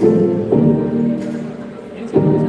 Ini sih bisa.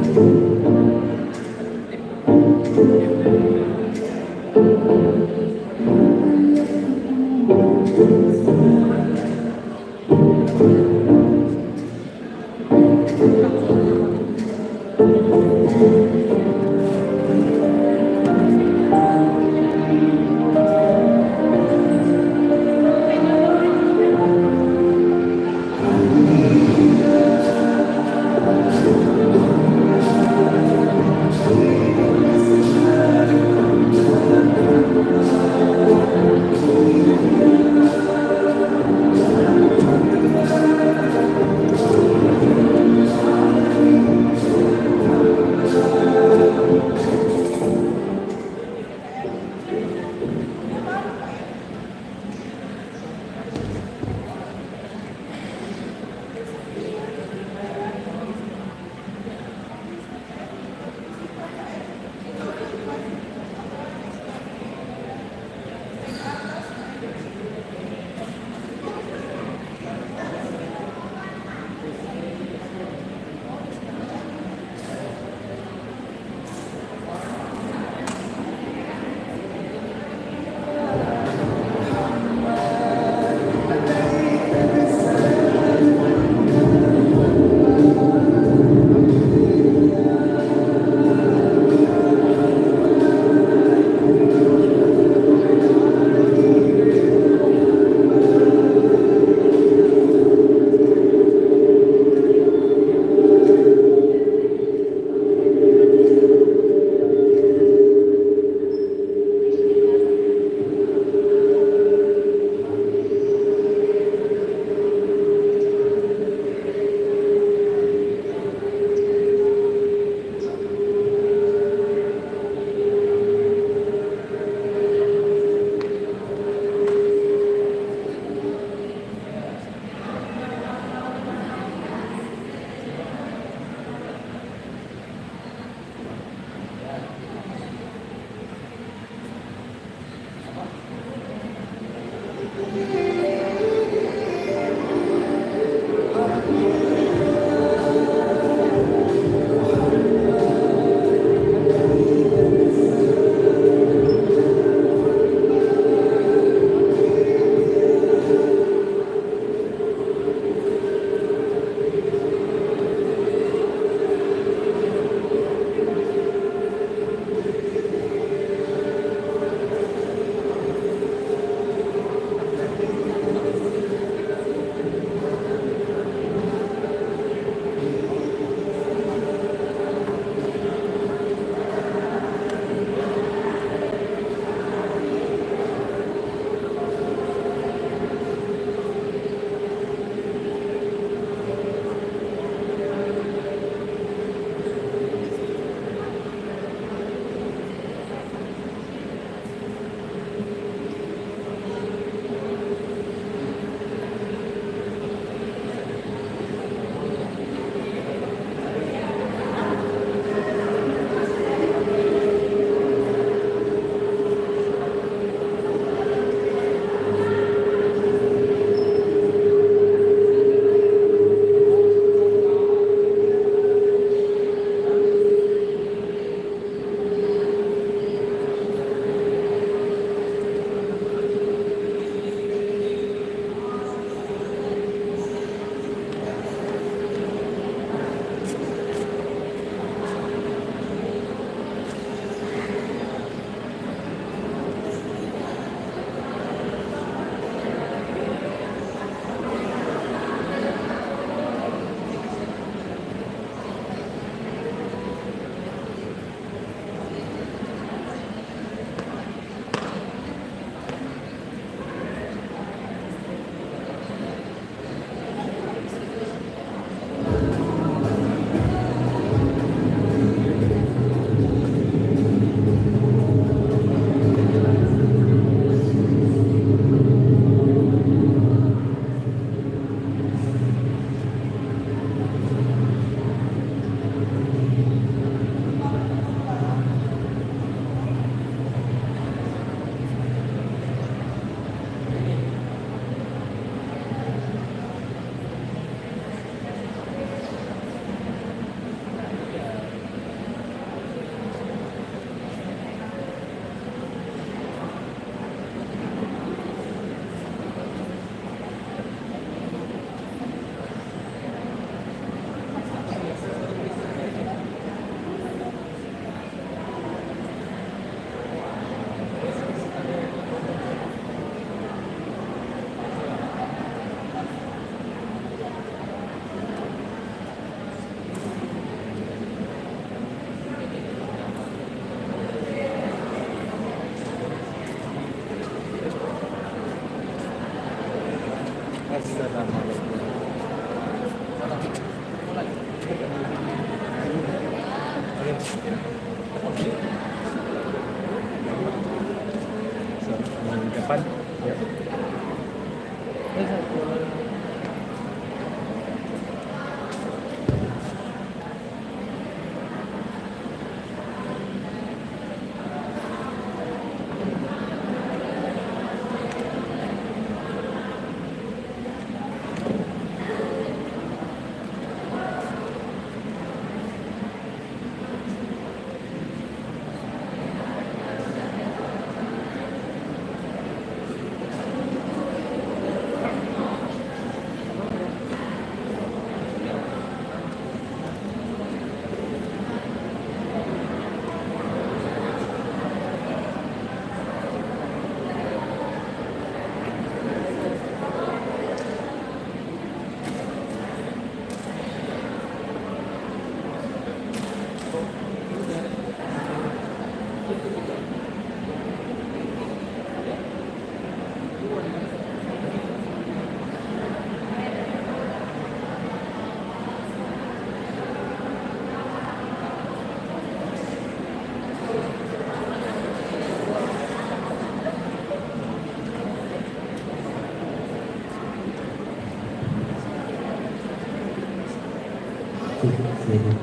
Silakan.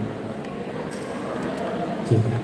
Cek.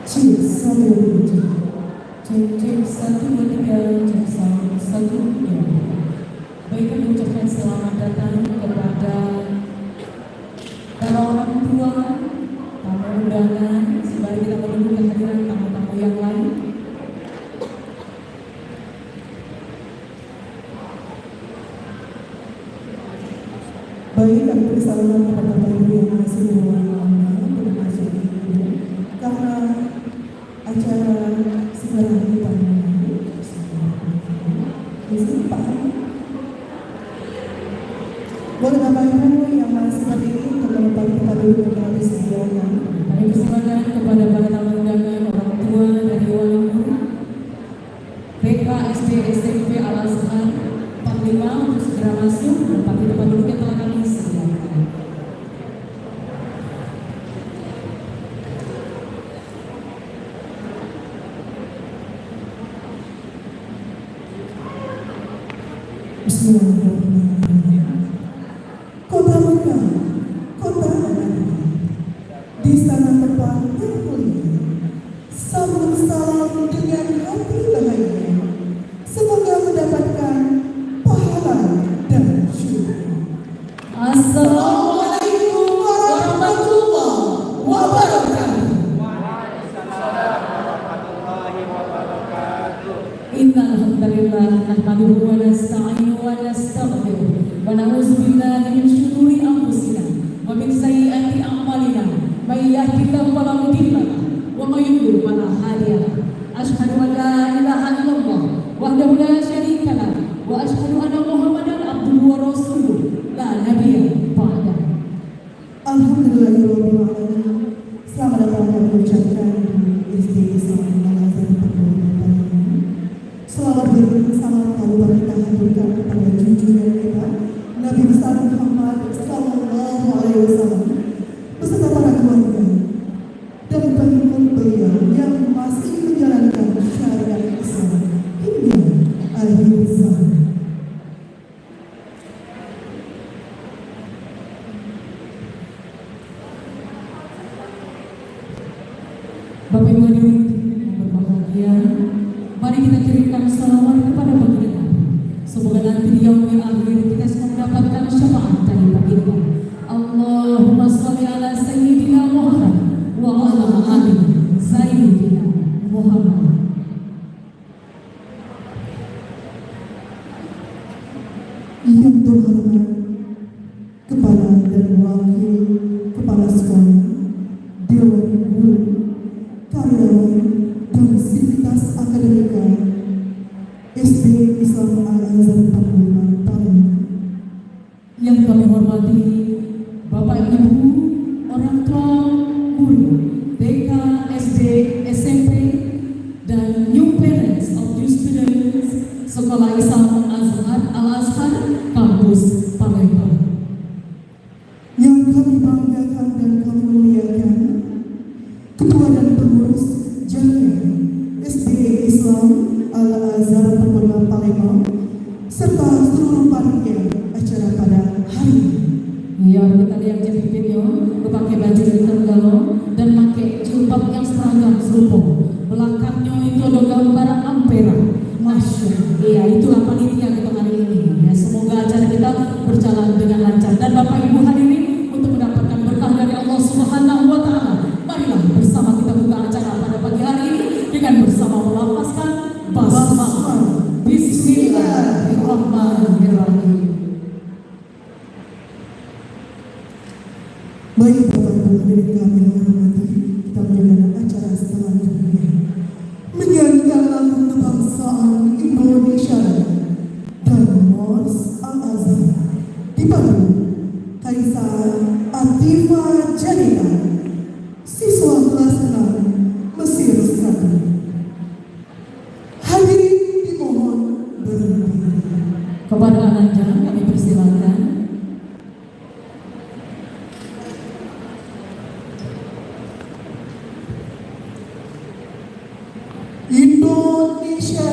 Cek 1, 2, 3. Cek 1, 2, 3, cek sound 1, 2. Baik, kami ucapkan selamat datang kepada para orang tua, tamu undangan. Sembari kita menunggu kehadiran tamu-tamu yang lain. Baik, kami bersalam kepada Bapak Ibu yang masih di ruang Allah, termasuk Ibu, karena acara segera kita mulai. Pak, boleh Bapak Ibu yang masih berdiri untuk menempati tempat duduk yang disediakan. Kami persilakan kepada para tamu undangan, orang tua dari wali murid, TK, SD, SMP, Al-Azhar 45 untuk segera masuk menempati tempat duduk yang telah kami sediakan. Bismillahirrahmanirrahim. Kota Mekah, kota amanah, di sana tempat yang mulia. Sambut salam dengan hati bahagia. Semoga mendapatkan pahala dan syukur. Assalamualaikum warahmatullahi wabarakatuh. Innal hamdalillah nahmaduhu wa nasta'inuhu wa nastaghfiruh wa na'udzu billahi min shururi anfusina wa min sayyiati a'malina. May yahdihillahu fala mudilla lahu wa may yudlil fala hadiya lahu. Asyhadu an la ilaha illallah wahdahu la syarika lahu wa asyhadu anna Muhammadan abduhu wa rasuluh la nabiyya ba'dahu. Alhamdulillahirrahmanirrahim. Selamat datang kami ucapkan di SD Islam Al-Azhar Selamat bersama kabar kita haturkan kepada junjungan kita Nabi besar Muhammad Sallallahu Alaihi Wasallam beserta para keluarga dan pengikut beliau yang masih menjalankan syariat Islam hingga akhir zaman. Bapak Ibu hadirin yang berbahagia, mari kita kirimkan salawat kepada baginda Nabi. Semoga nanti di yaumil akhir kita semua mendapatkan syafaat dari baginda. Allahumma sholli ala sayyidina Muhammad wa ala ali sayyidina Muhammad. Yang terhormat Kepala dan Wakil Kepala Sekolah, Dewan Guru, karyawan dan sivitas akademika SD Islam Al-Azhar 45 Palembang. Yang kami hormati Bapak Ibu, orang tua murid TK, SD, SMP, dan new parents of new students Sekolah Islam Al-Azhar Kampus Palembang. Yang kami banggakan dan kami muliakan Ketua dan Pengurus Jamiah SD Islam Al-Azhar Palembang serta seluruh panitia acara pada hari ini. Ya, kita lihat di video, pakai baju hitam galau dan pakai jilbab yang seragam serupa. Belakangnya itu ada gambar ampera. Masya, iya itulah panitia kita hari ini. Ya, semoga acara kita berjalan dengan lancar dan Bapak Ibu hadirin untuk mendapatkan berkah dari Allah Subhanahu wa Ta'ala. Marilah bersama kita buka acara pada pagi hari ini dengan bersama melafazkan basmalah. Bismillahirrahmanirrahim. Baik Bapak Ibu hadirin kami hormati, kita melakukan acara selanjutnya. Menyanyikan lagu kebangsaan Indonesia dan Mors Al-Azhar dipandu Kaisar Atifa Janita, siswa kelas 6 Mesir 1. Hadirin dimohon berdiri. Kepada anak jangan kami persilakan. Indonesia.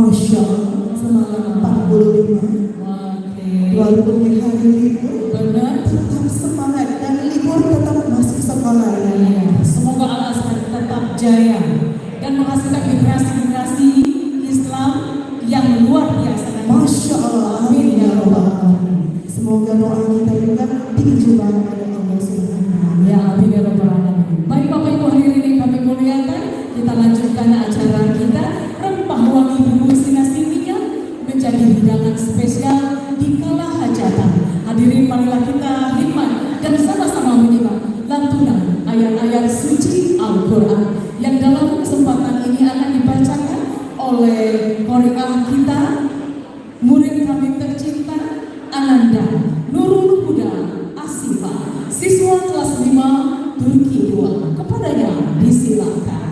Masya Allah, semangat 45. Oke. Walaupun di hari libur, Benar. tetap semangat dan libur tetap masuk sekolah ya. Iya. Semoga Al-Azhar tetap jaya dan menghasilkan generasi-generasi Islam yang luar biasa. Masya Allah, amin ya Rabbal alamin. Semoga doa kita juga dijubah oleh Allah Subhanahu. Ya, amin ya rabbal alamin. Baik Bapak Ibu hadirin yang kami muliakan, kita lanjutkan acara kita. Rempah wangi bumbu nasi minyak menjadi hidangan spesial di kala hajatan. Hadirin, marilah kita hikmat dan sama-sama menyimak lantunan ayat-ayat suci Al-Quran yang dalam kesempatan ini akan dibacakan oleh qari'ah kita, murid kami tercinta Ananda Nurul Huda Asifa, siswa kelas 5 Turki 2. Kepadanya disilakan.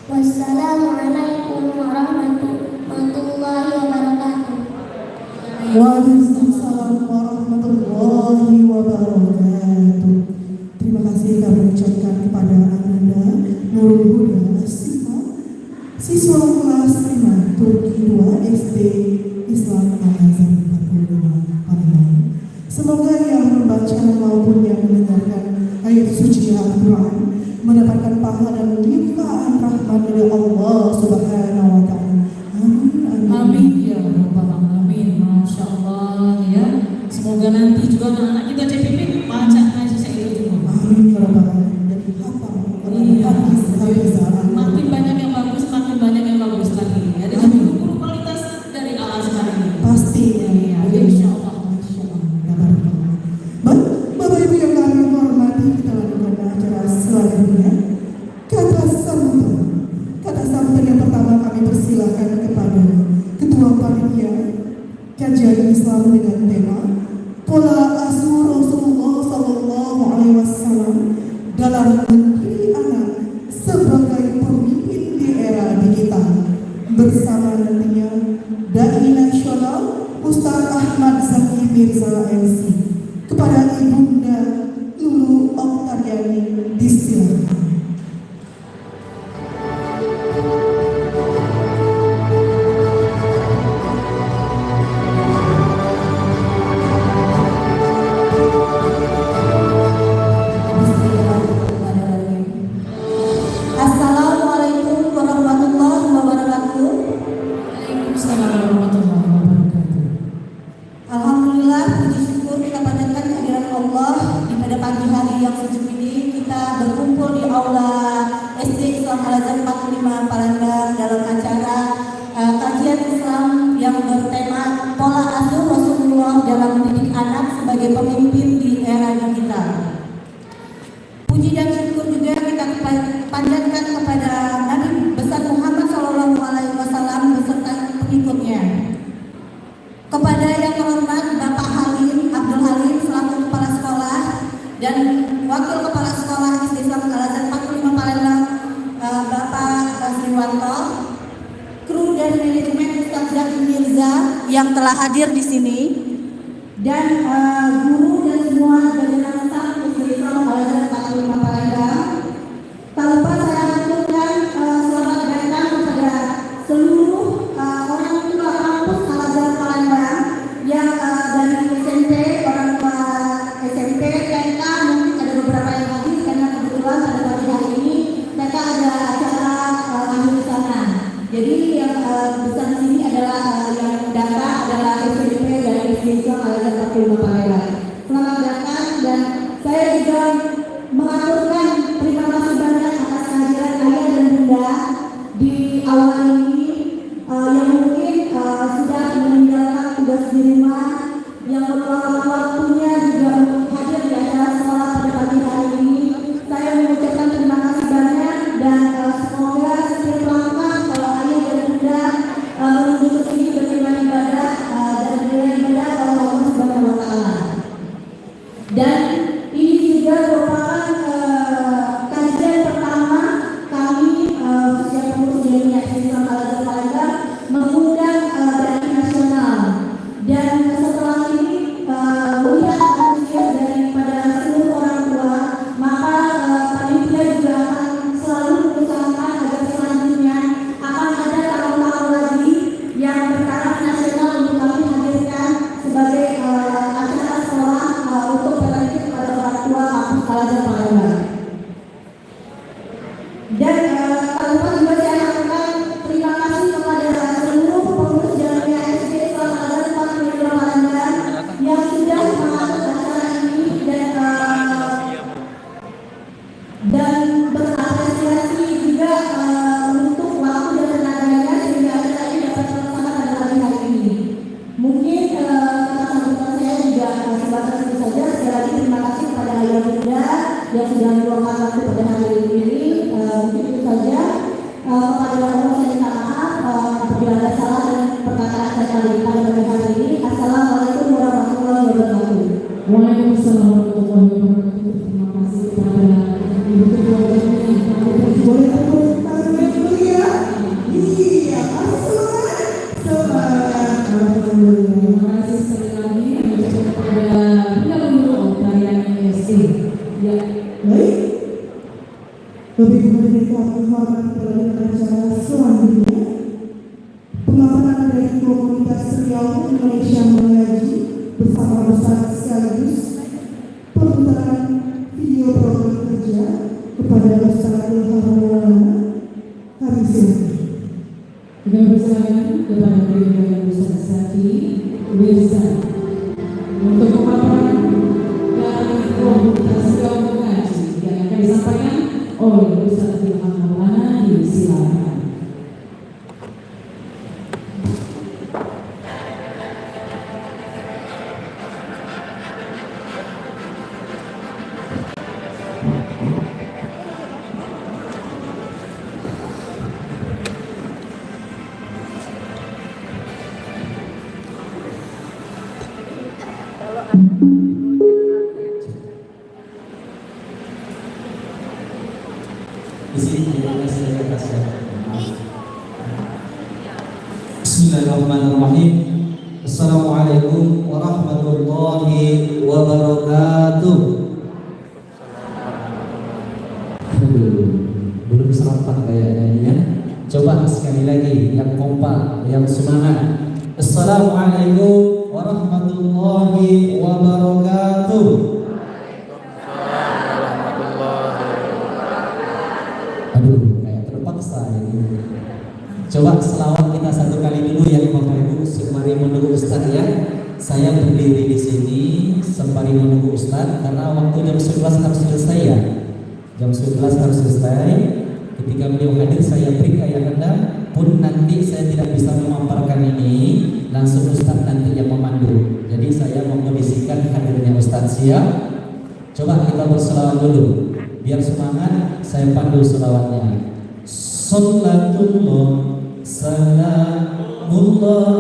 Wassalamualaikum warahmatullahi wabarakatuh. Waalaikumsalam warahmatullahi wabarakatuh. Terima kasih kami ucapkan kepada Ananda Nurul Huda Asima, siswa kelas 5 Turki 2 SD Islam Al-Azhar 45 Palembang. Semoga yang membaca maupun yang mendengarkan ayat suci Al-Quran mendapatkan pahala dan limpahan rahmat dari Allah Subhanahu wa Ta'ala. Amin. Amin ya rabbal alamin. Masya Allah ya. Semoga nanti juga anak-anak kita CPP baca ngaji saya itu juga. Amin ya rabbal alamin. Jadi hafal. Iya. Habis. Makin banyak yang bagus, makin banyak yang bagus lagi. Ada guru kualitas dari Al-Azhar ini. Pasti ya. Iya, insya Allah. Masya Allah. Baik, Bapak Ibu yang kami hormati, kita lanjutkan acara selanjutnya. Kata sambutan yang pertama kami persilakan kepada Ketua Panitia Kajian Islam dengan tema Pola Asuh Rasulullah Sallallahu Alaihi Wasallam dalam mendidik anak sebagai pemimpin di era digital, bersama nantinya Dai Nasional Ustaz Ahmad Zaki Mirza MC. Kepada Ibunda Lulu Oktaviani disilakan. Assalamualaikum warahmatullahi wabarakatuh. Waalaikumsalam warahmatullahi wabarakatuh. Alhamdulillah, puji syukur kita panjatkan kehadiran Allah di pada pagi hari yang sejuk ini. Kita berkumpul di aula SD Islam Al-Azhar 45 Palembang dalam acara kajian Islam yang bertema Pola Asuh Rasulullah dalam mendidik anak sebagai pemimpin di era digital. Puji dan syukur juga kita panjatkan kepada Nabi besar Muhammad SAW beserta pengikutnya. Kepada yang terhormat Bapak Halim Abdul Halim selaku Kepala Sekolah dan Wakil Kepala Sekolah SD Islam Al-Azhar 45 Palembang, Bapak Sriwanto, kru dan manajemen Ustaz Zaki Mirza yang telah hadir di sini, dan guru dan semua jajaran staf SD Islam Al-Azhar 45 Palembang. Tak lupa saya aturkan selamat datang kepada seluruh orang tua kampus Al-Azhar Palembang yang dari SMP, orang tua SMP, TK, mungkin ada beberapa yang hadir karena kebetulan pada pagi hari ini TK ada acara akhir sana. Jadi yang besar di sini adalah yang datang adalah SMP dari Islam Al-Azhar 45 Palembang. Selamat datang, dan saya juga mengaturkan terima kasih banyak atas kehadiran ayah dan bunda di awal ini yang mungkin sudah meninggalkan tugas di rumah, yang meluangkan waktunya juga untuk hadir di acara sekolah pada pagi hari ini. Saya mengucapkan terima kasih banyak, dan semoga setiap langkah kalau ayah dan bunda menuju ke sini beriman ibadah dan beriman ibadah kalau Allah Subhanahu wa Ta'ala. Dan yang sudah meluangkan waktu pada hari ini. Mungkin itu saja. Kepada Allah saya minta maaf apabila ada salah dan perkataan saya kali pada hari ini. Assalamualaikum warahmatullahi wabarakatuh. Waalaikumsalam warahmatullahi wabarakatuh. Terima kasih kepada Ibu Ketua Umum yang telah Boleh tepuk tangan dulu ya? Iya, masuk. Semangat. Alhamdulillah. Terima kasih sekali lagi kepada pendahulu perayaan ISD. Ya, Baik. Lebih kepada kita hormat dalam acara selanjutnya. Pemaparan dari komunitas Riau Indonesia Mengaji bersama Ustaz sekaligus pemutaran video program kerja kepada Ustaz Ilham Maulana. Kami silakan. kita persilakan kepada Brigadier Ustaz Zaki Wirza untuk pemaparan dari komunitas Riau Mengaji yang akan disampaikan oleh Ustaz Ilham Maulana. Silakan. Bismillahirrahmanirrahim. Assalamualaikum warahmatullahi wabarakatuh. Belum sarapan kayaknya ya. Coba sekali lagi yang kompak, yang semangat. Assalamualaikum warahmatullahi wabarakatuh. Aduh, kayak terpaksa ini. Coba selawat kita satu kali dulu ya Bapak Ibu, sembari menunggu Ustaz ya. Saya berdiri di sini sembari menunggu Ustaz karena waktu jam 11 harus selesai ya. Jam 11 harus selesai. Ketika beliau hadir saya beri ayahanda pun nanti saya tidak bisa memaparkan ini, langsung Ustaz nanti yang memandu. Jadi saya mengkondisikan hadirnya Ustaz siap. Coba kita berselawat dulu. Biar semangat saya pandu selawatnya. Sallatullah salamullah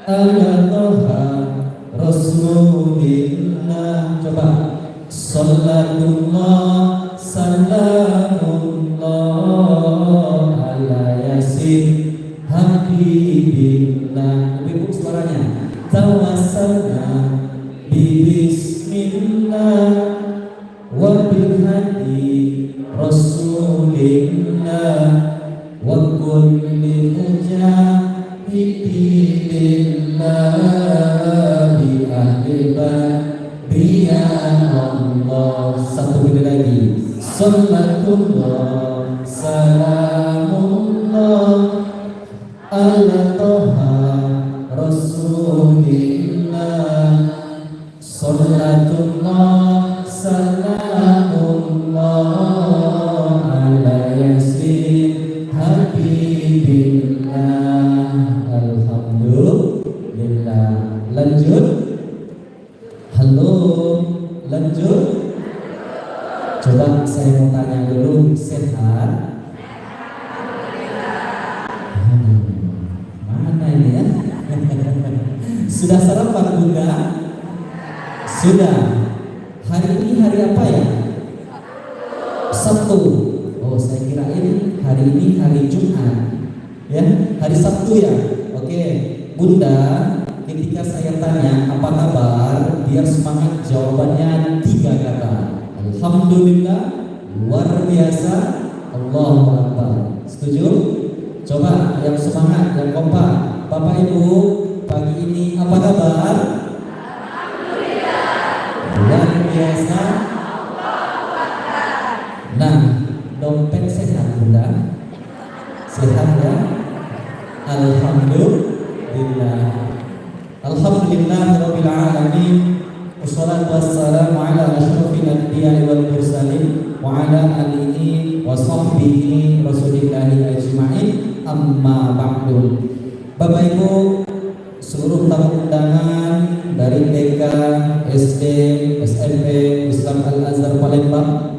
ala toha rasulillah. Coba sallatullah salamullah ala yasin habibillah. Ibu suaranya tawassalna bismillah wa bilhadi rasulillah wa kulli mujahidillah bi ahli Allah. Satu kali lagi. Sallatullah salamullah ala toha rasulillah. Sallatullah salamullah ala yasin habibillah. Alhamdulillah. Lanjut. Halo, lanjut. Coba saya mau tanya dulu, sehat? Mana ini ya? Sudah sarapan Bunda? Sudah. Hari ini hari apa ya? Sabtu. Oh, saya kirain hari ini hari Jumat. Ya, hari Sabtu ya. Oke, Bunda, ketika saya tanya apa kabar, biar semangat jawabannya 3 kata. Alhamdulillah, luar biasa, Allahu Akbar. Setuju? Coba yang semangat, yang kompak. Bapak Ibu, pagi ini apa kabar? Luar biasa. Nah, dompet sehat Bunda? Sehat ya? Alhamdulillah. Alhamdulillah rabbil alamin. Wassalatu wassalamu ala asyrafil anbiya'i wal mursalin wa ala alihi wa sahbihi rasulillahi ajma'in. Amma ba'du. Bapak Ibu, seluruh tamu undangan dari TK, SD, SMP, Islam Al-Azhar Palembang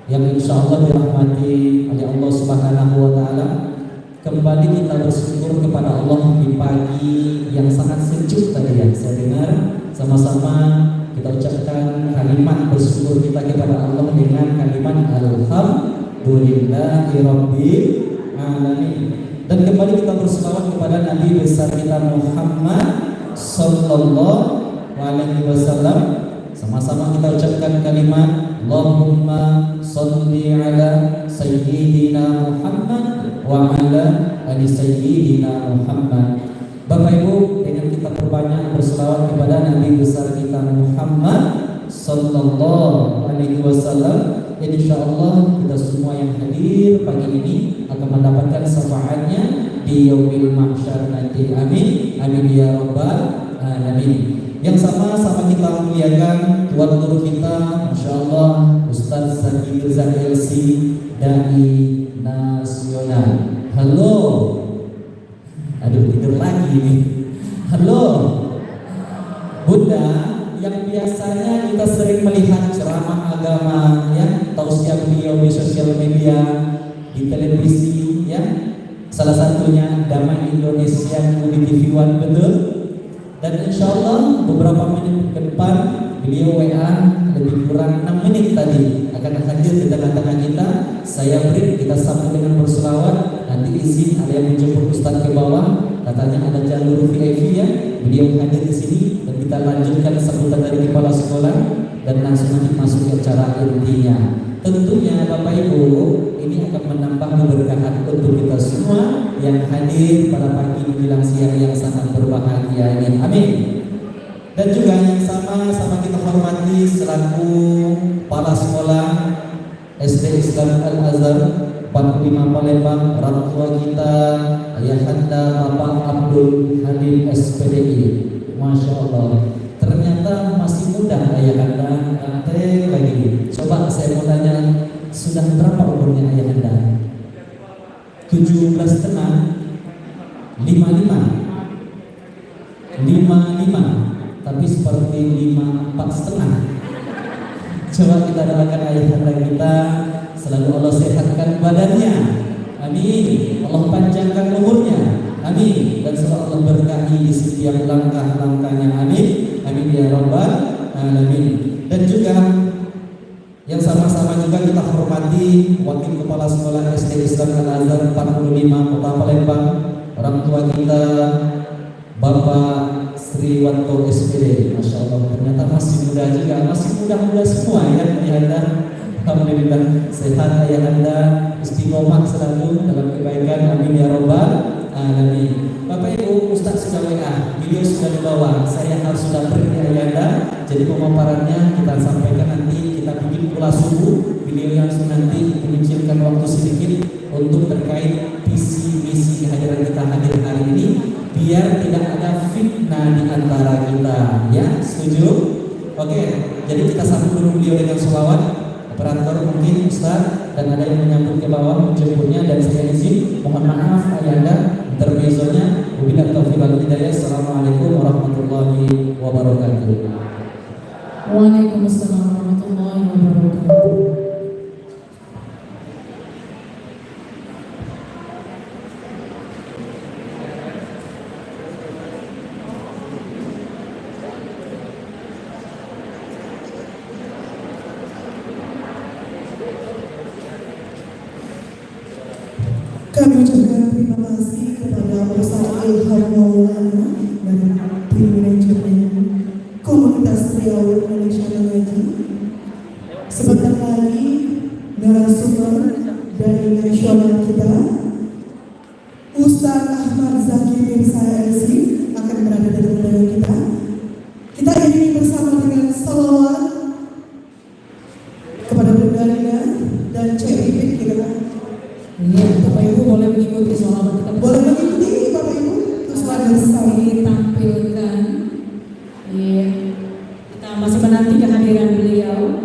yang insya Allah dirahmati oleh Allah Subhanahu wa Ta'ala. Kembali kita bersyukur kepada Allah di pagi yang sangat sejuk tadi ya. Saya dengar sama-sama kita ucapkan kalimat bersyukur kita kepada Allah dengan kalimat Alhamdulillahirabbil alamin. Dan kembali kita berselawat kepada Nabi besar kita Muhammad sallallahu alaihi wasallam. Sama-sama kita ucapkan kalimat Allahumma sholli ala sayyidina Muhammad wa ala ali sayyidina Muhammad. Bapak Ibu, dengan kita perbanyak berselawat kepada Nabi besar kita Muhammad sallallahu alaihi wasallam, insyaallah kita semua yang hadir pagi ini akan mendapatkan syafaatnya di yaumil mahsyar nanti. Amin. Amin ya rabbal alamin. Yang sama-sama kita muliakan tuan guru kita, insyaallah Ustaz Zaki Mirza LC Dai Nasional. Halo. Aduh, tidur lagi nih. Halo. Bunda, yang biasanya kita sering melihat ceramah agama ya, tausiah beliau di sosial media, di televisi ya. Salah satunya Damai Indonesia di TV One, betul? Dan insya Allah beberapa menit ke depan beliau WA lebih kurang 6 menit tadi akan hadir di tengah-tengah kita. Saya beri, kita sambut dengan berselawat. Nanti izin ada yang menjemput Ustaz ke bawah, katanya ada jalur VIP ya. Beliau hadir di sini dan kita lanjutkan sambutan dari kepala sekolah dan langsung nanti masuk ke acara intinya. Tentunya Bapak Ibu, ini akan menambah keberkahan untuk kita semua yang hadir pada pagi menjelang siang yang sangat berbahagia ini. Amin. Dan juga yang sama kita hormati selaku kepala sekolah SD Islam Al-Azhar 45 Palembang, orang tua kita Ayahanda Bapak Abdul Halim SPDI. Masya Allah, ternyata masih muda Ayahanda, ganteng lagi. Coba saya mau tanya, sudah berapa umurnya Ayahanda? 17 setengah, 55, tapi seperti 54 setengah. Coba kita doakan Ayahanda kita selalu Allah sehatkan badannya, amin. Allah panjangkan umurnya, amin. Dan selalu Allah berkahi di setiap langkah-langkahnya, amin. Amin ya rabbal alamin. Dan juga yang sama-sama juga kita hormati Wakil Kepala Sekolah SD Islam Al-Azhar 45 Kota Palembang, orang tua kita Bapak Sriwanto SPD. Masya Allah, ternyata masih muda juga, masih muda-muda semua ya Ayahanda. Alhamdulillah, sehat Ayahanda, istiqomah selalu dalam kebaikan, amin ya rabbal alamin. Bapak Ibu, Ustaz sudah WA, video sudah dibawa, saya harus sudah pergi Ayahanda. Jadi pemaparannya kita sampaikan nanti, kita bikin pula subuh, video yang nanti menyingkirkan waktu sedikit untuk terkait visi misi kehadiran kita hadir hari ini, biar tidak ada fitnah di antara kita, ya, setuju? Oke, jadi kita sambut dulu beliau dengan sholawat. Operator mungkin Ustaz dan ada yang menyambut ke bawah menjemputnya, dan saya izin mohon maaf Ayahanda intermezzonya. Wabillahi taufiq wal hidayah. Assalamualaikum warahmatullahi wabarakatuh. Waalaikumsalam warahmatullahi wabarakatuh. Kami ucapkan terima kasih kepada Ustaz Ilham Maulana dan tim manajemen Komunitas Riau Indonesia Mengaji. Sebentar lagi narasumber dari nasional kita, Ustaz Ahmad Zaki Mirza LC, akan berada di tengah kita. Kita iringi bersama dengan salawat kepada Bunda dan Cik Ipit kita. Iya, Bapak Ibu boleh mengikuti sholawat kita. Boleh mengikuti Bapak Ibu. Terus ditampilkan. Iya, kita masih menanti kehadiran beliau.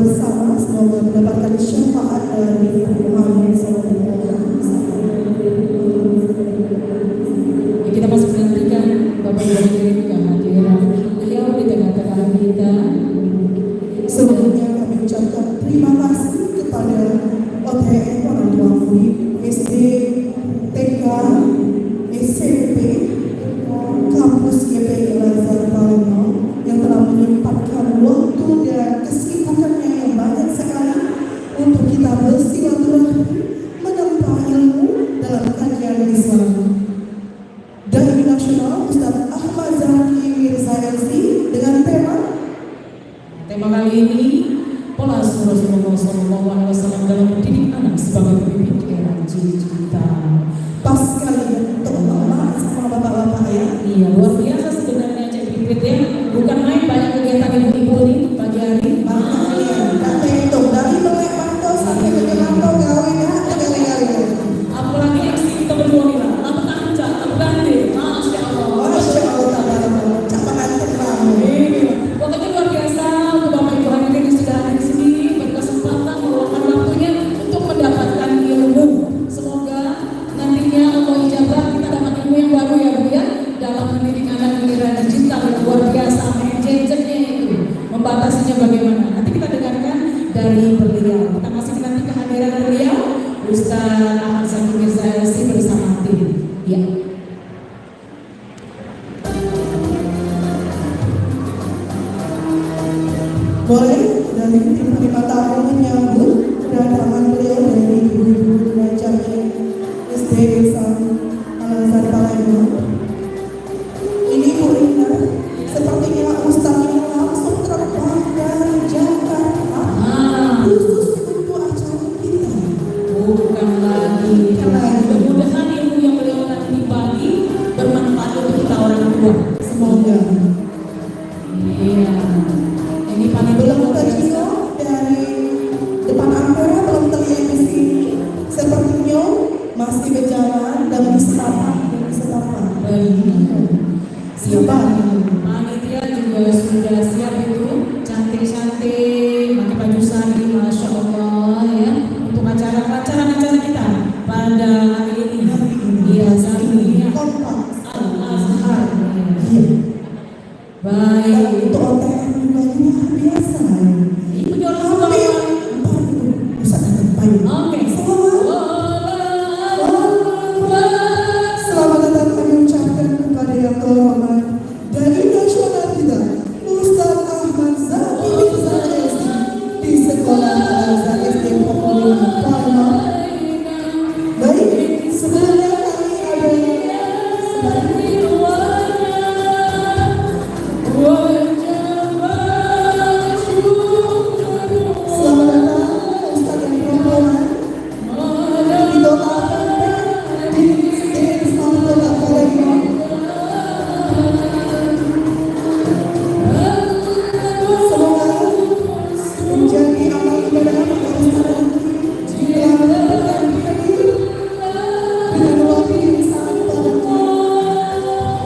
bersama, semoga mendapatkan syafaat dari Muhammad SAW. Ya, kita masih menantikan Bapak Ibu kehadiran beliau di tengah-tengah kita. Sebelumnya kami ucapkan terima kasih kepada OTM orang tua murid SD, TK, SMP, kampus GPI Al-Azhar Palembang yang telah menyempatkan waktu dan kesibukannya yang banyak sekali untuk kita bersilaturahmi menempa ilmu dalam kajian Islam. Dai Nasional Ustaz Ahmad Zaki Mirza LC dengan tema kali ini pola Rasulullah SAW dalam mendidik anak sebagai pemimpin di era digital. pas sekali untuk mama sama bapak-bapak ya. Iya, luar biasa sebenarnya Cek Pipit ya. Bukan main, banyak kegiatan ibu-ibu nih pagi hari. Kata itu dari melek mantau sampai ke mantau gawe ya, kali-kali. Apalagi aksi kita berdua nih lah. Lampu kaca, lampu gandeng. Masya Allah. Masya Allah, tabarakallah. Cak pengantin kamu. Iya. Pokoknya luar biasa untuk Bapak Ibu hadirin yang sudah ada di sini berkesempatan meluangkan waktunya untuk mendapatkan ilmu. Semoga nantinya Allah ijabah kita dapat ilmu yang baru ya Bu ya, dalam mendidik anak di era digital yang luar biasa. Gadgetnya itu membatasinya bagaimana? Nanti kita dengarkan dari beliau. Kita masih menanti kehadiran beliau Ustaz Ahmad Zaki Mirza LC bersama tim. Ya. Boleh dari tim penerima tamu menyambut kedatangan beliau dari ibu-ibu pengajarnya SD Desa Al-Azhar Palembang. Ini Bu Rina, sepertinya Ustaz ini langsung terbang dari Jakarta khusus untuk acara kita. Bukan lagi. Mudah-mudahan ilmu yang beliau nanti bagi bermanfaat untuk kita orang tua. Semoga. Iya. Ini paling Belum luar biasa. Tino dari depan Ampera belum terlihat di sini. Sepertinya masih berjalan dan disapa. Siapa? Panitia juga sudah siap itu, cantik-cantik, pakai baju sari, masya Allah ya, untuk acara kita pada hari ini. Iya, hari Kompak. Al-Azhar. Iya. Baik. Untuk OTM juga ini luar biasa. Itu jualan Hampir apa? 40 pusat terbaik. Oke. Selamat datang kami ucapkan kepada yang terhormat dari nasional kita, Ustaz Ahmad Zaki Mirza LC di Sekolah Al-Azhar SD Pokoknya Palembang. Baik, sebelumnya kami ada selamat datang Ustaz yang terhormat didoakan di Islam Kota Palembang. Semoga menjadi amal ibadah pada Ustaz yang mendapatkan hadir dengan waktu yang sangat padat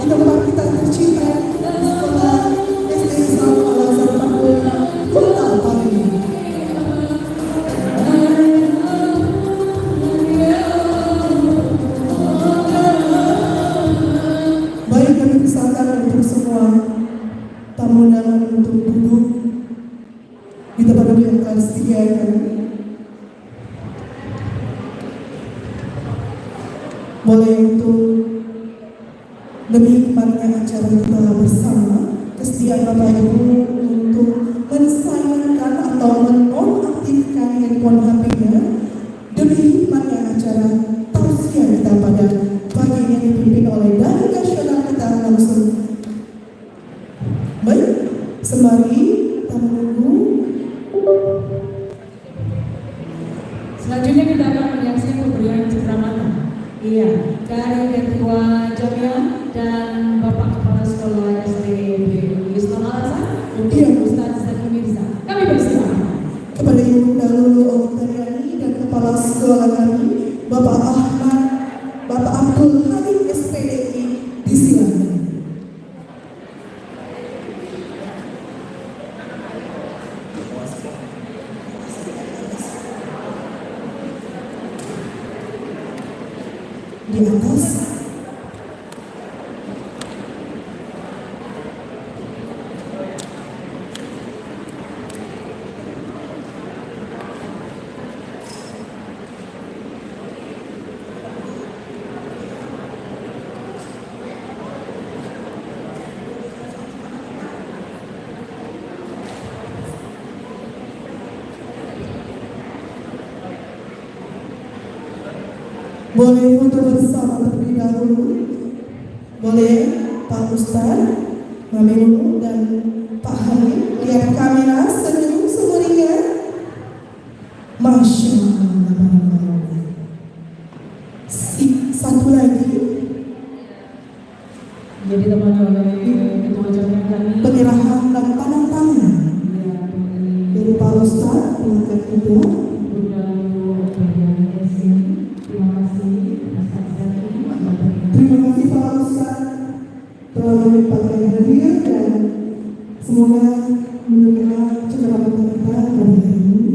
di tempat kita tercinta di Sekolah SD Islam Al-Azhar Palembang, Kota Palembang. Baik, kami persilakan untuk semua tamu undangan untuk duduk di tempat duduk yang telah disediakan. Boleh untuk demi hikmatnya acara kita bersama, kesediaan Bapak Ibu untuk mensilentkan atau menonaktifkan handphone HP-nya demi hikmatnya acara tausiah kita pada pagi ini yang dipimpin oleh Dai Nasional kita langsung. Baik, sembari kita menunggu. Selanjutnya kita akan menyaksikan pemberian cendramata. Iya, dari Ketua Jamil dan Bapak Kepala Sekolah SD Islam Al-Azhar untuk Ustaz Zaki Mirza. Kami bersilakan. Kepada Ibu Dalulu Oktariani dan Kepala Sekolah kami, Bapak Ahmad, Bapak Abdul Halim SPDI, disilakan. di atas. Boleh foto bersama terlebih dahulu. Boleh Pak Ustaz, Mami Nunu dan Pak Hamid lihat kamera senyum sumringah. Masya Allah. Satu lagi Jadi teman-teman ketua jamiah kami penyerahan dan tangan tangan dari Pak Ustaz pelanggan kedua. Bunda Bagian SN. Terima kasih atas Terima kasih Pak Ustaz telah menyempatkan hadir dan semoga mendengar ceramah kita pada hari ini.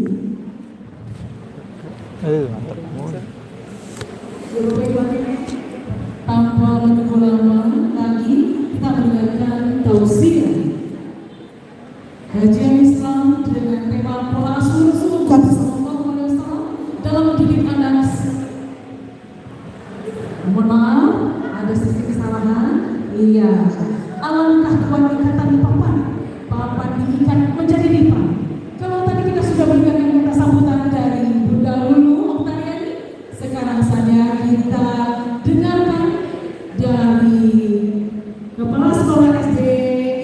Tanpa menunggu lama lagi kita mendengarkan tausiah kajian Islam dengan tema pola asuh Rasulullah SAW dalam mendidik anak. Mohon maaf, ada sedikit kesalahan. Iya, alangkah kenikmatan papan diikat menjadi lipat. Kalau tadi kita sudah mendengarkan kata sambutan dari Bunda Lulu Oktariani, sekarang saja kita dengarkan dari Kepala Sekolah SD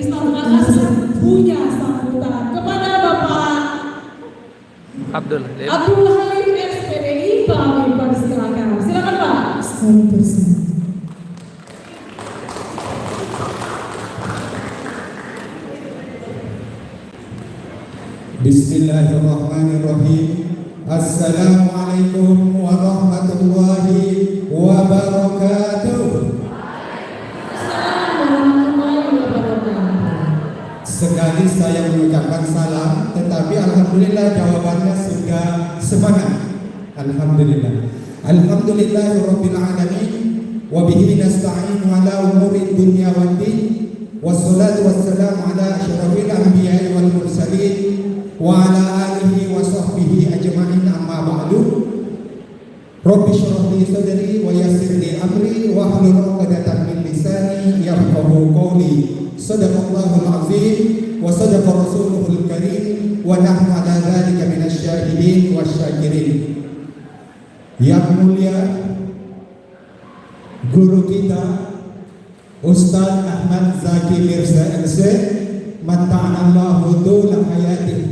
Islam Al-Azhar punya sambutan kepada Bapak Abdul Halim SPDI. Kami persilakan. Silakan Pak. Sekali bersama. Bismillahirrahmanirrahim. Assalamualaikum warahmatullahi wabarakatuh. Sekali saya mengucapkan salam, tetapi alhamdulillah jawabannya sudah semangat. Alhamdulillah. Alhamdulillahirabbil alamin wa bihi nasta'inu ala umuri dunya waddin. Wassalatu wassalamu ala asyrafil anbiya'i wal mursalin wa ala alihi wa sahbihi ajma'in, amma ba'du. Rabbi shrah li sadri wa yassir li amri wa hlul 'uqdatam min lisani yafqahu qawli. Shadaqallahul azim wa sadaqa rasuluhul karim wa nahnu ala dzalika minasy syahidin wasyakirin. Yang mulia guru kita Ustaz Ahmad Zaki Mirza MC, mata'anallahu dula hayati.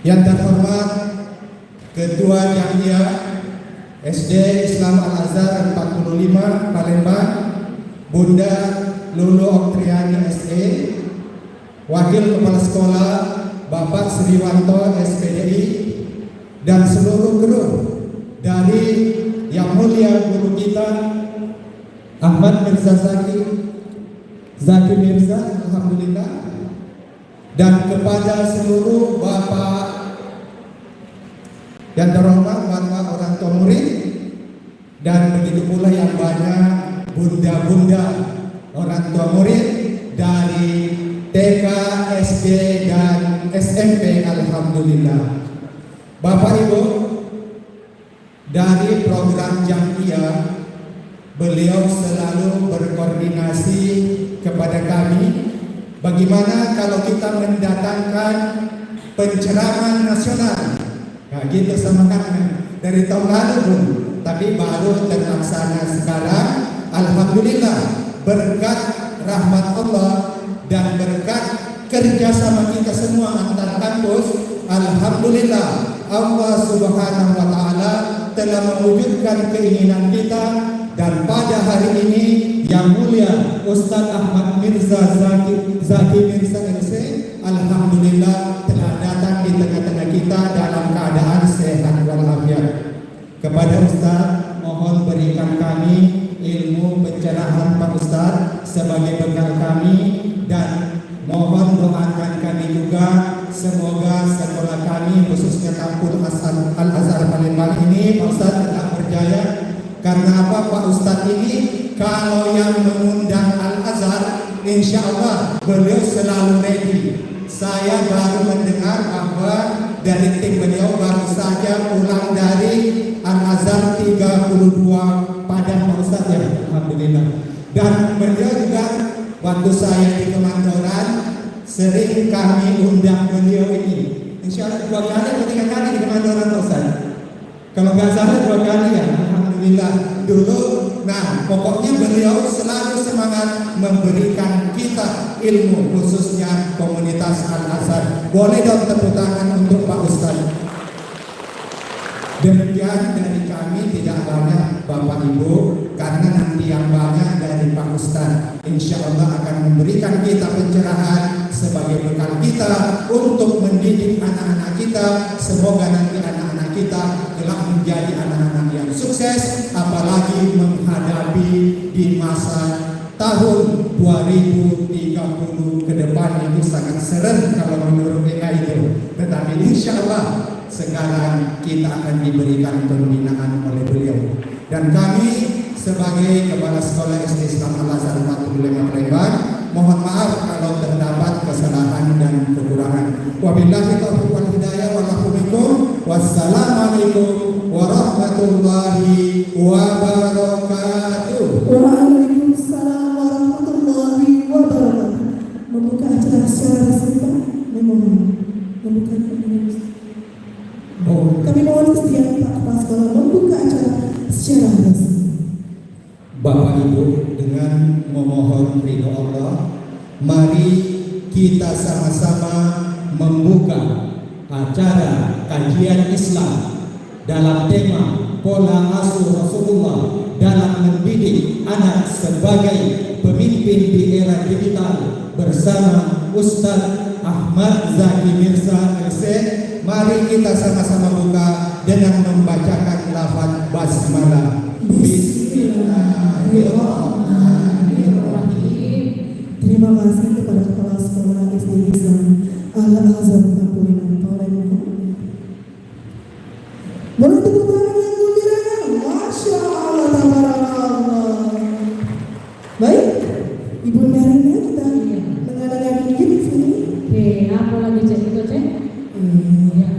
Yang terhormat Ketua Jamiah SD Islam Al-Azhar 45 Palembang, Bunda Lulu Oktriani SE, Wakil Kepala Sekolah Bapak Sriwanto SPDI, dan seluruh guru dari yang mulia guru kita Ahmad Mirza Zaki Mirza, alhamdulillah, dan kepada seluruh bapak yang terhormat, bapak orang tua murid, dan begitu pula yang banyak bunda-bunda orang tua murid dari TK, SD, dan SMP, alhamdulillah. Bapak Ibu, dari program Jamiah, beliau selalu berkoordinasi kepada kami bagaimana kalau kita mendatangkan pencerahan nasional. Nah, gitu sama kan dari tahun lalu pun, tapi baru terlaksana sekarang. Alhamdulillah, berkat rahmat Allah dan berkat kerjasama kita semua antar kampus, alhamdulillah Allah Subhanahu wa Ta'ala telah mewujudkan keinginan kita. Dan pada hari ini yang mulia Ustaz Ahmad Mirza Zaki Mirza MC, alhamdulillah telah datang di tengah-tengah kita dalam keadaan sehat walafiat. Kepada Ustaz, mohon berikan kami ilmu pencerahan Pak Ustaz sebagai bekal kami, dan mohon doakan kami juga semoga sekolah kami khususnya kampus Al-Azhar Palembang ini Pak Ustaz tetap berjaya. Karena apa, Pak Ustadz ini kalau yang mengundang Al-Azhar, insya Allah beliau selalu ready. Saya baru mendengar bahwa dari tim beliau baru saja pulang dari Al-Azhar 32 Padang, Pak Ustadz ya, Alhamdulillah. Dan beliau juga waktu saya di Kemandoran sering kami undang beliau ini. Insya Allah 2 kali atau 3 kali di Kemandoran, Pak Ustadz. Kalau nggak salah 2 kali ya, Alhamdulillah dulu. Nah, pokoknya beliau selalu semangat memberikan kita ilmu, khususnya komunitas Al-Azhar. Boleh dong tepuk tangan untuk Pak Ustadz. Demikian dari kami, tidak banyak Bapak Ibu, karena nanti yang banyak dari Pak Ustadz. Insya Allah akan memberikan kita pencerahan sebagai bekal kita untuk mendidik anak-anak kita. Semoga nanti anak-anak kita telah menjadi anak-anak yang sukses, apalagi menghadapi di masa tahun 2030 ke depan. Itu sangat serem kalau menurut mereka itu. Tetapi insya Allah sekarang kita akan diberikan pembinaan oleh beliau. Dan kami sebagai Kepala Sekolah SD Islam Al-Azhar 45 Palembang, mohon maaf kalau terdapat kesalahan dan kekurangan. Wabillahi taufiq wal hidayah, wallahu bikum. Wassalamualaikum warahmatullahi wabarakatuh. Waalaikumsalam warahmatullahi wabarakatuh. Membuka acara secara resmi, Pak. Membuka kami mohon kesediaan Pak Kepala Sekolah membuka acara secara resmi. Bapak Ibu, dengan memohon ridho Allah, mari kita sama-sama membuka acara kajian Islam dalam tema pola asuh Rasulullah dalam mendidik anak sebagai pemimpin di era digital bersama Ustadz Ahmad Zaki Mirza LC. Mari kita sama-sama buka dengan membacakan lafaz basmalah. Bismillahirrahmanirrahim. Terima kasih kepada Kepala Sekolah SD Islam Al-Azhar 45 Palembang. Boleh tepuk tangan yang gembira? Masya Allah, tabarakallah. Baik, Ibu Marina, kita mengadakan dikit di sini. Oke, apa lagi cek itu cek? Ya.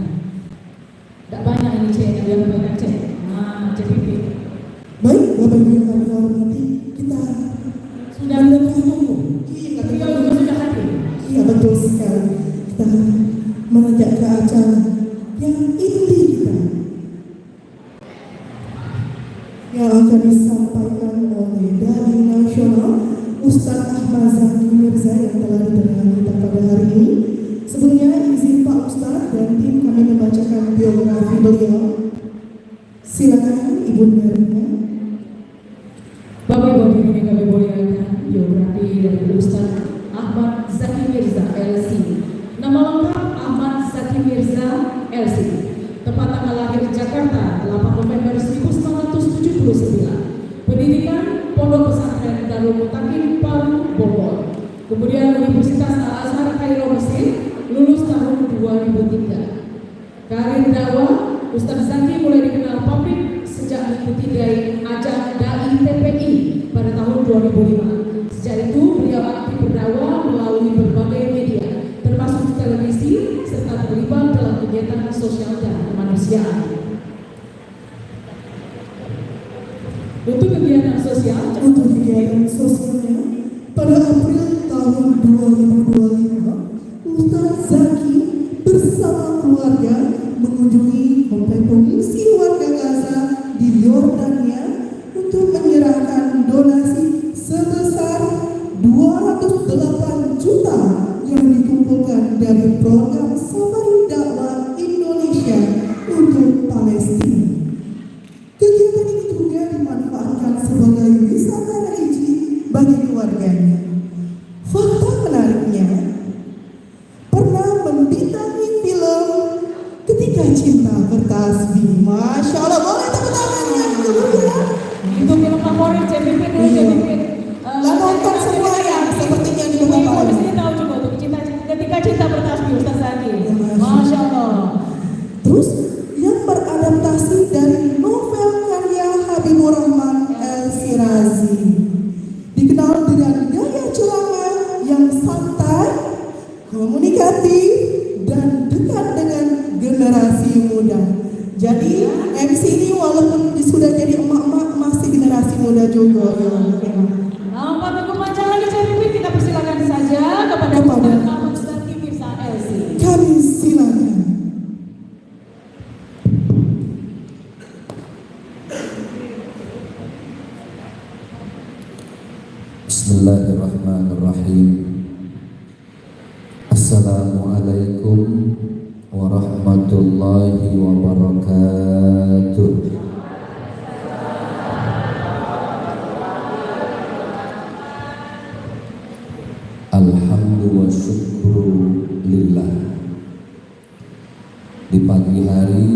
Tidak banyak ini cek, yang banyak cek. Nah, cek pipi. Baik, Bapak Ibu yang kami hormati, kita Sudah tunggu. Iya, Tapi kalau juga sudah hadir. iya betul sekali. Kita menanjak ke acara yang inti kita, yang akan disampaikan oleh Dai Nasional Ustadz Ahmad Zaki Mirza yang telah didengar kita pada hari ini. Sebelumnya izin Pak Ustadz dan tim kami membacakan biografi beliau. Silakan Ibu Marina. Bapak Ibu ini kami muliakan biografi dari Ustadz Ahmad Zaki Mirza LC. Nama lengkap Ahmad Zaki Mirza LC. Tepat tanggal lahir Jakarta 8 November 1979. Pendidikan Pondok Pesantren Darul Mutakin Palu Bogor. Kemudian Universitas Al-Azhar Kairo Mesir, lulus tahun 2003. Karir dakwah Ustadz Zaki mulai dikenal publik sejak mengikuti ajang Dai TPI pada tahun 2005. Sejak itu beliau aktif berdakwah melalui berbagai media, termasuk televisi, serta terlibat dalam kegiatan sosial dan kemanusiaan. Untuk kegiatan sosialnya, pada April tahun 2025, Ustadz Zaki bersama keluarga mengunjungi komplek pengungsi warga Gaza di Yordania untuk menyerahkan donasi sebesar 208 juta yang dikumpulkan dari program Safari Dakwah Indonesia untuk Palestina. Kegiatan ini juga dimanfaatkan sebagai wisata religi bagi keluarganya. Fakta menariknya, pernah membintangi film Ketika Cinta Bertasbih. Masya Allah, boleh tepuk tangannya dulu ya. itu film favorit CBP dulu CBP. Lah nonton semua ya, sepertinya di Ibu Bapak. di sini tahu juga tuh Ketika Cinta Bertasbih Ustadz Zaki. Masya kreatif, dan dekat dengan generasi muda. Jadi MC ini walaupun sudah jadi emak-emak masih generasi muda juga ya. Tanpa tunggu panjang lagi saya pimpin, kita persilakan saja kepada Bapak Ustadz Mirza LC. Kami silakan. Bismillahirrahmanirrahim. Assalamualaikum warahmatullahi wabarakatuh. Alhamdulillah wa syukru lillah. Di pagi hari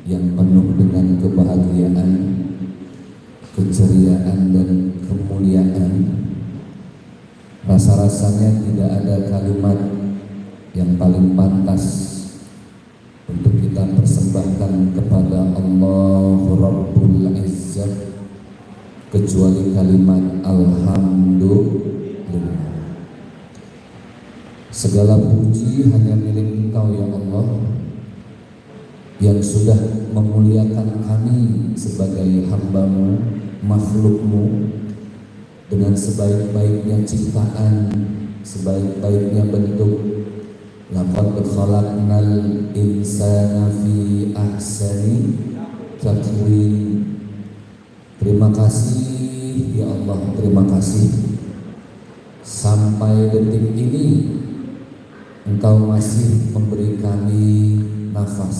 yang penuh dengan kebahagiaan, keceriaan dan kemuliaan, rasa-rasanya tidak ada kalimat yang paling pantas untuk kita persembahkan kepada Allah Rabbul Izzah kecuali kalimat Alhamdulillah. Segala puji hanya milik Engkau ya Allah, yang sudah memuliakan kami sebagai hamba-Mu, makhluk-Mu, dengan sebaik-baiknya ciptaan, sebaik-baiknya bentuk. Laqad khalaqnal insana fi ahsani taqwim. Terima kasih ya Allah, terima kasih. Sampai detik ini Engkau masih memberi kami nafas.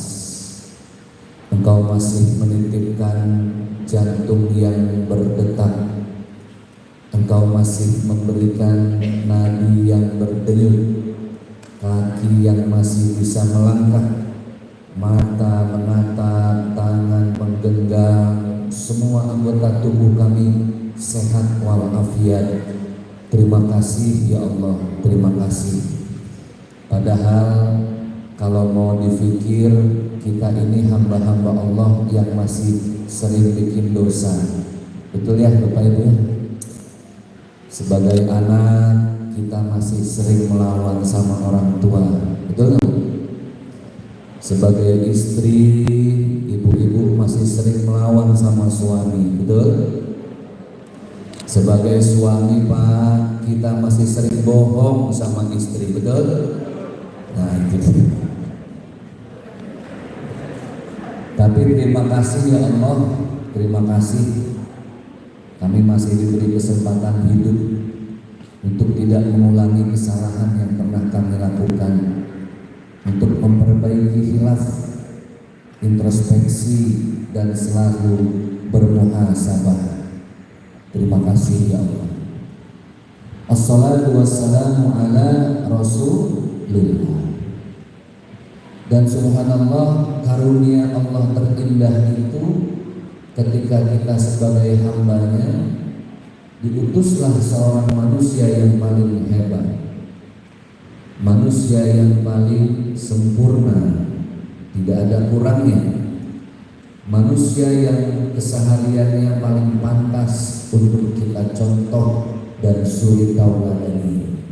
Engkau masih menitipkan jantung yang berdetak. Engkau masih memberikan nadi yang berdenyut, kaki yang masih bisa melangkah, mata menatap, tangan menggenggam, semua anggota tubuh kami sehat walafiat. Terima kasih ya Allah, terima kasih. Padahal kalau mau dipikir, kita ini hamba-hamba Allah yang masih sering bikin dosa. Betul ya Bapak Ibu ya? Sebagai anak kita masih sering melawan sama orang tua. Betul nggak? Sebagai istri, ibu-ibu masih sering melawan sama suami. Betul? Sebagai suami Pak, kita masih sering bohong sama istri. Betul? Nah itu. Tapi terima kasih ya Allah, terima kasih kami masih diberi kesempatan hidup untuk tidak mengulangi kesalahan yang pernah kami lakukan, untuk memperbaiki khilaf, introspeksi dan selalu bermuhasabah. Terima kasih ya Allah. Assalatu wassalamu ala Rasulillah. Dan subhanallah, karunia Allah terindah itu ketika kita sebagai hambanya diutuslah seorang manusia yang paling hebat, manusia yang paling sempurna, tidak ada kurangnya, manusia yang kesehariannya paling pantas untuk kita contoh dan suri tauladani,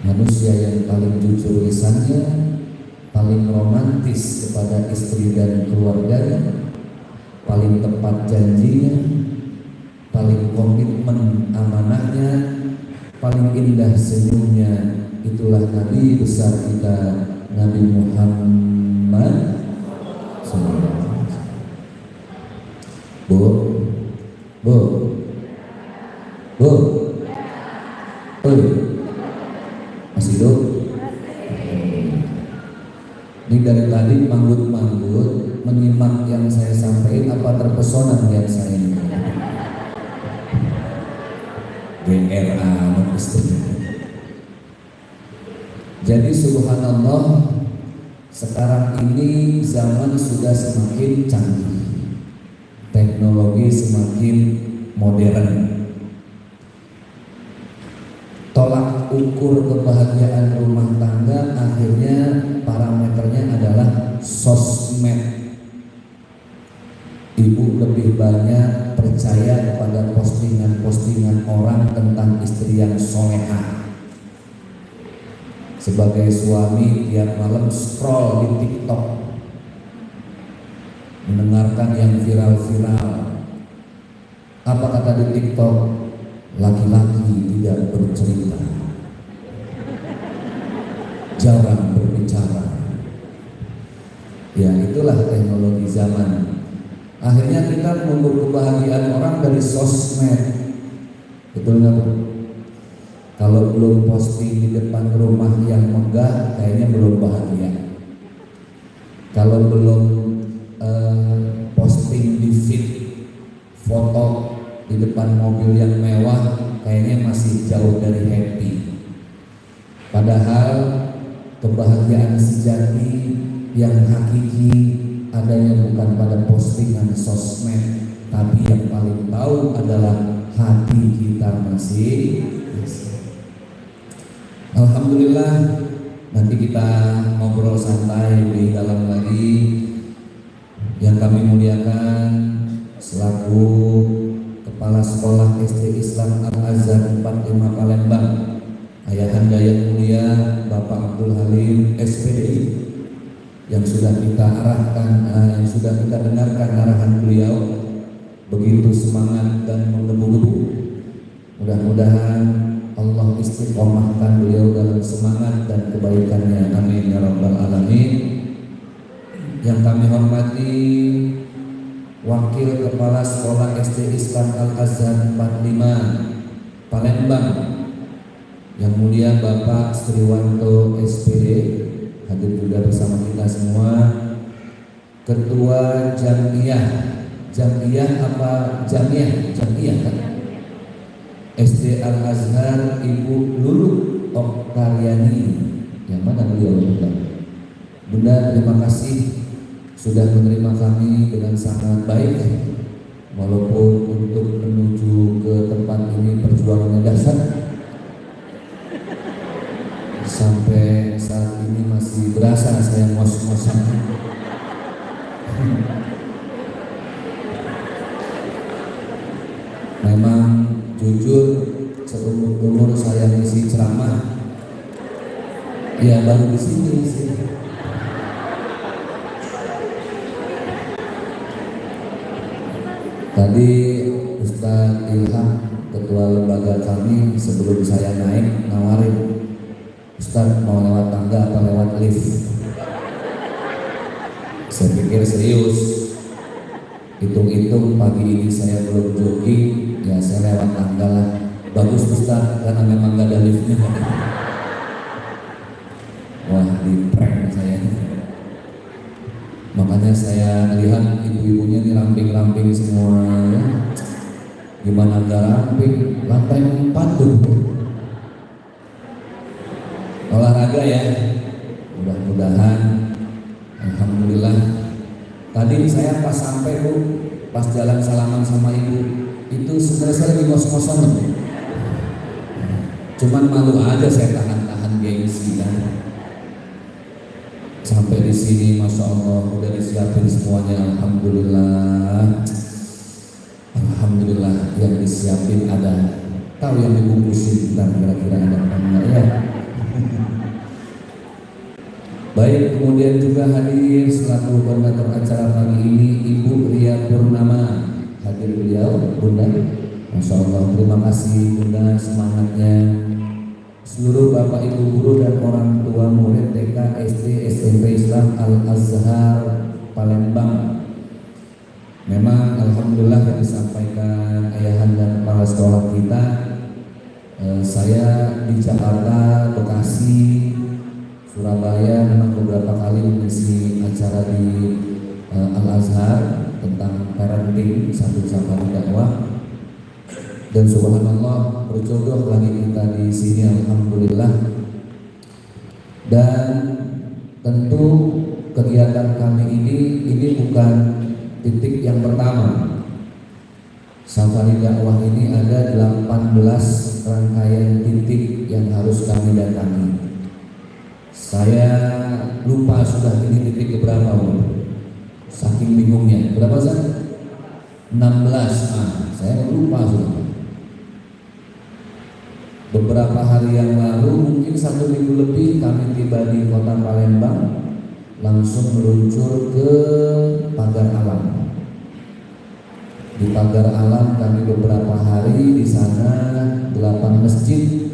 manusia yang paling jujur lisannya, paling romantis kepada istri dan keluarganya, paling tepat janjinya, paling komitmen amanahnya, paling indah senyumnya. Itulah Nabi besar kita, Nabi Muhammad SAW. Bu, masih hidup? Ini dari tadi manggut-manggut menyimak yang saya sampaikan, apa terpesona melihat saya ini? GRA istri. Jadi subhanallah, sekarang ini zaman sudah semakin canggih, teknologi semakin modern. Tolak ukur kebahagiaan rumah tangga akhirnya parameternya adalah sosmed. Ibu lebih banyak percaya kepada postingan-postingan orang tentang istri yang solehah. Sebagai suami tiap malam scroll di TikTok, mendengarkan yang viral-viral. Apa kata di TikTok? Laki-laki tidak bercerita, jarang berbicara. Ya, itulah teknologi zaman. Akhirnya kita mengukur kebahagiaan orang dari sosmed. Betul nggak, Bu? Kalau belum posting di depan rumah yang megah, kayaknya belum bahagia. Kalau belum posting di feed foto di depan mobil yang mewah, kayaknya masih jauh dari happy. Padahal kebahagiaan sejati yang hakiki adanya bukan pada postingan sosmed, tapi yang paling tahu adalah hati kita masing-masing. Alhamdulillah, nanti kita ngobrol santai di dalam lagi. Yang kami muliakan selaku Kepala Sekolah SD Islam Al-Azhar 45 Palembang, Ayahanda yang mulia Bapak Abdul Halim SPDI, yang sudah kita arahkan, yang sudah kita dengarkan arahan beliau, begitu semangat dan menggebu-gebu. Mudah-mudahan Allah istiqomahkan beliau dalam semangat dan kebaikannya. Amin ya rabbal alamin. Yang kami hormati Wakil Kepala Sekolah SD Islam Al-Azhar 45 Palembang, yang mulia Bapak Sriwanto SPD, hadir juga bersama kita semua. Ketua Jamiah apa Jamiah kan? SD Al-Azhar Ibu Lulu Oktaryani, yang mana beliau? Bunda, terima kasih sudah menerima kami dengan sangat baik, walaupun untuk menuju ke tempat ini perjuangannya dahsyat. Sampai saat ini masih berasa saya ngos-ngosan. Memang jujur seumur umur saya ngisi ceramah, ya baru di sini sih. Tadi Ustadz Ilham, ketua lembaga kami, sebelum saya naik nawarin, Ustadz mau lewat tangga apa lewat lift? Saya pikir serius. Hitung-hitung pagi ini saya belum jogging, ya saya lewat tangga lah. Bagus Ustadz, karena memang gak ada liftnya. Wah, di prank saya. Makanya saya lihat ibu-ibunya nih ramping-ramping semua ya. Gimana gak ramping? Lantai 4 tuh. Olahraga ya. Mudah-mudahan. Alhamdulillah. Tadi saya pas sampai Bu, pas jalan salaman sama ibu, itu sebenarnya saya lagi ngos-ngosan loh. Cuman malu aja saya tahan-tahan gengsi kan. Sampai di sini, masya Allah, udah disiapin semuanya. Alhamdulillah, alhamdulillah. Yang disiapin ada, tahu yang dibungkusin dan kira-kira ada apa enggak ya? Baik, kemudian juga hadir selaku koordinator acara pagi ini Ibu Ria Purnama, hadir beliau, Bunda. Masya Allah, terima kasih Bunda semangatnya. Seluruh Bapak Ibu guru dan orang tua murid TK, SD, SMP Islam Al-Azhar Palembang. Memang alhamdulillah yang disampaikan ayahanda kepala sekolah kita, saya di Jakarta, Bekasi, Surabaya memang beberapa kali mengisi acara di Al-Azhar tentang parenting satu safari dakwah. Dan subhanallah berjodoh lagi kita di sini, alhamdulillah. Dan tentu kegiatan kami ini bukan titik yang pertama. Safari dakwah ini ada 18 rangkaian titik yang harus kami datangi. Saya lupa sudah ini titik keberapa, saking bingungnya. Berapa sih? 16. Saya lupa sudah. Beberapa hari yang lalu, mungkin 1 minggu lebih, kami tiba di kota Palembang, langsung meluncur ke Pagar Alam. Di Pagar Alam kami beberapa hari di sana, 8 masjid,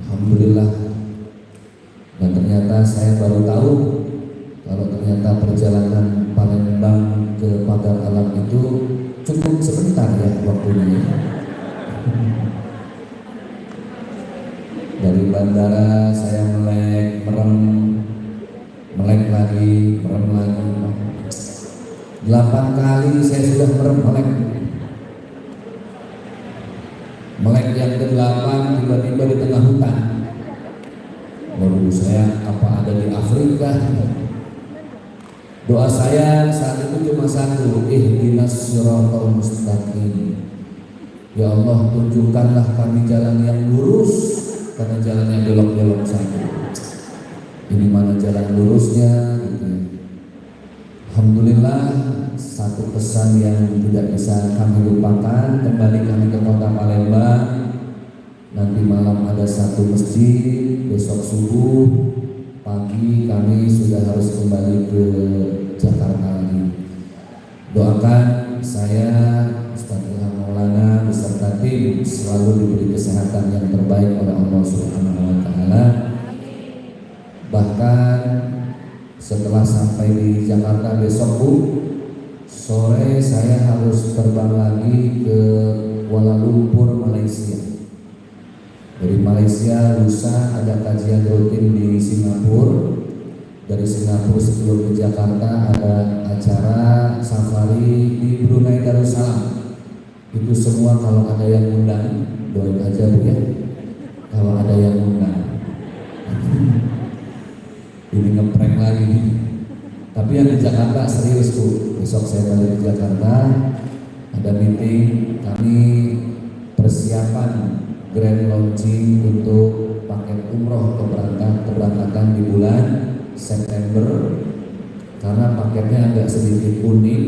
alhamdulillah. Dan ternyata saya baru tahu kalau ternyata perjalanan Palembang ke Pagar Alam itu cukup sebentar ya waktunya. Dari bandara saya melek, melek lagi, merem lagi. 8 kali saya sudah melek. Melek yang ke-8 tiba-tiba di tengah hutan. Waduh, saya apa ada di Afrika? Doa saya saat itu cuma satu, ihdinas siratal mustaqim. Ya Allah, tunjukkanlah kami jalan yang lurus, karena jalannya belok-belok saja. Ini mana jalan lurusnya gitu. Alhamdulillah, satu pesan yang tidak bisa kami lupakan, kembali kami ke kota Palembang. Nanti malam ada 1 masjid, besok subuh pagi kami sudah harus kembali ke Jakarta lagi. Doakan saya, Ustaz Ilham Maulana beserta tim selalu diberi kesehatan yang terbaik oleh Allah Subhanahu wa taala. Bahkan setelah sampai di Jakarta besok sore saya harus terbang lagi ke Kuala Lumpur, Malaysia. Dari Malaysia lusa ada kajian rutin di Singapura. Dari Singapura sebelum ke Jakarta ada acara safari di Brunei Darussalam. Itu semua kalau ada yang undang, doain aja Bu ya. Kalau ada yang undang. Ini ngeprank lagi nih. Tapi yang di Jakarta serius Bu. Besok saya balik ke Jakarta, ada meeting, kami persiapan grand launching untuk paket umroh keberangkatan di bulan September. Karena paketnya agak sedikit unik,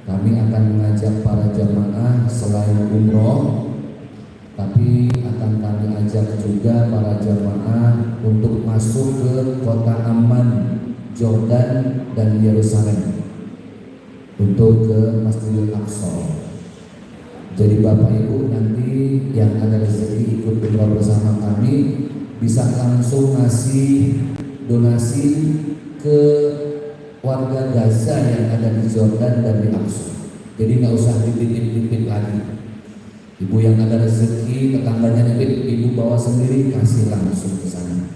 kami akan mengajak para jamaah selain umroh, tapi akan kami ajak juga para jamaah untuk masuk ke kota aman Jordan dan Yerusalem untuk ke Masjidil Aqsa. Jadi Bapak Ibu nanti yang ada rezeki ikut umroh bersama kami bisa langsung ngasih donasi ke warga Gaza yang ada di Jordan dan di Aqsa. Jadi nggak usah dititip-titip lagi. Ibu yang ada rezeki, tetangganya nitip, ibu bawa sendiri, kasih langsung ke sana.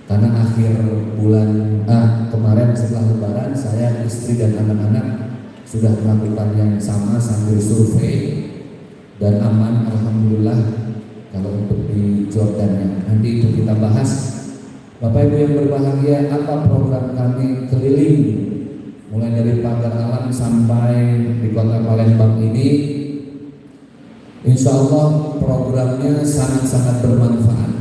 Karena akhir bulan kemarin setelah Lebaran, saya, istri dan anak-anak sudah melakukan yang sama sambil survei dan aman, alhamdulillah. Kalau untuk di Jordan nanti itu kita bahas. Bapak Ibu yang berbahagia, apa program kami keliling mulai dari Pagar Alam sampai di kota Palembang ini? Insya Allah programnya sangat-sangat bermanfaat.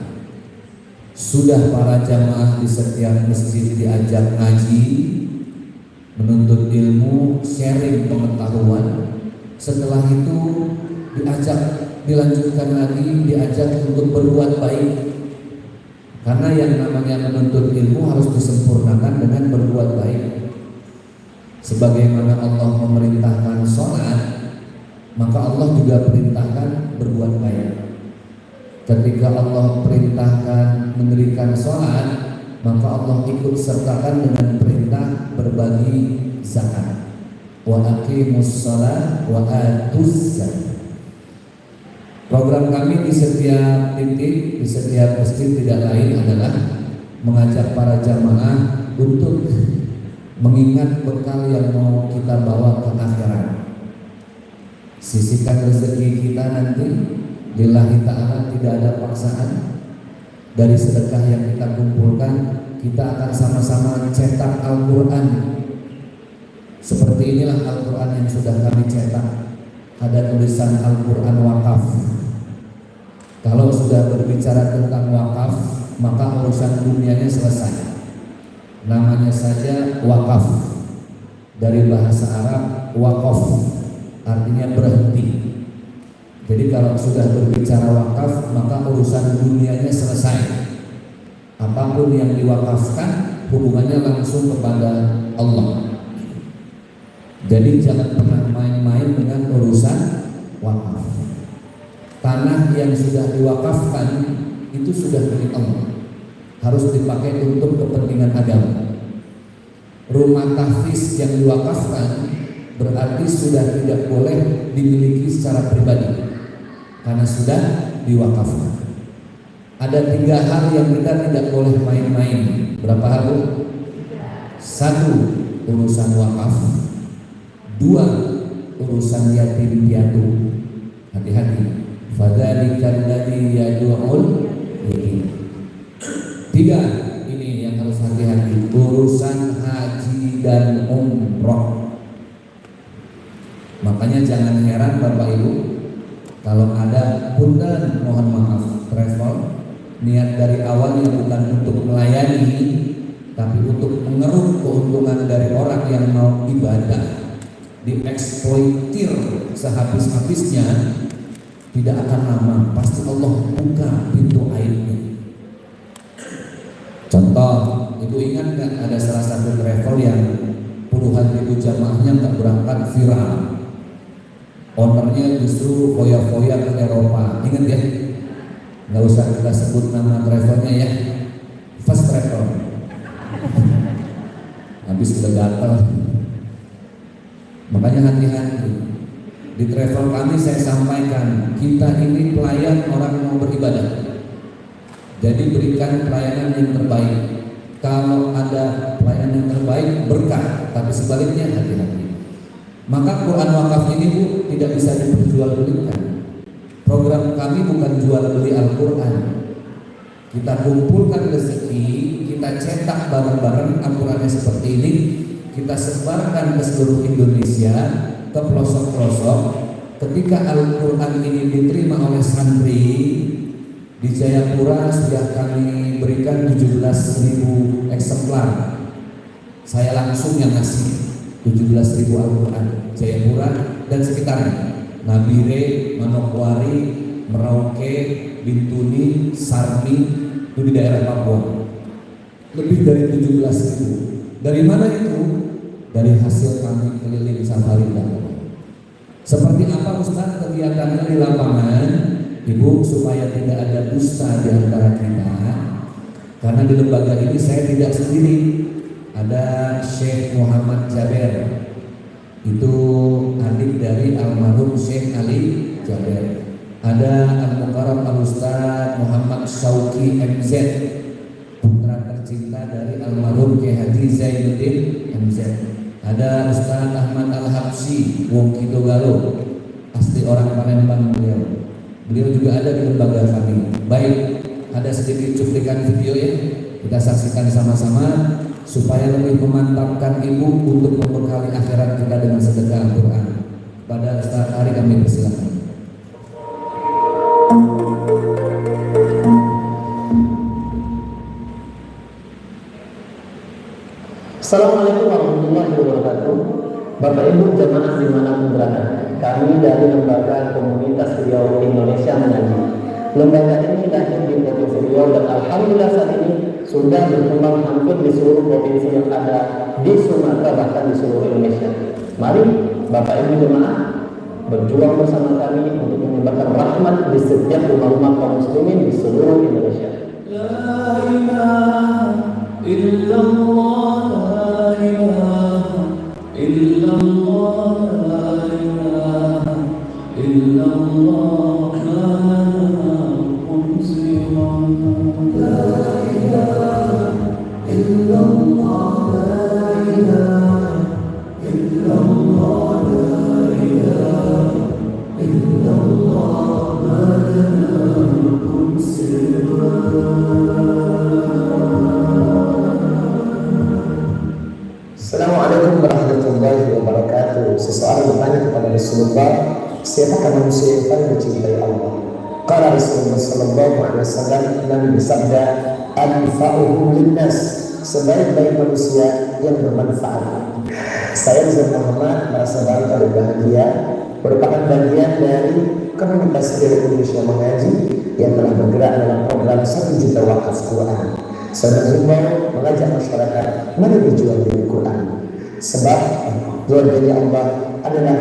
Sudah para jamaah di setiap masjid diajak ngaji, menuntut ilmu, sharing pengetahuan. Setelah itu dilanjutkan lagi, diajak untuk berbuat baik. Karena yang namanya menuntut ilmu harus disempurnakan dengan berbuat baik. Sebagaimana Allah memerintahkan sholat, maka Allah juga perintahkan berbuat baik. Ketika Allah perintahkan mendirikan sholat, maka Allah ikut sertakan dengan perintah berbagi zakat. Wa aqimus shalah wa atuz zakat. Program kami di setiap titik, di setiap masjid tidak lain adalah mengajak para jamaah untuk mengingat bekal yang mau kita bawa ke akhirat. Sisihkan rezeki kita nanti, lillahi ta'ala, tidak ada paksaan. Dari sedekah yang kita kumpulkan, kita akan sama-sama cetak Al-Quran. Seperti inilah Al-Quran yang sudah kami cetak. Ada tulisan Al-Quran wakaf. Kalau sudah berbicara tentang wakaf, maka urusan dunianya selesai. Namanya saja wakaf. Dari bahasa Arab wakaf artinya berhenti. Jadi kalau sudah berbicara wakaf, maka urusan dunianya selesai. Apapun yang diwakafkan hubungannya langsung kepada Allah. Jadi jangan pernah main-main dengan urusan wakaf. Tanah yang sudah diwakafkan itu sudah milik Allah, harus dipakai untuk kepentingan agama. Rumah tahfiz yang diwakafkan berarti sudah tidak boleh dimiliki secara pribadi karena sudah diwakafkan. Ada 3 hal yang kita tidak boleh main-main. Berapa hal? 1. Urusan wakaf. 2. Urusan yatim piatu. Hati-hati. Fadzalika alladzi yad'ul yatim. 3. Ini yang harus hati-hati. Urusan haji dan umroh. Makanya jangan heran Bapak Ibu kalau ada punten, mohon maaf, travel niat dari awalnya bukan untuk melayani tapi untuk mengeruk keuntungan dari orang yang mau ibadah, dieksploitir sehabis-habisnya, tidak akan lama pasti Allah buka pintu airnya. Contoh, Ibu ingat nggak ada salah satu travel yang puluhan ribu jamaahnya nggak berangkat viral, ownernya justru foya-foya ke Eropa, ingat ya? Nggak usah kita sebut nama travelnya ya, First Travel. Habis udah gatel. Makanya hati-hati. Di travel kami saya sampaikan, kita ini pelayan orang yang mau beribadah. Jadi berikan pelayanan yang terbaik. Kalau ada pelayanan yang terbaik berkah, tapi sebaliknya hati-hati. Maka Quran wakaf ini Bu tidak bisa diperjualbelikan. Program kami bukan jual beli Al-Quran. Kita kumpulkan rezeki, kita cetak bareng-bareng Al-Qurannya seperti ini, kita sebarkan ke seluruh Indonesia, ke pelosok-pelosok. Ketika Al-Quran ini diterima oleh santri di Jayapura, sudah kami berikan 17.000 eksemplar. Saya langsung yang ngasih 17.000 Al-Quran Jayapura dan sekitarnya, Nabire, Manokwari, Merauke, Bintuni, Sarmi, itu di daerah Papua. Lebih dari 17.000. Dari mana itu? Dari hasil kami keliling safari dakwah. Seperti apa Ustaz kegiatannya di lapangan? Ibu, supaya tidak ada dusta di antara kita, karena di lembaga ini saya tidak sendiri. Ada Syekh Muhammad Jaber, itu adik dari almarhum Syekh Ali Jaber. Ada Al-Mukarram Al-Ustaz Muhammad Syauki MZ, putra tercinta dari almarhum Kiai Haji Zainuddin MZ. Ada Ustaz Ahmad Al-Habsyi Wong Kitogalo, asli orang Palembang beliau. Beliau juga ada di lembaga kami. Baik, ada sedikit cuplikan video ya, kita saksikan sama-sama supaya lebih memantapkan Ibu untuk membekali akhirat kita dengan sedekah Al-Quran. Pada Ustaz Ari kami persilakan. Assalamualaikum warahmatullahi wabarakatuh. Bapak Ibu jemaah dimanapun berada, kami dari Lembaga Komunitas Riau Indonesia mengaji. Lembaga ini lahir di Provinsi Riau dan alhamdulillah saat ini sudah berkembang hampir di seluruh provinsi yang ada di Sumatera, bahkan di seluruh Indonesia. Mari Bapak Ibu jemaah berjuang bersama kami untuk menyebarkan rahmat di setiap rumah-rumah kaum muslimin di seluruh Indonesia. La ilaha illallah, la ilaha illallah, la ilaha illallah, la ilaha illallah, la ilaha illallah, la ilaha illallah, ma lakum siwa. Assalamualaikum warahmatullahi wabarakatuh. Seseorang bertanya kepada Rasulullah, siapakah manusia yang paling mencintai Allah? Qala Rasulullah sallallahu alaihi wasallam, Nabi bersabda, anfa'uhum linnas, sebaik-baik manusia yang bermanfaat. Saya Zain Muhammad merasa bangga dan bahagia merupakan bagian dari komunitas Riau Indonesia mengaji yang telah bergerak dalam 1 juta wakaf Quran. Saya menghimbau mengajak masyarakat mari berjuang dengan Quran. Sebab keluarganya Allah adalah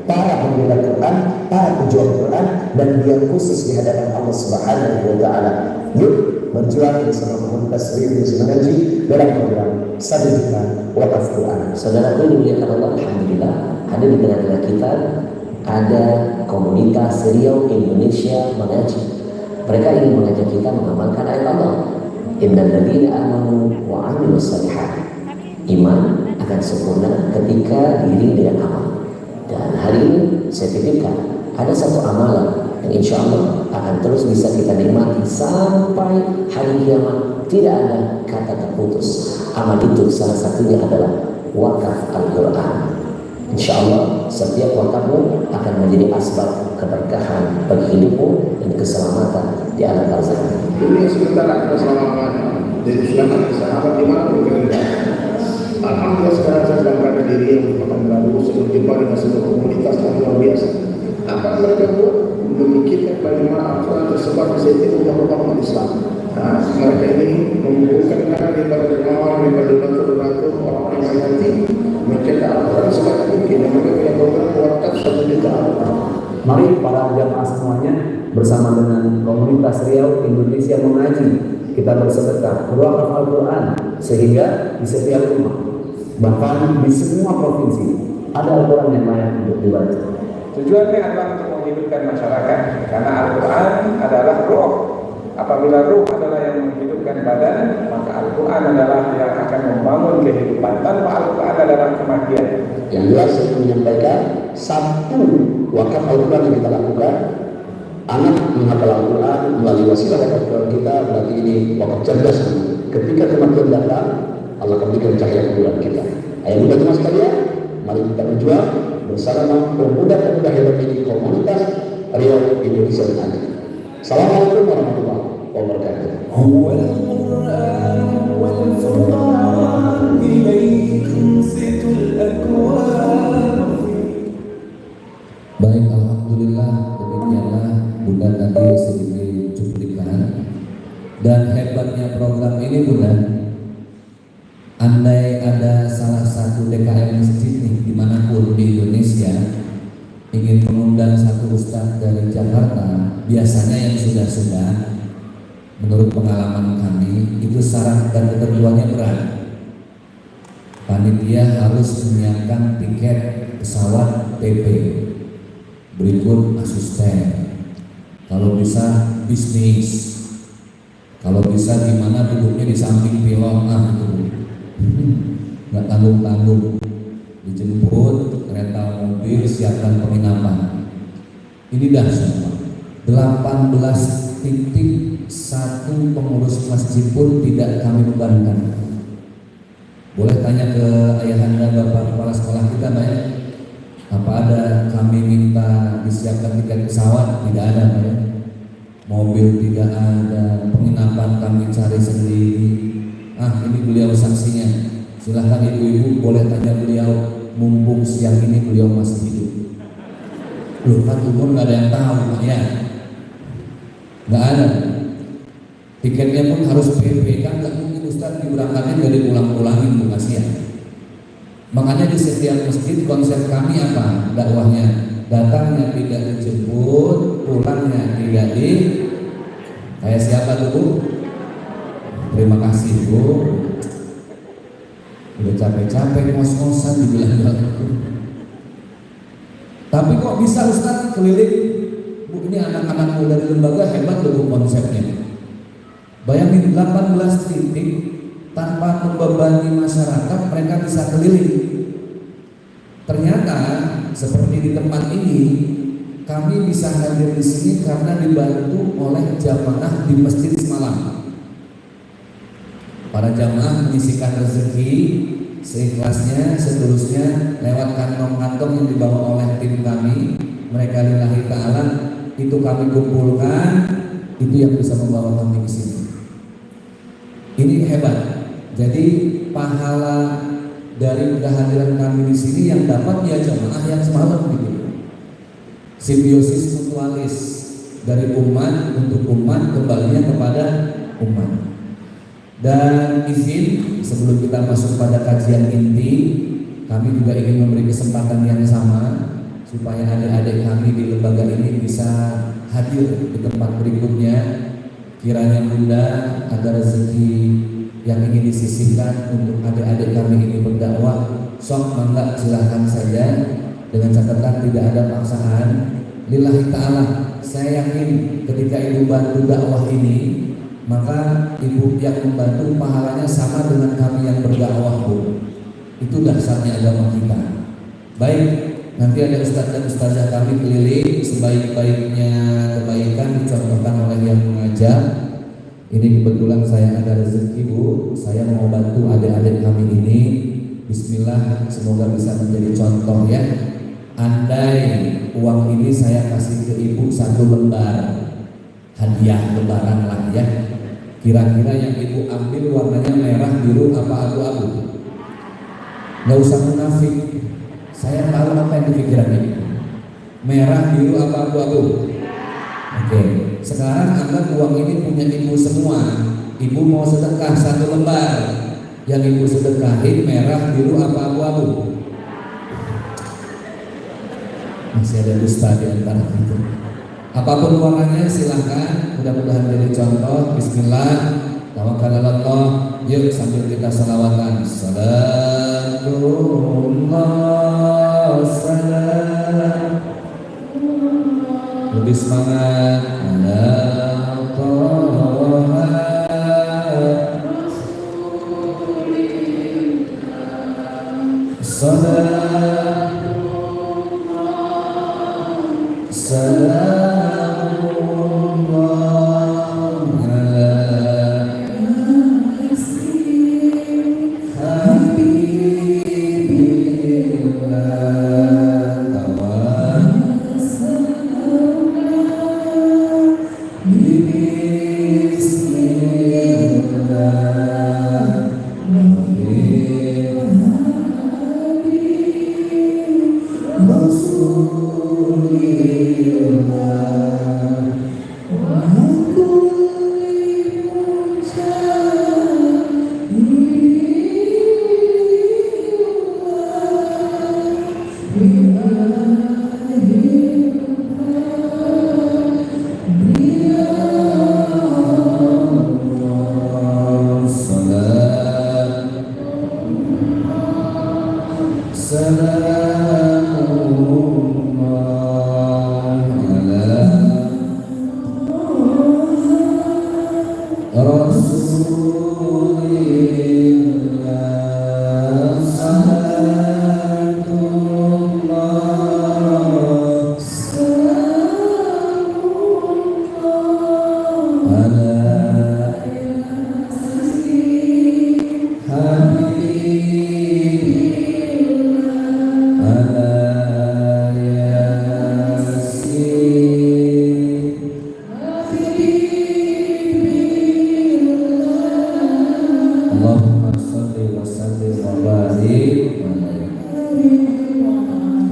para pembela Quran, para pejuang Quran, dan dia khusus di hadapan Allah Subhanahu wa Ta'ala. Yuk berjuang bersama komunitas Indonesia Mengaji dalam program 1 juta wakaf Quran. Saudaraku dimuliakan Allah, alhamdulillah ada di tengah-tengah kita ada komunitas Riau Indonesia Mengaji. Mereka ingin mengajak kita mengamalkan ayat Allah. Innal ladzina amanu wa 'amilus shalihat. Iman akan sempurna ketika diiringi dengan amal. Dan hari ini saya titipkan ada satu amalan yang insya Allah akan terus bisa kita nikmati sampai hari kiamat, tidak ada kata terputus. Amal itu salah satunya adalah wakaf Al-Quran. Insya Allah setiap wakafmu akan menjadi asbab keberkahan bagi hidupmu dan keselamatan di alam barzakh. Dunia sementara kita selamatkan dari selamat sahabat dimanapun berada. Alhamdulillah sekarang saya sedang berada di Riau, bahkan lalu saya berjumpa dengan sebuah komunitas yang luar biasa. Apa mereka buat? Memikirkan bagaimana Al-Quran tersebar di setiap umat Islam. Nah, mereka ini membukukan daripada dermawan, daripada batu-batu orang-orang yang nanti mencetak Al-Quran sebanyak mungkin. Dan mereka punya program wakaf 1 juta Al-Quran. Mari para jamaah semuanya bersama dengan komunitas Riau Indonesia Mengaji kita bersedekah berwakaf Al-Quran sehingga di setiap rumah, bahkan di semua provinsi ada Al-Quran yang layak untuk dibaca. Tujuannya adalah untuk menghidupkan masyarakat, karena Al-Quran adalah roh. Apabila roh adalah yang menghidupkan badan, maka Al-Quran adalah yang akan membangun kehidupan. Tanpa Al-Quran adalah kematian. Yang jelas saya menyampaikan 1 wakaf Al-Quran yang kita lakukan. Anak menghafal Al-Quran melalui wasilah wakaf Al-Quran kita, berarti ini wakaf cerdas. Ketika kematian datang, Allah akan berikan cahaya kehidupan kita. Ayo mudah teman sekalian, mari kita berjuang bersama pemuda-pemuda hebat ini, komunitas Riau Indonesia Mengaji. Assalamualaikum warahmatullahi wabarakatuh. Baik, alhamdulillah, demikianlah Bunda tadi sedikit cuplikan. Dan hebatnya program ini Bunda, andai ada salah satu DKM masjid nih dimanapun di Indonesia ingin mengundang satu ustadz dari Jakarta, biasanya yang sudah menurut pengalaman kami itu syarat dan ketentuannya berat. Panitia harus menyiapkan tiket pesawat PP, berikut asisten, kalau bisa bisnis, kalau bisa gimana duduknya di samping pilot, itu nggak tanggung-tanggung, dijemput kereta mobil, siapkan penginapan. Ini dah semua 18 titik, 1 pengurus masjid pun tidak kami bebankan. Boleh tanya ke ayahanda bapak kepala sekolah kita, Pak, apa ada kami minta disiapkan tiket pesawat? Tidak ada, Pak. Mobil tidak ada, penginapan kami cari sendiri. Ini beliau saksinya. Silahkan ibu-ibu boleh tanya beliau, mumpung siang ini beliau masih hidup. Loh, kan umur nggak ada yang tahu, Pak, ya? Nggak ada. Tiketnya pun harus PP, kan nggak mungkin Ustaz diberangkatin dari pulang-pulangin, Bu, kasihan. Makanya di setiap masjid konsep kami apa? Dakwahnya, datangnya tidak dijemput, pulangnya tidak di. Kayak siapa tuh, Bu? Terima kasih, Bu. Udah capek-capek ngos-ngosan dibilang. Tapi kok bisa Ustaz keliling? Bu, ini anak-anak muda dari lembaga hebat loh, Bu, konsepnya. Bayangin 18 titik tanpa membebani masyarakat, mereka bisa keliling. Ternyata seperti di tempat ini, kami bisa hadir di sini karena dibantu oleh jamaah di masjid semalam. Para jamaah menyisikan rezeki seikhlasnya, seterusnya lewat kantong-kantong yang dibawa oleh tim kami. Mereka lillahi ta'ala, itu kami kumpulkan, itu yang bisa membawa kami ke sini. Ini hebat. Jadi pahala dari kehadiran kami di sini yang dapat ya jamaah yang semalam gitu. Simbiosis mutualis dari umat untuk umat, kembalinya kepada umat. Dan izin sebelum kita masuk pada kajian inti, kami juga ingin memberi kesempatan yang sama supaya adik-adik kami di lembaga ini bisa hadir di tempat berikutnya. Kiranya Bunda ada rezeki yang ingin disisihkan untuk adik-adik kami ini berdakwah, sok mangga silahkan saja, dengan catatan tidak ada paksaan. Lillahi ta'ala, saya yakin ketika ibu bantu dakwah ini, maka ibu yang membantu pahalanya sama dengan kami yang berdakwah, Bu. Itu dasarnya agama kita. Baik, nanti ada ustadz dan ustazah kami keliling, sebaik-baiknya kebaikan dicontohkan oleh yang mengajar. Ini kebetulan saya ada rezeki, Bu. Saya mau bantu adik-adik kami ini. Bismillah, semoga bisa menjadi contoh ya. Andai uang ini saya kasih ke ibu 1 lembar hadiah lebaran lah ya. Kira-kira yang ibu ambil warnanya merah, biru, apa abu-abu? Nggak usah munafik. Saya tahu apa yang dipikiran ibu. Merah, biru, apa abu-abu? Oke. Sekarang anggap uang ini punya ibu semua. Ibu mau sedekah 1 lembar. Yang ibu sedekahin merah, biru, apa abu-abu? Masih ada dusta di antara itu. Apapun warnanya silahkan. Mudah-mudahan jadi contoh. Bismillah. Tawakkalallah. Yuk sambil kita salawatan. Salatullah salam. Lebih semangat.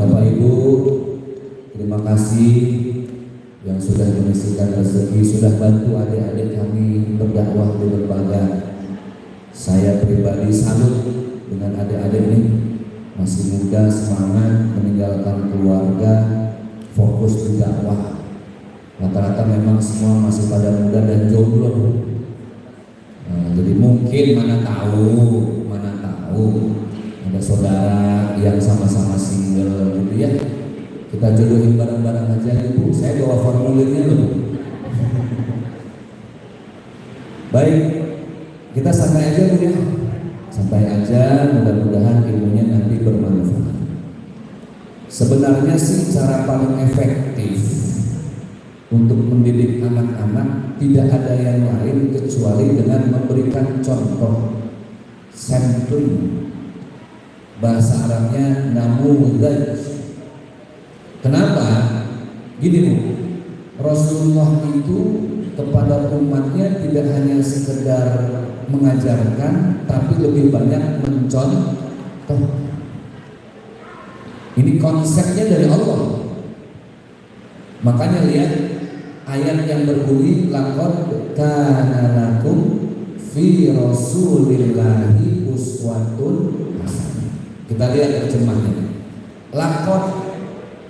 Bapak Ibu, terima kasih yang sudah menyisihkan rezeki, sudah bantu adik-adik kami berdakwah di lembaga. Saya pribadi salut dengan adik-adik ini, masih muda, semangat, meninggalkan keluarga, fokus di dakwah. Rata-rata memang semua masih pada muda dan jomblo. Jadi mungkin mana tahu ada saudara yang sama-sama single gitu ya, kita jodohin bareng-bareng aja Ibu. Saya bawa formulirnya loh. Baik, kita santai aja Bu ya, santai aja, mudah-mudahan ilmunya nanti bermanfaat. Sebenarnya sih cara paling efektif untuk mendidik anak-anak tidak ada yang lain kecuali dengan memberikan contoh, sampling. Bahasa Arabnya namudaj. Kenapa? Gini Bu, Rasulullah itu kepada umatnya tidak hanya sekedar mengajarkan, tapi lebih banyak mencontoh. Ini konsepnya dari Allah. Makanya lihat, ayat yang berbunyi laqad kana lakum fi rasulillahi uswatun hasanah. Kita lihat terjemahnya. Laqad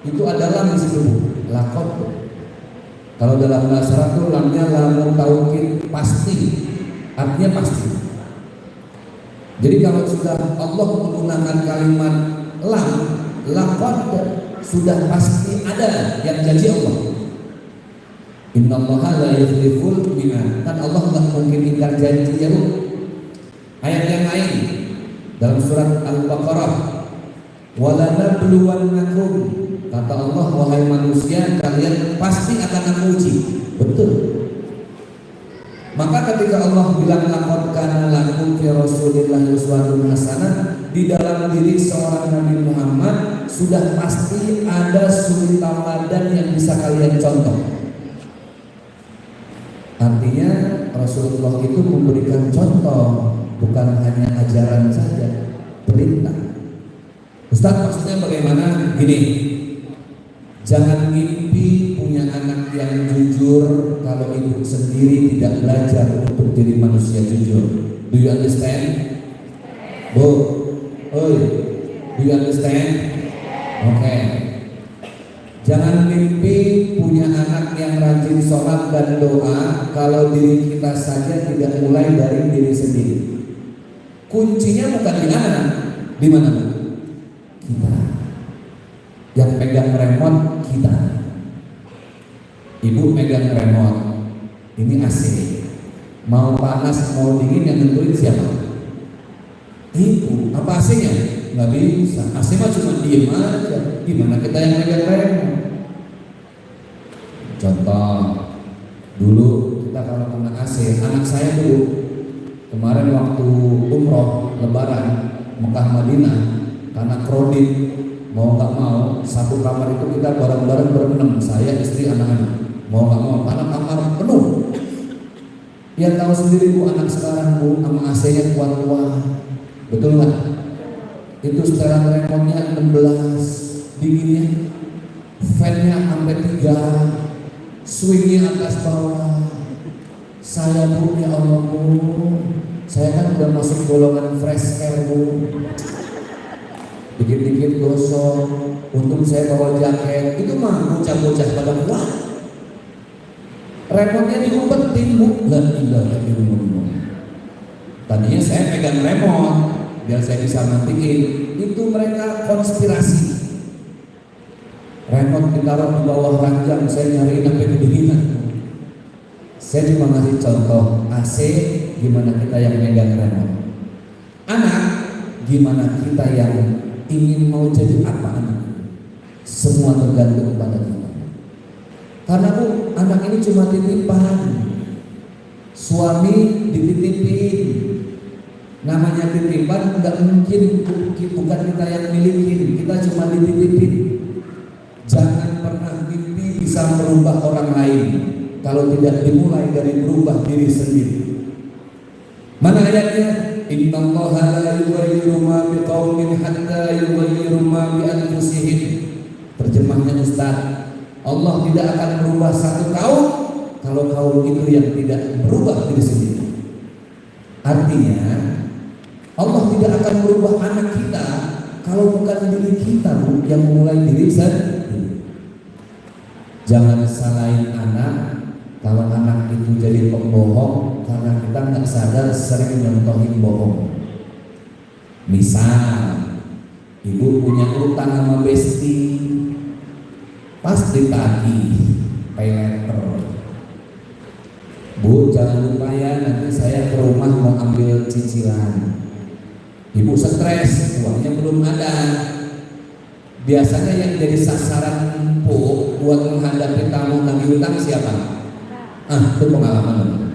itu adalah disebut laqad. Kalau dalam bahasa Arab itu lamnya lamun taukid pasti, artinya pasti. Jadi kalau sudah Allah menggunakan kalimat lam, laqad sudah pasti ada yang janji Allah. Innallaha la yukhliful mi'ad. Kan Allah enggak mungkin ingkar janji ya Bu. Ayat yang lain dalam surat Al-Baqarah, wala nabluwannakum, kata Allah, wahai manusia kalian pasti akan aku uji. Betul. Maka ketika Allah bilang laqad kana lakum fi rasulillahi uswatun hasanah, di dalam diri seorang Nabi Muhammad sudah pasti ada suri tauladan yang bisa kalian contoh. Artinya Rasulullah itu memberikan contoh, bukan hanya ajaran saja, perintah. Ustaz, maksudnya bagaimana? Gini, jangan mimpi punya anak yang jujur kalau ibu sendiri tidak belajar untuk jadi manusia jujur. Do you understand? Bu, oi, do you understand? Oke. Jangan mimpi punya anak yang rajin sholat dan doa kalau diri kita saja tidak mulai dari diri sendiri. Kuncinya bukan di anak, di mana? Kita. Yang pegang remote kita. Ibu pegang remote. Ini AC. Mau panas mau dingin yang nentuin siapa? Ibu. Apa AC-nya? Nggak bisa. AC mah cuma diem aja. Gimana kita yang pegang remote? Contoh, dulu kita kalau kena AC, anak saya dulu kemarin waktu umroh lebaran Mekah Madinah, karena kredit mau nggak mau satu kamar itu kita bareng-bareng berenam, saya istri anak-anak, mau nggak mau karena kamar penuh. Ya tahu sendiri Bu, anak sekarang Bu sama AC-nya kuat-kuat, betul nggak? Itu setelan remote-nya 16, dinginnya, fan-nya sampai 3, swingnya atas bawah. Saya Bu, ya Allah Bu, saya kan udah masuk golongan fresh air Bu, dikit-dikit gosok. Untung saya bawa jaket, itu mah bocah-bocah pada kuat. Remote-nya diumpetin Bu, la ilaha illallah. Tadinya saya pegang remote biar saya bisa matiin, itu mereka konspirasi. Remote ditaruh di bawah ranjang, saya nyariin sampai kedinginan. Saya cuma ngasih contoh AC, gimana kita yang megang remote. Anak, gimana kita yang ingin mau jadi apa anak. Semua tergantung pada kita. Karena Bu, anak ini cuma titipan. Suami dititipin. Namanya titipan, nggak mungkin bukan kita yang milikin, kita cuma dititipin. Jangan pernah mimpi bisa merubah orang lain kalau tidak dimulai dari merubah diri sendiri. Mana ayatnya? Innallaha la yughayyiru ma biqaumin hatta yughayyiru ma bi anfusihim. Terjemahnya Ustaz, Allah tidak akan merubah satu kaum kalau kaum itu yang tidak berubah diri sendiri. Artinya Allah tidak akan merubah anak kita kalau bukan diri kita yang memulai diri sendiri. Jangan salahin anak kalau anak itu jadi pembohong karena kita nggak sadar sering nyontohin bohong. Misal, ibu punya utang sama besti, pas ditagih pay letter. Bu, jangan lupa ya, nanti saya ke rumah mau ambil cicilan. Ibu stres, uangnya belum ada. Biasanya yang jadi sasaran empuk buat menghadapi tamu nagih utang siapa? Itu pengalaman.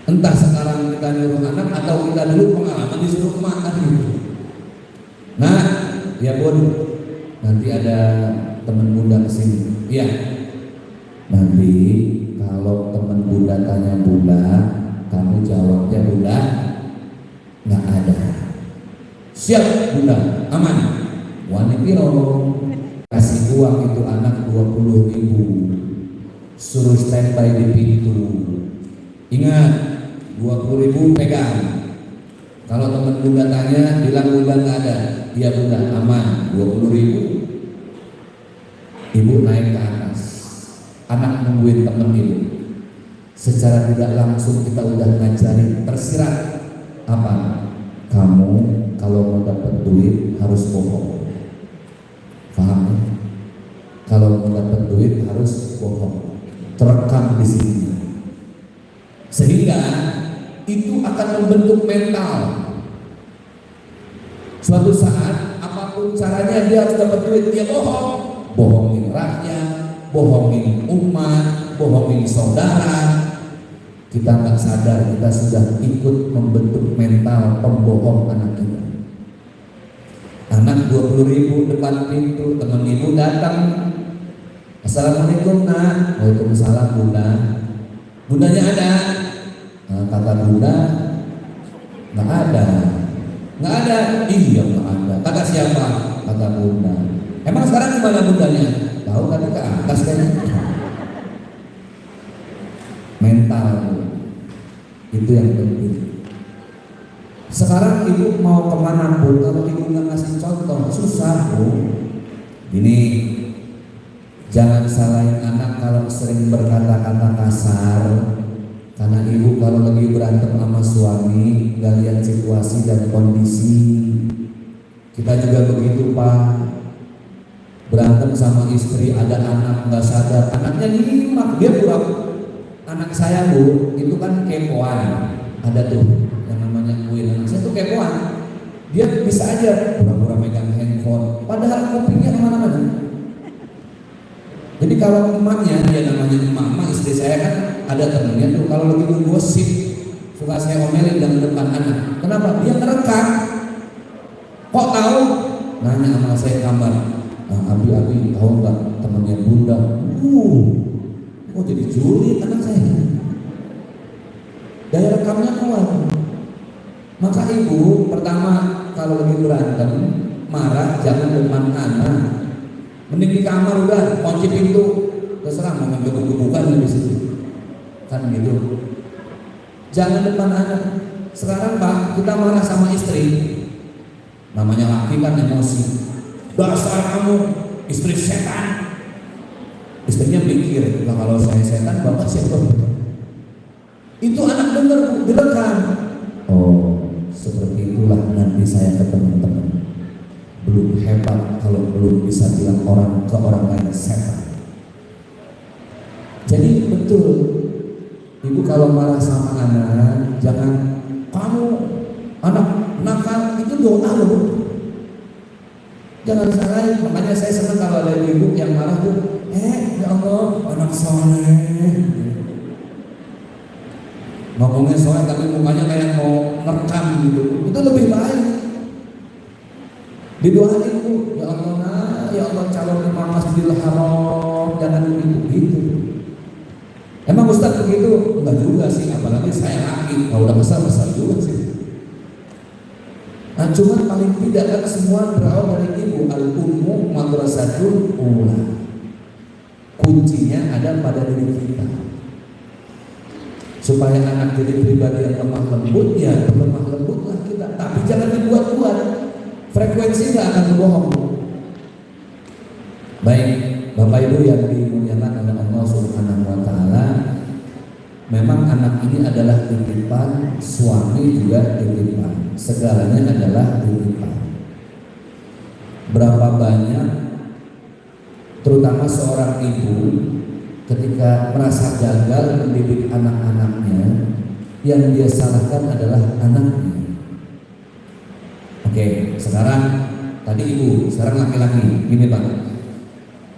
Entah sekarang kita nyuruh anak atau kita dulu pengalaman disuruh makan gitu. Nah, ya Bun, nanti ada teman Bunda kesini. Iya. Nanti kalau teman Bunda tanya Bunda, kamu jawabnya Bunda nggak ada. Siap Bunda, aman. Wani piro kasih uang itu anak 20.000, suruh standby di pintu. Ingat, 20.000 pegang. Kalau teman bunda tanya, bilang bunda nggak ada, dia bunda aman, 20.000. Ibu naik ke atas, anak nungguin temen ibu. Secara tidak langsung kita udah ngajarin tersirat apa? Kamu kalau mau dapat duit harus bohong. Paham? Ya? Kalau mau dapat duit harus bohong. Terekam di sini. Sehingga itu akan membentuk mental. Suatu saat apapun caranya dia harus dapat duit, dia bohong. Bohongin rakyat, bohongin umat, bohongin saudara. Kita nggak sadar kita sudah ikut membentuk mental pembohong anak kita. Anak 20.000 depan pintu, teman ibu datang. Assalamualaikum nak. Waalaikumsalam bunda. Bundanya ada? Nah, kata bunda nggak ada. Nggak ada? Iya nggak ada. Kata siapa? Kata bunda. Emang sekarang gimana bundanya? Tahu kan ke atas kayaknya. Mental itu yang penting. Sekarang ibu mau kemana pun, kalau ibu nggak ngasih contoh susah bu. Gini, jangan salahin anak kalau sering berkata-kata kasar. Karena ibu kalau lagi berantem sama suami nggak lihat situasi dan kondisi. Kita juga begitu pak. Berantem sama istri, ada anak nggak sadar, anaknya nyimak, dia pura. Anak saya bu, itu kan kepoan, ada tuh yang namanya Queen. Anak saya tuh kepoan, dia bisa aja pura-pura megang handphone, padahal kupingnya kemana-mana. Jadi kalau emaknya, dia namanya emak istri saya kan ada temennya tuh, kalau lagi ngegosip suka saya omelin dengan depan anak. Kenapa? Dia ngerekam. Kok tahu? Nanya sama saya kamar. Abi tahu nggak temannya bunda? Oh jadi julid anak saya. Daya rekamnya kuat. Maka ibu pertama kalau lagi berantem marah jangan depan anak. Mending di kamar udah kunci pintu. Terserah mau ngebuk-bukan di situ. Kan gitu. Jangan depan anak. Sekarang pak kita marah sama istri. Namanya laki kan emosi. Dasar kamu istri setan. Istrinya pikir, nah kalau saya setan bapak siapa? Itu anak dengar direkam. Oh, seperti itulah nanti saya ke teman-teman. Belum hebat kalau belum bisa bilang orang ke orang lain setan. Jadi betul, ibu kalau marah sama anak, jangan kamu anak nakal, itu doa loh. Jangan salahin, makanya saya senang kalau ada ibu yang marah tuh, ya Allah, anak soleh. Ngomongnya soleh tapi mukanya kayak mau nerekam gitu, itu lebih baik. Didoain bu, ya Allah, nah, ya Allah calon imam Masjidil Haram, jangan begitu. Emang Ustaz begitu? Enggak juga sih, apalagi saya laki, kalau udah besar juga sih. Nah cuman paling tidak kan semua berawal dari ibu. Al-ummu madrasatul ula. Kuncinya ada pada diri kita. Supaya anak jadi pribadi yang lemah lembut, ya lemah lembutlah kita. Tapi jangan dibuat-buat. Frekuensi nggak akan berbohong. Baik, Bapak Ibu yang dimuliakan oleh Allah Subhanahu Wa Taala. Memang anak ini adalah titipan, suami juga titipan, segalanya adalah titipan. Berapa banyak, terutama seorang ibu, ketika merasa gagal mendidik anak-anaknya, yang dia salahkan adalah anaknya. Oke, sekarang tadi ibu, sekarang laki-laki, gini Pak.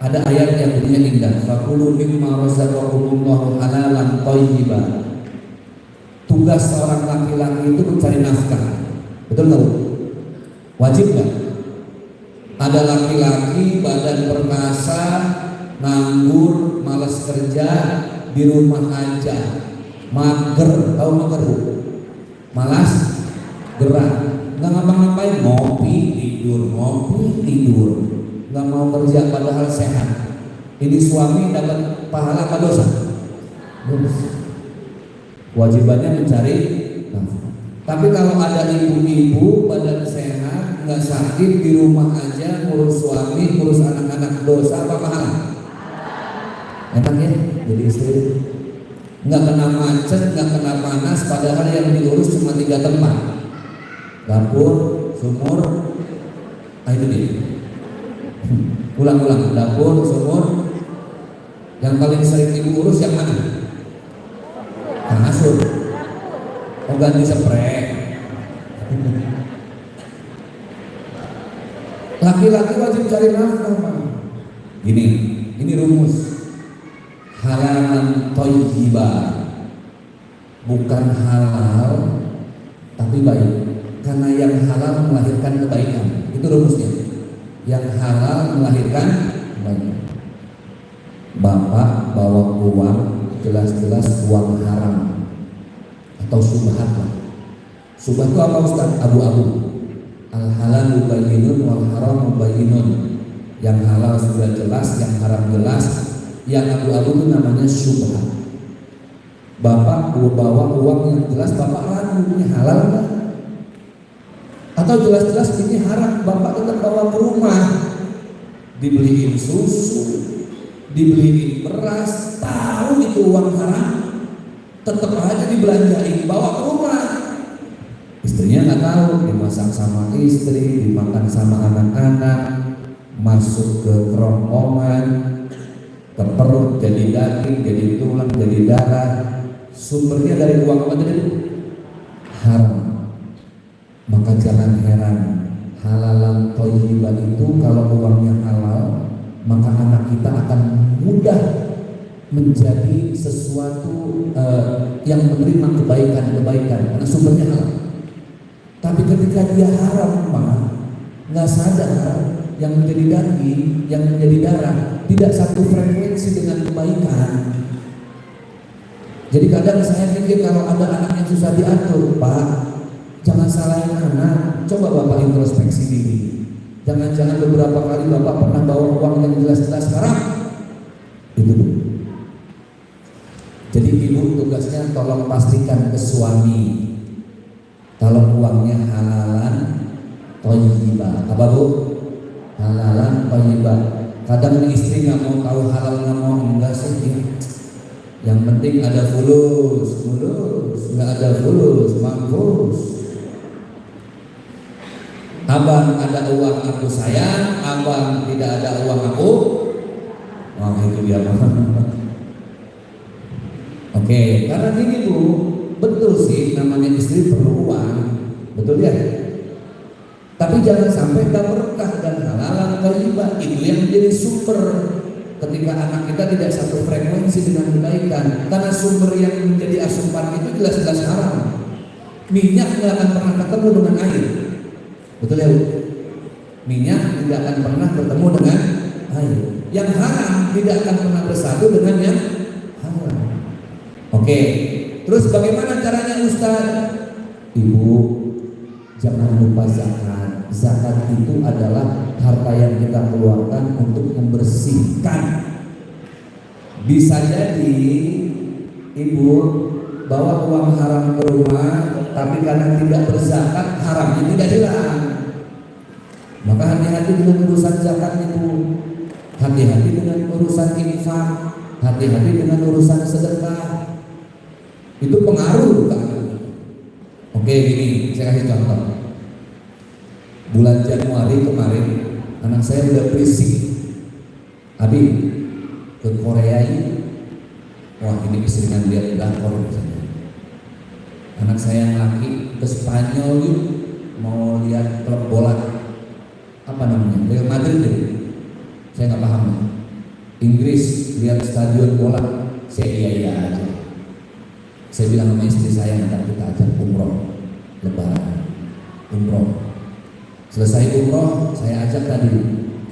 Ada ayat yang bunyinya indah. Fakulu mimma razaqakumullahu halalan thayyiban. Tugas seorang laki-laki itu mencari nafkah. Betul nggak? Wajib nggak? Ada laki-laki badan perkasa, nganggur, malas kerja, di rumah aja, mager, tahu mager bu? Malas, gerak, nggak ngapa-ngapain, ngopi tidur, nggak mau kerja padahal sehat. Ini suami dapat pahala apa dosa? Dosa. Wajibannya mencari nafkah. Tapi kalau ada ibu-ibu badan sehat, nggak sakit, di rumah aja ngurus suami, ngurus anak-anak, dosa apa pahala? Enak ya jadi istri. Nggak kena macet, nggak kena panas, padahal yang diurus cuma 3 tempat: dapur, sumur, itu dia. Ulang-ulang, dapur, sumur. Yang paling sering ibu urus yang mana? Kasur. Oh, ganti spray. Laki-laki wajib cari nafkah, Pak. Ini rumus. Halalan thayyibah, bukan halal tapi baik. Karena yang halal melahirkan kebaikan. Itu rumusnya. Yang halal melahirkan kebaikan. Bapak bawa uang, jelas-jelas uang haram atau subhat lah. Subhat itu apa Ustaz? Abu-abu. Al halalu bayyinun wal haramu bayyinun. Yang halal sudah jelas, yang haram jelas. Yang abu-abu itu namanya subhat. Bapak bawa uang yang jelas, bapak ragu ini halal nggak? Atau jelas-jelas ini haram, bapak tetap bawa ke rumah, dibeliin susu, dibeliin beras, tahu itu uang haram, tetap aja dibelanjain, bawa ke rumah. Istrinya nggak tahu, dimasak sama istri, dimakan sama anak-anak, masuk ke kerongkongan, ke perut, jadi daging, jadi tulang, jadi darah. Sumbernya dari uang apa tadi? Haram. Maka jangan heran, halalan thayyibah itu kalau uangnya halal, maka anak kita akan mudah menjadi sesuatu yang menerima kebaikan-kebaikan karena sumbernya halal. Tapi ketika dia haram, maka nggak sadar yang menjadi daging, yang menjadi darah tidak satu frekuensi dengan kebaikan. Jadi kadang saya pikir kalau ada anak yang susah diatur, Pak, jangan salahin anak. Coba Bapak introspeksi diri. Jangan-jangan beberapa kali Bapak pernah bawa uang yang jelas-jelas haram. Itu dulu. Jadi ibu tugasnya tolong pastikan ke suami kalau uangnya halalan thayyibah. Apa Bu? Halalan thayyibah. Kadang istri nggak mau tahu halal, nggak mau, enggak sih ya. Yang penting ada fulus, nggak ada fulus, mampus. Abang ada uang aku sayang, abang tidak ada uang aku. Wah itu dia. Oke, karena gini Bu, betul sih namanya istri perlu uang, betul ya. Tapi jangan sampai gak berkah dan halalan thayyibah. Itu yang menjadi sumber ketika anak kita tidak satu frekuensi dengan kebaikan. Karena sumber yang menjadi asupan itu jelas-jelas haram. Minyak tidak akan pernah ketemu dengan air, betul ya Bu? Minyak tidak akan pernah bertemu dengan air. Yang haram tidak akan pernah bersatu dengan yang halal. Oke, terus bagaimana caranya Ustaz? Ibu, jangan lupa zakat. Zakat itu adalah harta yang kita keluarkan untuk membersihkan. Bisa jadi ibu bawa uang haram ke rumah, tapi karena tidak berzakat haramnya tidak hilang. Maka hati-hati dengan urusan zakat itu. Hati-hati dengan urusan infak. Hati-hati dengan urusan sedekah. Itu pengaruh ke anak. Oke, gini, saya kasih contoh. Bulan Januari kemarin, anak saya udah berisik. Abi, ke Korea ini. Wah, ini keseringan lihat drakor misalnya. Anak saya yang laki ke Spanyol yuk, mau lihat klub bola. Apa namanya? Real Madrid deh. Saya nggak paham. Inggris lihat stadion bola. Saya iya aja. Saya bilang sama istri saya, nanti kita ajak umroh lebaran, umroh. Selesai umroh, saya ajak tadi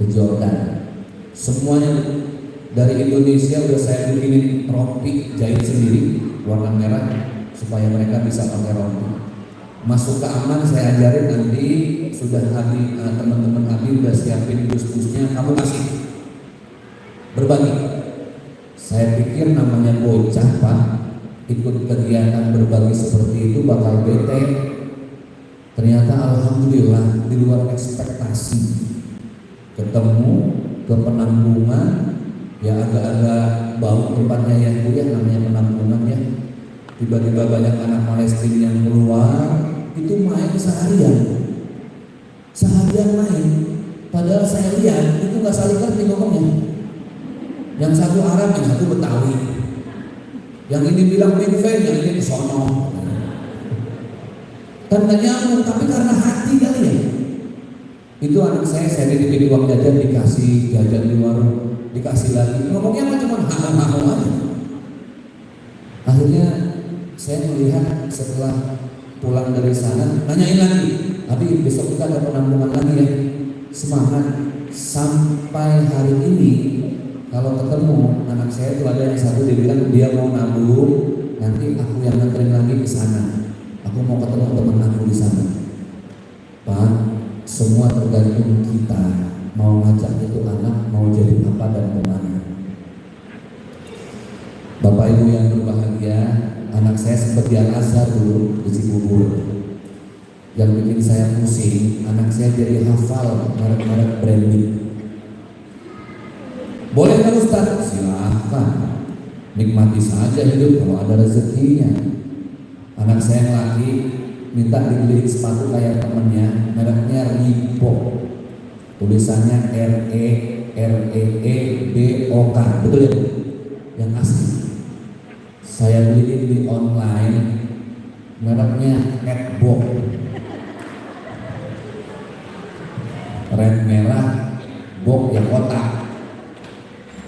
ke Jordan. Semuanya dari Indonesia udah saya bikinin rompi jahit sendiri warna merah supaya mereka bisa pakai rompi. Masuk ke aman saya ajarin nanti sudah Abi, teman-teman Abi udah siapin dus-dusnya, kamu kasih berbagi. Saya pikir namanya bocah Pak, ikut kegiatan berbagi seperti itu bakal bete. Ternyata alhamdulillah di luar ekspektasi. Ketemu ke penampungan, ya agak-agak bau tempatnya ya Bu ya, namanya penampungan ya. Tiba-tiba banyak anak Palestina yang keluar, itu main seharian main. Padahal saya lihat itu nggak saling ngerti ngomongnya. Yang satu Arab, yang satu Betawi. Yang ini bilang minfen, yang ini kesono. Kan gak nyambung, tapi karena hati kali ya. Itu anak saya dititip uang jajan, dikasih jajan di warung, dikasih lagi. Ngomongnya cuma hahaha aja. Akhirnya saya melihat setelah pulang dari sana, nanyain lagi, tapi besok kita ada penampungan lagi ya. Semangat. Sampai hari ini kalau ketemu anak saya itu ada yang satu dia bilang dia mau nabung, nanti aku yang nganterin lagi ke sana. Aku mau ketemu teman aku di sana. Pak, semua tergantung kita mau ngajak itu anak mau jadi apa dan kemana. Bapak Ibu yang berbahagia, anak saya sempat di Al-Azhar dulu di Cibubur. Yang bikin saya pusing, anak saya jadi hafal merek-merek branding. Boleh kan Ustaz? Silahkan, nikmati saja hidup kalau ada rezekinya. Anak saya yang laki minta dibeliin sepatu kayak temennya, mereknya Reebok, tulisannya REEBOK, betul ya? Yang asli. Saya beliin di online, mereknya Catwalk, red merah, box yang kotak.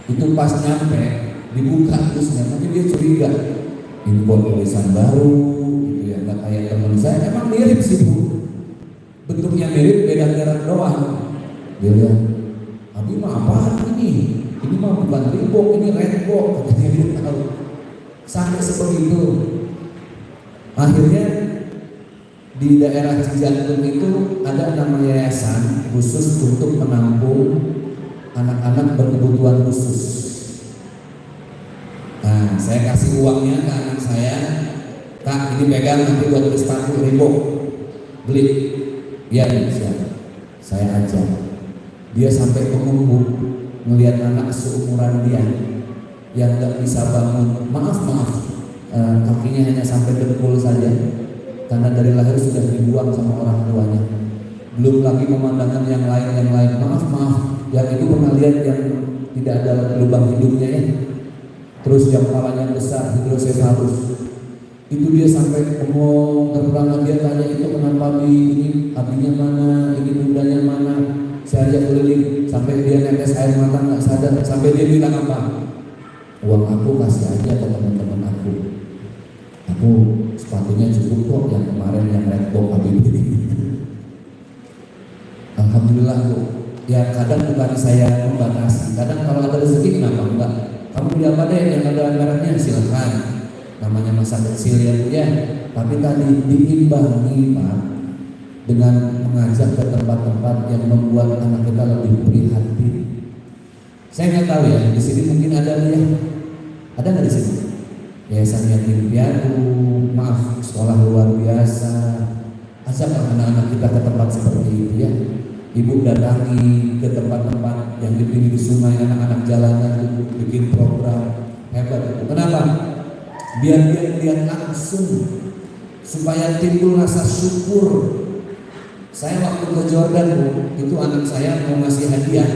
Itu pas nyampe dibuka terusnya, mungkin dia curiga impor tulisan baru gitu ya, nggak kayak teman saya. Emang mirip sih Bu, bentuknya mirip, beda merek doang. Dia bilang, Abi mah apaan ini? Ini mah bukan Reebok, ini Redbook. Katanya dia tahu. Sampai seperti itu. Akhirnya di daerah Cijantung itu ada nama yayasan khusus untuk menampung anak-anak berkebutuhan khusus. Nah, saya kasih uangnya ke anak saya, Kak ini pegang nanti buat beli sepatu Reebok, beli. Iya siap. Saya ajak. Dia sampai pengumpul ngelihat anak seumuran dia yang nggak bisa bangun. Maaf, kakinya hanya sampai dengkul saja karena dari lahir sudah dibuang sama orang tuanya. Belum lagi pemandangan yang lain. Maaf, yang itu pernah lihat yang tidak ada lubang hidungnya ya. Terus yang kepalanya besar, hidrosefalus. Itu dia sampai ngomong terperangkap, dia tanya itu kenapa ini abinya mana, ini bundanya mana. Saya ajak keliling sampai dia netes air mata nggak sadar, sampai dia bilang apa? Uang aku kasih aja ke teman-teman aku. Aku sepatunya cukup kok yang kemarin yang Redbook Habib ini. Alhamdulillah Bu. Ya kadang bukan saya membatasi. Kadang kalau ada rezeki kenapa enggak? Kamu beli apa deh yang ada mereknya silahkan. Namanya masa kecil ya Bu ya. Tapi tadi diimbangi Pak dengan mengajak ke tempat-tempat yang membuat anak kita lebih prihatin. Saya nggak tahu ya di sini mungkin ada ya. Ada nggak di sini? Yayasan Yatim Piatu, maaf sekolah luar biasa. Ajak anak-anak kita ke tempat seperti itu ya. Ibu datangi ke tempat-tempat yang di pinggir sungai, anak-anak jalanan itu bikin program hebat. Kenapa? Biar dia lihat langsung supaya timbul rasa syukur. Saya waktu ke Jordan Bu, itu anak saya mau ngasih hadiah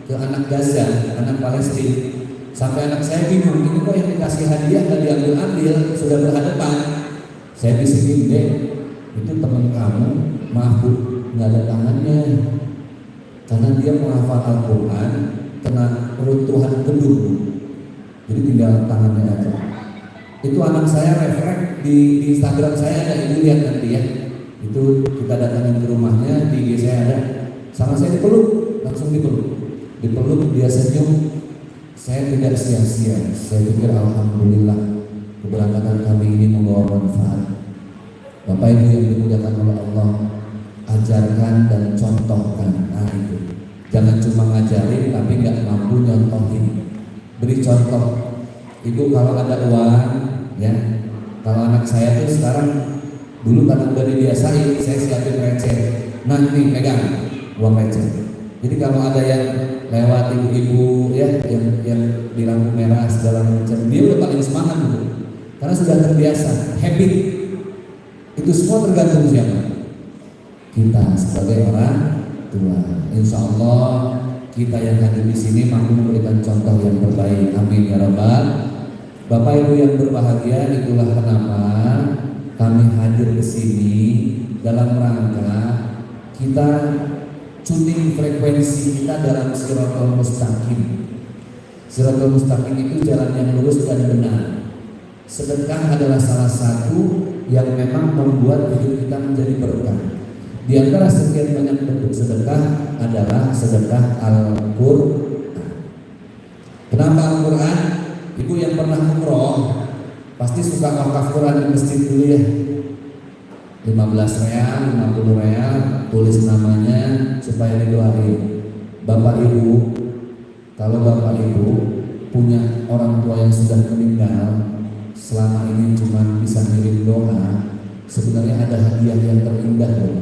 ke anak Gaza, anak Palestina. Sampai anak saya bingung, ini kok yang dikasih hadiah nggak diambil-ambil, sudah berhadapan. Saya bisikin deh, itu teman kamu, maaf Bu, nggak ada tangannya, karena dia menghafal Al-Quran kena runtuhan gedung, jadi tinggal tangannya aja. Itu anak saya refleks di Instagram saya ada, ibu lihat nanti ya. Itu kita datangin ke rumahnya, di IG saya ada, sama saya dipeluk, langsung dipeluk, dia senyum. Saya tidak sia-sia, saya pikir alhamdulillah keberangkatan kami ini membawa manfaat. Bapak Ibu yang dimuliakan oleh Allah, ajarkan dan contohkan. Nah itu, jangan cuma ngajarin tapi nggak mampu nyontohin. Beri contoh. Ibu kalau ada uang, ya, kalau anak saya tuh sekarang, dulu karena udah dibiasain, saya siapin receh. Nah nih pegang uang receh. Jadi kalau ada yang lewat ibu-ibu ya, yang di lampu merah segala macam, dia udah paling semangat gitu, karena sudah terbiasa, habit. Itu semua tergantung siapa? Kita sebagai orang tua. Insya Allah kita yang hadir di sini mampu memberikan contoh yang terbaik. Amin ya rabbal. Bapak Ibu yang berbahagia, itulah kenapa kami hadir ke sini dalam rangka kita tuning frekuensi kita dalam Shiratal Mustaqim. Shiratal Mustaqim itu jalan yang lurus dan benar. Sedekah adalah salah satu yang memang membuat hidup kita menjadi berkah. Di antara sekian banyak bentuk sedekah adalah sedekah Al-Qur'an. Kenapa Al-Qur'an? Ibu yang pernah umroh pasti suka wakaf Quran di masjid dulu ya. 15 real, 50 real, tulis namanya supaya didoain. Bapak Ibu, kalau Bapak Ibu punya orang tua yang sudah meninggal, selama ini cuma bisa ngirim doa, sebenarnya ada hadiah yang terindah loh.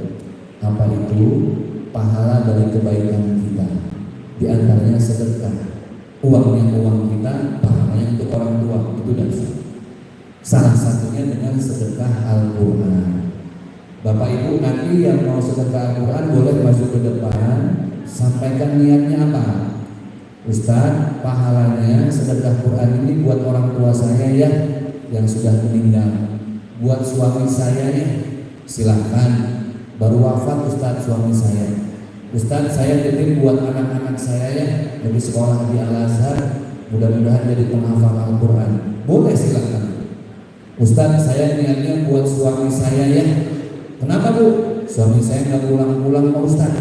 Apa itu? Pahala dari kebaikan kita. Di antaranya sedekah. Uangnya uang kita, pahalanya untuk orang tua, itu dasar. Salah satunya dengan sedekah Al-Qur'an. Bapak Ibu nanti yang mau sedekah Al-Quran boleh maju ke depan, sampaikan niatnya apa. Ustaz, pahalanya sedekah Quran ini buat orang tua saya ya yang sudah meninggal, buat suami saya ya, silahkan. Baru wafat Ustaz suami saya. Ustaz, saya titip buat anak-anak saya ya, lagi sekolah di Al-Azhar, mudah-mudahan jadi penghafal Al-Quran. Boleh silahkan. Ustaz, saya niatnya buat suami saya ya. Kenapa Bu? Suami saya nggak pulang-pulang Pak Ustaz.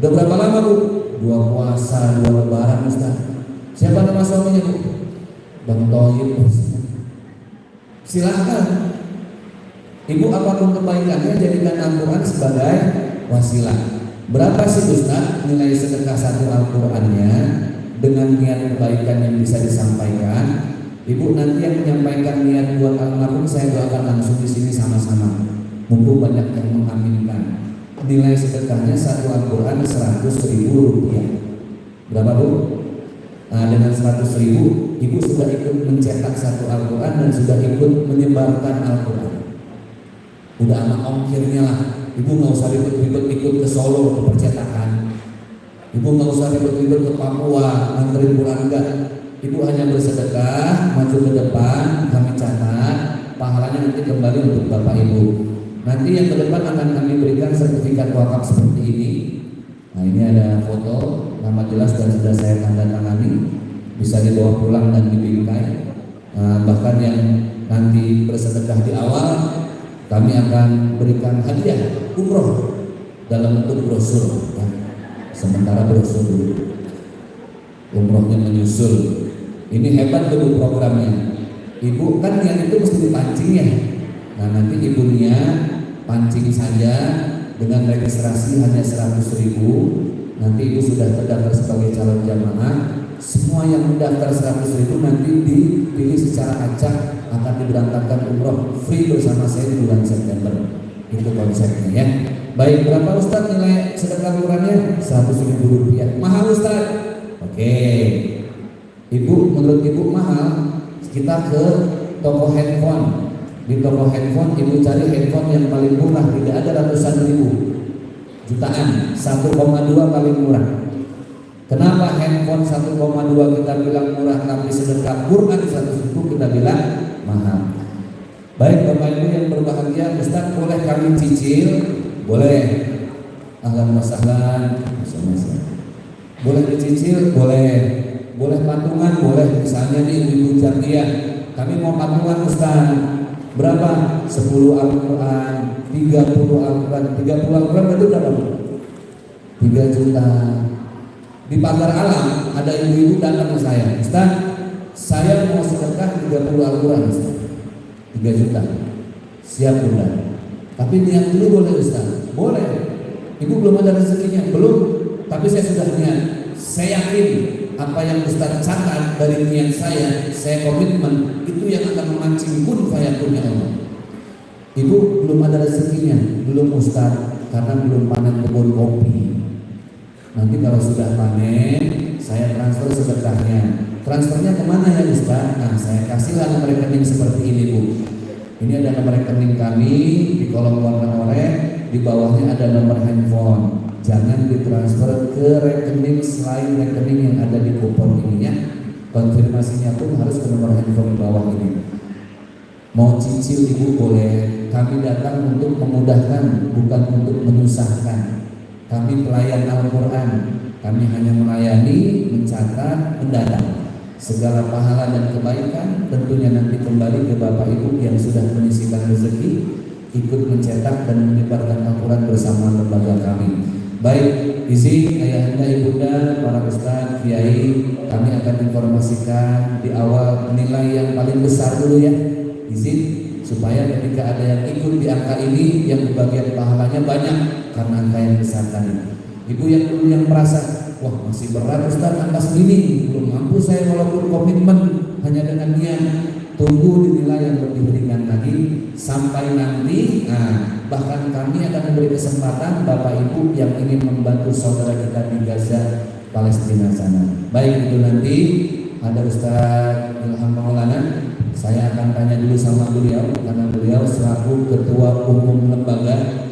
Udah berapa lama Bu? 2 puasa, 2 lebaran Ustaz. Siapa nama suaminya Bu? Bang Toyib. Silahkan. Ibu apapun kebaikannya jadikan Al-Quran sebagai wasilah. Berapa sih Ustaz nilai sedekah satu Al-Qurannya dengan niat kebaikan yang bisa disampaikan? Ibu nanti yang menyampaikan niat buat almarhum saya doakan langsung di sini sama-sama. Mumpung banyak yang mengaminkan. Nilai sedekahnya satu Al-Quran 100.000 rupiah. Berapa Bu? Nah, dengan 100.000 Ibu sudah ikut mencetak satu Al-Quran dan sudah ikut menyebarkan Al-Quran. Udah anak ongkirnya lah. Ibu nggak usah ribet-ribet ikut ke Solo ke percetakan. Ibu nggak usah ribet-ribet ke Papua nganterin Quran, enggak. Ibu hanya bersedekah, maju ke depan, kami catat, pahalanya nanti kembali untuk Bapak Ibu. Nanti yang ke depan akan kami berikan sertifikat wakaf seperti ini. Nah ini ada foto, nama jelas dan sudah saya tanda tangani, bisa dibawa pulang dan dibingkai. Bahkan yang nanti bersedekah di awal, kami akan berikan hadiah umroh dalam bentuk brosur. Sementara brosur dulu, umrohnya menyusul. Ini hebat dulu programnya. Ibu kan yang itu mesti dipancing ya. Nah nanti ibunya pancing saja dengan registrasi hanya 100.000. Nanti ibu sudah terdaftar sebagai calon jamaah. Semua yang mendaftar 100.000 nanti dipilih secara acak akan diberangkatkan umroh free bersama saya di bulan September. Itu konsepnya ya. Baik, berapa Ustaz nilai sedekah Qurannya? 100.000 rupiah. Mahal Ustaz? Oke. Ibu, menurut Ibu mahal, kita ke toko handphone. Di toko handphone Ibu cari handphone yang paling murah, tidak ada ratusan ribu, jutaan, 1,2 paling murah. Kenapa handphone 1,2 kita bilang murah tapi sedekah Quran 100.000 kita bilang mahal? Baik Bapak Ibu yang berbahagia, Ustaz boleh kami cicil? Boleh. Ahlan wa sahlan. Boleh dicicil? Boleh. Boleh patungan? Boleh. Misalnya nih Ibu Jamiah, kami mau patungan Ustaz. Berapa? 10 Al-Quran, 30 Al-Quran. 30 Al-Quran itu berapa? 3 juta. Di Pagar Alam ada ibu-ibu datang ke saya, Ustaz, saya mau sedekah 30 Al-Quran Ustaz, 3 juta. Siap Bunda. Tapi niat dulu boleh Ustaz? Boleh. Ibu belum ada rezekinya? Belum. Tapi saya sudah niat. Saya yakin apa yang Ustaz catat dari niat saya komitmen itu yang akan memancing kun fayakunnya Allah. Ibu belum ada rezekinya? Belum Ustaz, karena belum panen kebun kopi. Nanti kalau sudah panen, saya transfer sedekahnya. Transfernya kemana ya Ustaz? Nah, saya kasihlah nomor rekening seperti ini Bu. Ini ada nomor rekening kami di kolom warna oranye, di bawahnya ada nomor handphone. Jangan ditransfer ke rekening selain rekening yang ada di kupon ini ya. Konfirmasinya pun harus ke nomor handphone di bawah ini. Mau cicil Ibu boleh. Kami datang untuk memudahkan, bukan untuk menyusahkan. Kami pelayan Al-Quran. Kami hanya melayani, mencatat, mendatang. Segala pahala dan kebaikan tentunya nanti kembali ke Bapak Ibu yang sudah menyisihkan rezeki, ikut mencetak dan menyebarkan Al-Quran bersama lembaga kami. Baik, izin ayahanda, ibunda, para ustaz, kiai, kami akan informasikan di awal nilai yang paling besar dulu ya. Izin supaya ketika ada yang ikut di angka ini, yang bagian pahalanya banyak karena angka yang besar tadi. Ibu yang dulu yang merasa, wah masih berat Ustaz angka segini, belum mampu saya walaupun komitmen hanya dengan niat. Tunggu dinilai yang lebih ringan lagi sampai nanti. Nah, bahkan kami akan memberi kesempatan Bapak Ibu yang ingin membantu saudara kita di Gaza, Palestina sana. Baik itu nanti ada Ustaz Ilham Maulana. Saya akan tanya dulu sama beliau karena beliau selaku ketua umum lembaga.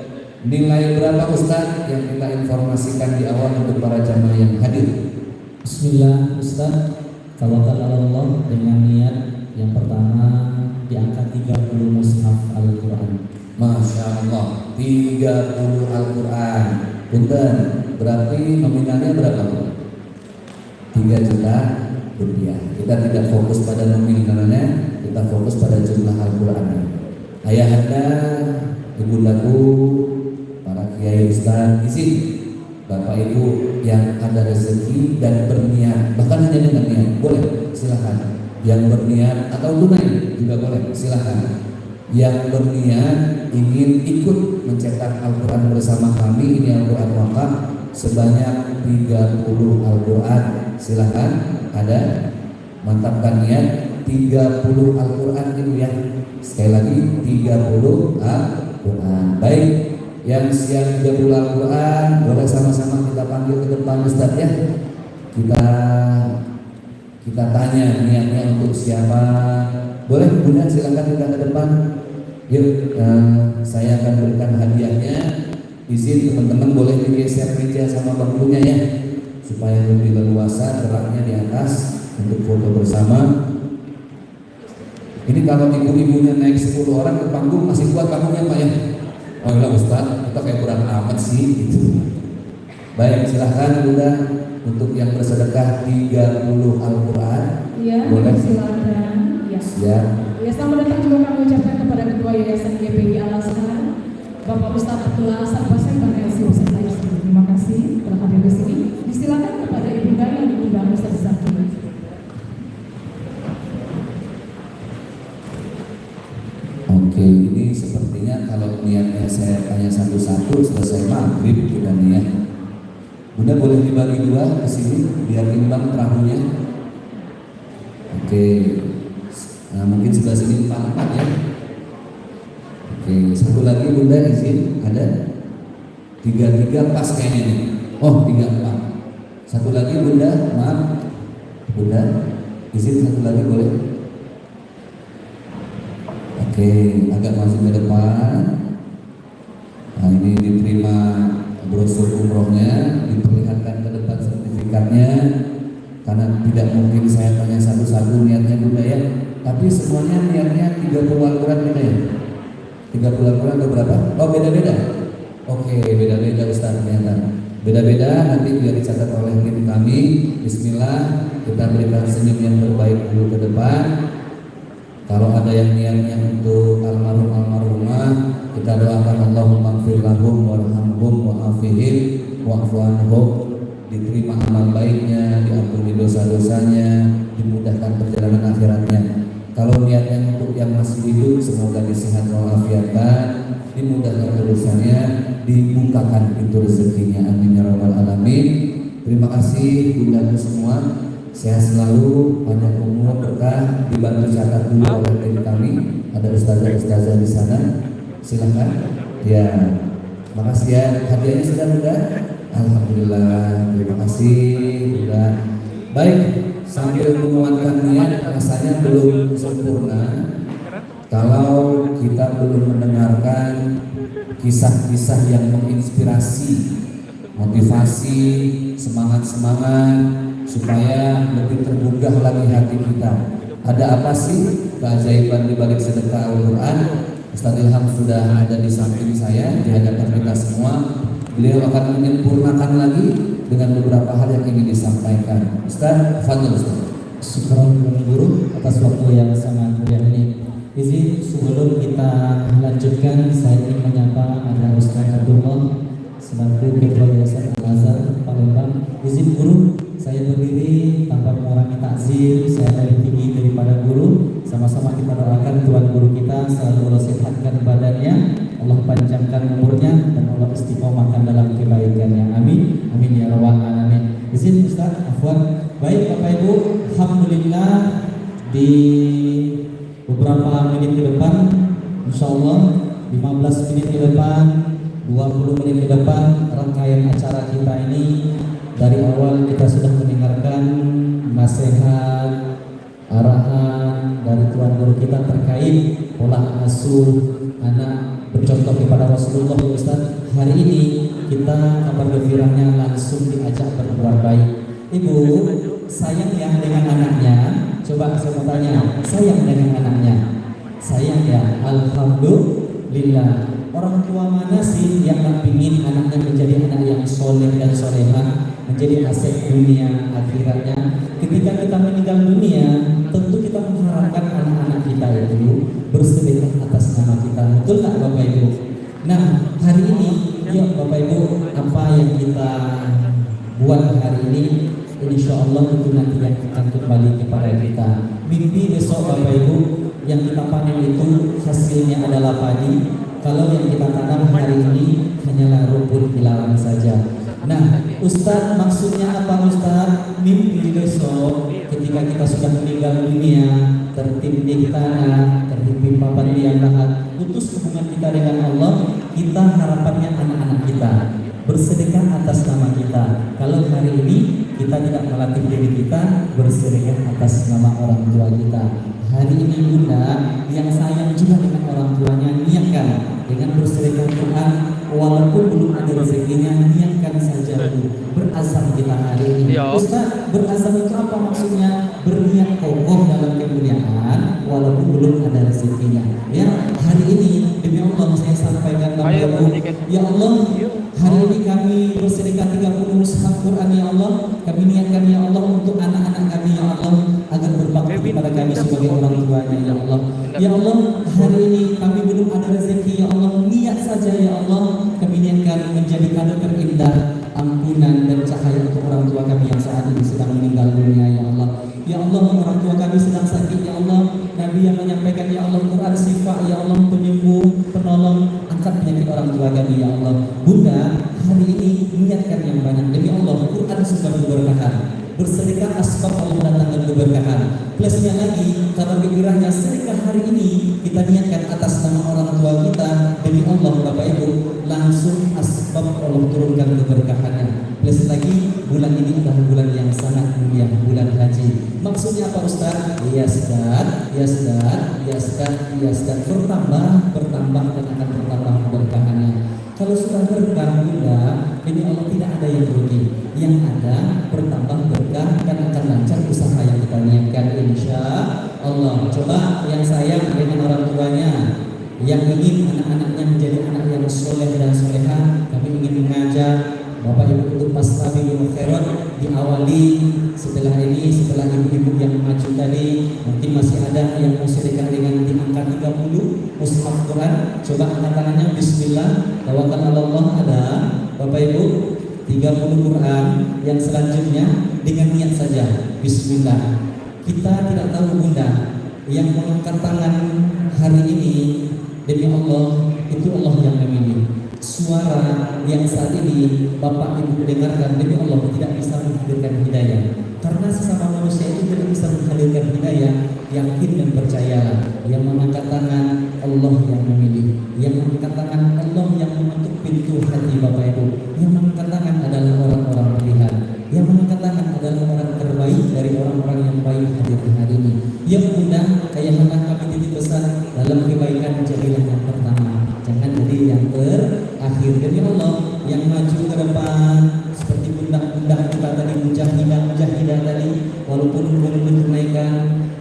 Nilai berapa Ustaz yang kita informasikan di awal untuk para jamaah yang hadir? Bismillah Ustaz, tawakal ala Allah dengan niat yang pertama di angka 30 mushaf Al-Quran. Masya Allah, 30 Al-Quran. Punten, berarti nominalnya berapa? 3 juta rupiah. Kita tidak fokus pada nominalnya, kita fokus pada jumlah Al-Quran. Ayahanda, ibundaku, para kiai ustaz, izin Bapak Ibu yang ada rezeki dan berniat, bahkan hanya dengan niat, boleh, silakan. Yang berniat atau tunai juga boleh, silakan. Yang berniat ingin ikut mencetak Al-Quran bersama kami, ini Al-Quran wakaf sebanyak 30 Al-Quran, silakan. Ada, mantapkan niat 30 Al-Quran itu ya. Sekali lagi 30 Al-Quran. Baik, yang siap 30 Al-Quran boleh sama-sama kita panggil ke depan Ustaz ya. Kita tanya niatnya untuk siapa. Boleh Bunda silakan kita ke depan. Yuk, saya akan berikan hadiahnya. Izin teman-teman boleh digeser meja sama bangkunya ya, supaya lebih leluasa geraknya di atas untuk foto bersama. Ini kalau ibu-ibunya naik 10 orang ke panggung masih kuat panggungnya Pak ya? Oh ya Ustaz, kita kayak berat amat sih gitu. Baik, silahkan Bunda untuk yang bersedekah 30 Al-Quran. Iya, boleh silakan. Ya. Siap. Ya, selamat datang juga kami ucapkan kepada Ketua Yayasan GPI Al-Azhar, Bapak Ustaz Abdullah Sarbasen dan LC beserta istri. Terima kasih telah hadir di sini. Disilakan kepada ibunda yang diundang Ustaz Zaki. Oke, ini sepertinya kalau niatnya saya tanya satu-satu selesai maghrib kita niat. Bunda boleh dibagi 2 ke sini biar imbang perahunya. Oke, nah mungkin sebelah sini 4 ya. Oke, satu lagi Bunda izin ada 3 pas kayaknya nih. Oh 3 4. Satu lagi Bunda, maaf Bunda izin satu lagi boleh. Oke, agak masuk ke depan. Nah ini diterima brosur umrohnya, diperlihatkan ke depan sertifikatnya. Karena tidak mungkin saya tanya satu-satu niatnya Bunda ya. Tapi semuanya niatnya 30 Al-Quran kita ya. 30 Al-Quran atau berapa? Oh beda-beda. Oke, beda-beda Ustaz ternyata. Beda-beda, nanti biar dicatat oleh tim kami. Bismillah, kita berikan senyum yang terbaik dulu ke depan. Kalau ada yang niatnya untuk almarhum almarhumah, kita doakan Allahumma ighfir lahum warhamhum wa'afihim wa'fu anhum, diterima amal baiknya, diampuni dosa-dosanya, dimudahkan perjalanan akhiratnya. Kalau niatnya untuk yang masih hidup, semoga disehat walafiatan, dimudahkan urusannya, dibukakan pintu rezekinya. Amin ya rabbal alamin. Terima kasih bundaku semua. Sehat selalu, panjang umur, berkah, dibantu catat dulu oleh tim kami. Ada ustazah-ustazah di sana. Silahkan. Ya, makasih ya. Hadiahnya sudah Bunda? Alhamdulillah. Terima kasih Bunda. Baik, sambil menguatkan niat, rasanya belum sempurna kalau kita belum mendengarkan kisah-kisah yang menginspirasi, motivasi, semangat-semangat supaya lebih tergugah lagi hati kita. Ada apa sih keajaiban di balik sedekah Al-Quran? Ustaz Ilham sudah ada di samping saya, di hadapan kita semua. Beliau akan menyempurnakan lagi dengan beberapa hal yang ingin disampaikan. Ustaz, fadhil Ustaz. Syukur guru atas waktu yang sangat mulia ini. Izin sebelum kita lanjutkan, saya ingin menyapa ada Ustaz Abdullah selaku Ketua Yayasan Al-Azhar Palembang. Izin guru, saya berdiri tanpa mengurangi takzim, saya lebih tinggi daripada guru. Sama-sama kita doakan Tuhan guru kita selalu Allah sehatkan badannya, Allah panjangkan umurnya, dan Allah istiqomahkan dalam kebaikannya. Amin. Amin ya rabbal alamin. Izin Ustaz, afwan. Baik Bapak Ibu, alhamdulillah di beberapa menit ke depan, insyaallah 15 menit ke depan, 20 menit ke depan, rangkaian acara kita ini dari awal kita sudah mendengarkan nasihat, arahan dari Tuhan guru kita terkait pola asuh anak bercontoh kepada Rasulullah. Ustaz, hari ini kita kabar gembiranya langsung diajak berbuat baik. Ibu sayang ya dengan anaknya. Coba saya mau tanya, sayang dengan anaknya? Sayang ya, alhamdulillah. Orang tua mana sih yang tak ingin anaknya menjadi anak yang soleh dan solehah, menjadi aset dunia akhiratnya? Ketika kita meninggal dunia, tentu kita mengharapkan anak-anak kita itu bersedekah atas nama kita. Betul tak Bapak Ibu? Nah, hari ini, yuk Bapak Ibu, apa yang kita buat hari ini, insya Allah itu nanti yang akan kembali kepada kita. Mimpi besok Bapak Ibu, yang kita panen itu hasilnya adalah padi. Kalau yang kita tanam hari ini hanyalah rumput ilalang saja. Nah, Ustaz, maksudnya apa Ustaz? Mimpi besok ketika kita sudah meninggal dunia, tertindih tanah, terhimpit papan liang lahat, putus hubungan kita dengan Allah, kita harapannya anak-anak kita bersedekah atas nama kita. Kalau hari ini kita tidak melatih diri kita bersedekah atas nama orang tua kita, hari ini Bunda yang sayang juga dengan orang tuanya, niatkan dengan bersedekah Quran, walaupun belum ada rezekinya, niatkan saja Bu. Berazam kita hari ini. Ustaz, berazam itu apa maksudnya? Berniat kokoh dalam kemuliaan walaupun belum ada rezekinya. Ya, hari ini demi Allah saya sampaikan kepada ya Allah, hari ini kami bersedekah 30 mushaf Quran ya Allah. Kami niatkan ya Allah untuk anak-anak kami ya Allah, agar berbakti kepada kami sebagai orang tuanya ya Allah. Ya Allah, hari ini kami belum ada rezeki ya Allah, niat saja ya Allah, kami niatkan menjadi kado terindah, ampunan dan cahaya untuk orang tua kami yang saat ini sedang meninggal dunia ya Allah. Ya Allah, orang tua kami sedang sakit ya Allah. Nabi yang menyampaikan ya Allah, Quran sifat ya Allah, penyembuh, penolong, angkat penyakit orang tua kami ya Allah. Bunda, hari ini niatkan yang banyak demi Allah. Quran sumber keberkahan, bersedekah asbab Allah datangkan keberkahan. Plusnya lagi, kabar gembiranya sedekah hari ini kita niatkan atas nama orang tua kita, demi Allah Bapak Ibu, langsung asbab Allah turunkan keberkahannya. Plus lagi, bulan ini adalah bulan yang sangat mulia, bulan haji. Maksudnya apa Ustaz? Ya Ustaz, ya Ustaz, ya Ustaz, ya Ustaz, bertambah dan akan bertambah keberkahannya. Kalau sudah berkah Bunda, ini Allah tidak ada yang rugi. Yang ada bertambah berkah dan akan lancar usaha yang kita niatkan insya Allah. Coba yang sayang dengan orang tuanya, yang ingin anak-anaknya menjadi anak yang soleh dan soleha, kami ingin mengajak Bapak Ibu untuk Maslabil Khairat diawali setelah ini, setelah ibu-ibu yang maju tadi, mungkin masih ada yang mau sedekah dengan di angka 30 mushaf Quran. Coba angkat tangannya, bismillah, tawakal Allah. Ada Bapak Ibu 30 Quran. Yang selanjutnya dengan niat saja, bismillah. Kita tidak tahu Bunda, yang mengangkat tangan hari ini demi Allah itu Allah yang memilih. Suara yang saat ini Bapak Ibu dengarkan demi Allah tidak bisa menghadirkan hidayah, karena sesama manusia itu tidak bisa menghadirkan hidayah. Yakin dan percayalah, yang mengangkat tangan Allah yang memilih, yang mengangkat tangan Allah yang membentuk pintu hati Bapak Ibu, yang mengangkat tangan adalah orang-orang pilihan, yang mengangkat tangan adalah orang terbaik dari orang-orang yang baik hadir hari ini. Yang mudah kayak hendak kami titip pesan dalam kebaikan jadilah yang pertama, jangan jadi yang terakhir. Demi Allah yang maju ke depan seperti bunda-bunda kita tadi, mujahidah tadi, walaupun belum ditunaikan,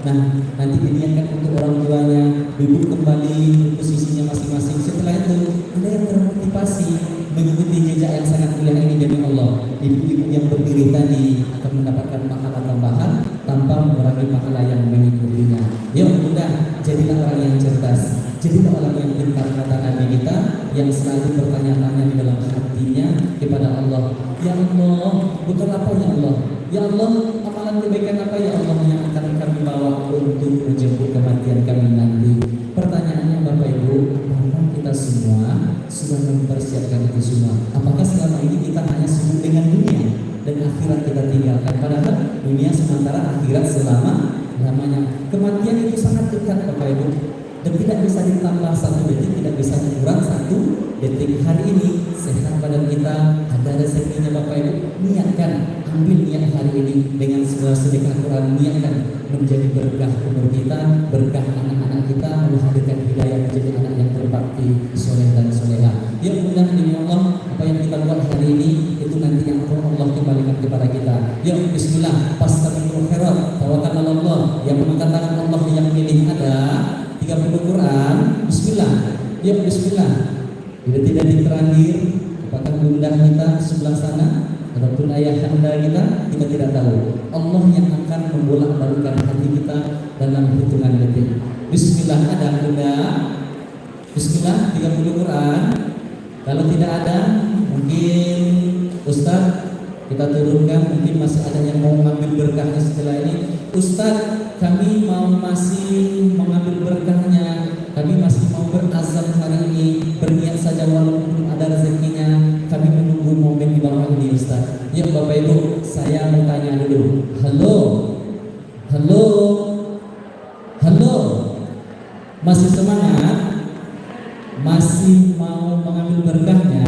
nah nanti diniatkan untuk orang tuanya duduk kembali di posisinya masing-masing. Setelah itu ada yang termotivasi mengikuti jejak yang sangat mulia ini demi Allah. Ibu-ibu yang berdiri tadi akan mendapatkan pahala tambahan tanpa mengurangi pahala yang mengikutinya. Yuk mudah, jadilah orang yang cerdas, jadilah orang yang pintar, kata Nabi kita yang selalu bertanya-tanya di dalam hatinya kepada Allah. Ya Allah, bukan apa ya Allah? Ya Allah, amalan kebaikan apa ya Allah yang akan kami bawa untuk menjemput kematian kami nanti? Pertanyaannya Bapak Ibu, apakah kita semua sudah mempersiapkan itu semua? Apakah selama ini kita hanya sibuk dengan dunia dan akhirat kita tinggalkan? Padahal dunia sementara, akhirat selama-lamanya. Kematian itu sangat dekat Bapak Ibu, dan tidak bisa ditambah 1 detik, tidak bisa kurang 1 detik. Hari ini sehat badan kita, ada rezekinya Bapak Ibu, niatkan, ambil niat hari ini dengan sedekah Quran, niatkan menjadi berkah umur kita, berkah anak-anak kita, menghadirkan hidayah menjadi anak yang berbakti, soleh dan soleha. Ya mudah demi Allah apa yang kita buat hari ini itu nanti yang Allah kembalikan kepada kita. Ya bismillah, fastabiqul khairat, tawakal Allah. Yang mengangkat tangan Allah yang pilih ada 30 Quran. Bismillah. Ya bismillah. Di detik-detik terakhir, apakah bunda kita sebelah sana ataupun ayah anda kita tidak tahu. Allah yang akan membolak-balikkan hati kita dalam hitungan detik. Bismillah, ada bunda? Bismillah, 30 Quran. Kalau tidak ada, mungkin Ustaz kita turunkan, mungkin masih ada yang mau mengambil berkahnya setelah ini. Ustaz, kami masih mengambil berkahnya, kami masih mau berazam hari ini, berniat saja walaupun ada rezekinya. Kami menunggu momen di bawah ini Ustaz. Ya Bapak Ibu, saya mau tanya dulu. Halo, masih semangat? Masih mau mengambil berkahnya?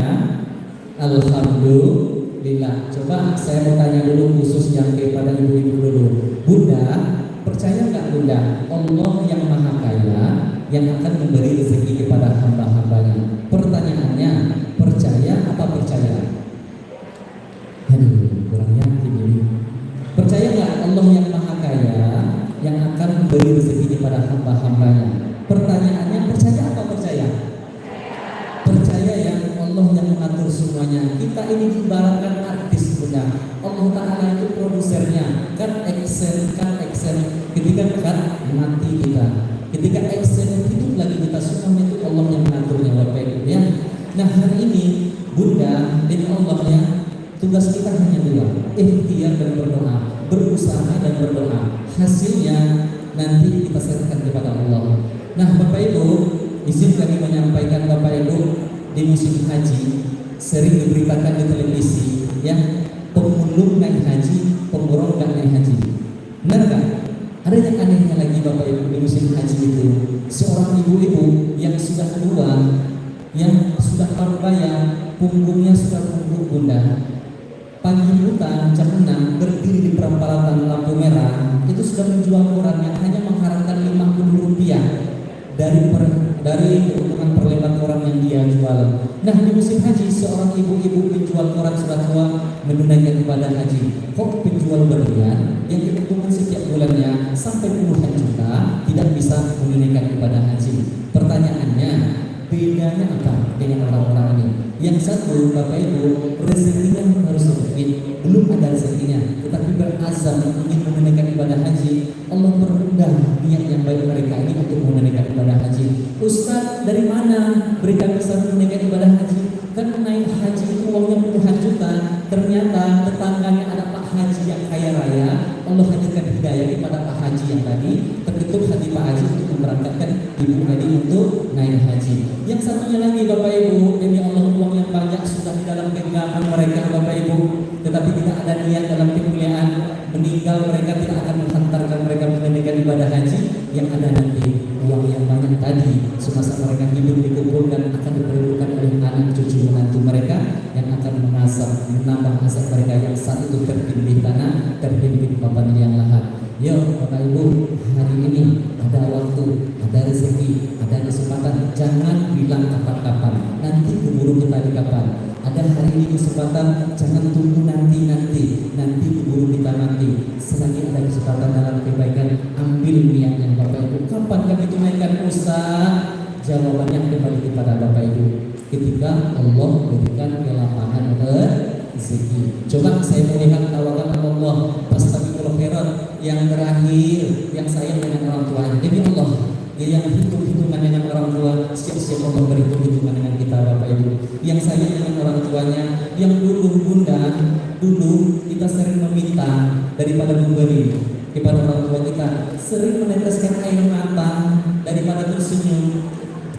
Alhamdulillah. Coba saya mau tanya dulu khusus yang kepada ibu-ibu dulu. Bunda, percaya nggak Bunda Allah yang Maha Kaya yang akan memberi rezeki kepada hamba-hambanya? Pertanyaannya, percaya apa percaya? Aduh, kurang yakin ini. Percaya nggak Allah yang Maha Kaya yang akan memberi rezeki kepada hamba-hambanya? Pertanyaannya, percaya apa percaya? Percaya yang Allah yang mengatur semuanya. Kita ini diibaratkan artis Bunda. Allah Ta'ala itu produsernya. Kan action. Ketika mati kita, ketika action hidup lagi kita, semuanya itu Allah yang mengaturnya Bapak Ibu ya. Nah hari ini Bunda dan Allah ya, tugas kita hanya 2, ikhtiar dan berdoa, berusaha dan berdoa. Hasilnya nanti kita serahkan kepada Allah. Nah Bapak Ibu, izin kami menyampaikan Bapak Ibu, di musim haji sering diberitakan di televisi ya, pemulung naik haji, pemborong gak naik haji. Benar gak? Ada yang anehnya lagi Bapak Ibu, di musim haji itu seorang ibu-ibu yang sudah tua, yang sudah parubaya, punggungnya sudah punggung Bunda, pagi buta jam 6 berdiri di perempatan lampu merah itu sudah menjual koran yang hanya mengharapkan Rp50 dari keuntungan per lembar koran yang dia jual. Nah di musim haji seorang ibu-ibu penjual koran sudah tua menunaikan ibadah haji. Kok penjual berlian yang keuntungan setiap bulannya sampai puluhan juta tidak bisa menunaikan ibadah haji? Pertanyaannya, bedanya apa dengan orang-orang ini? Yang satu Bapak Ibu rezekinya harus sedikit, belum ada rezekinya, tetapi berazam ingin menunaikan ibadah haji. Allah permudah niat yang baik mereka ini untuk menunaikan ibadah haji. Ustaz, dari mana mereka bisa menunaikan ibadah haji? Kan naik haji itu uangnya puluhan juta. Ternyata tetangganya ada Pak Haji yang kaya raya, Allah hadirkan hidayah kepada Pak Haji yang tadi, terketuk hati Pak Haji untuk memberangkatkan Ibu tadi untuk naik haji. Yang satunya lagi Bapak Ibu, demi Allah uang yang banyak sudah di dalam genggaman mereka Bapak Ibu, tetapi tidak ada niat dalam kemuliaan meninggal mereka tidak akan menghantarkan mereka menunaikan ibadah haji. Yang ada nanti uang yang banyak tadi semasa mereka hidup dikumpulkan akan diperlukan oleh anak cucu menantu mereka yang akan menambah asap mereka yang saat itu terhimpit tanah, terhimpit papan liang lahat. Yuk Bapak Ibu, hari ini ada waktu, ada rezeki, ada kesempatan. Jangan bilang kapan-kapan, nanti keburu kita di kapan. Ada hari ini kesempatan, jangan tunggu nanti keburu kita nanti. Selagi ada kesempatan dalam kebaikan, ambil niatnya Bapak Ibu. Kapan kami tunaikan usaha? Jawabannya kembali kepada Bapak Ibu ketika Allah berikan kelapangan rezeki. Coba saya melihat tawakan Allah Fastabiqul khairat yang terakhir, yang sayang dengan orang tuanya. Demi Allah, yang hitung-hitungan dengan orang tua, siap-siap Allah berhitung-hitungan dengan kita Bapak Ibu. Yang sayang dengan orang tuanya, yang dulu bunda, dulu kita sering meminta daripada memberi kepada orang tua kita, sering meneteskan air mata daripada tersenyum.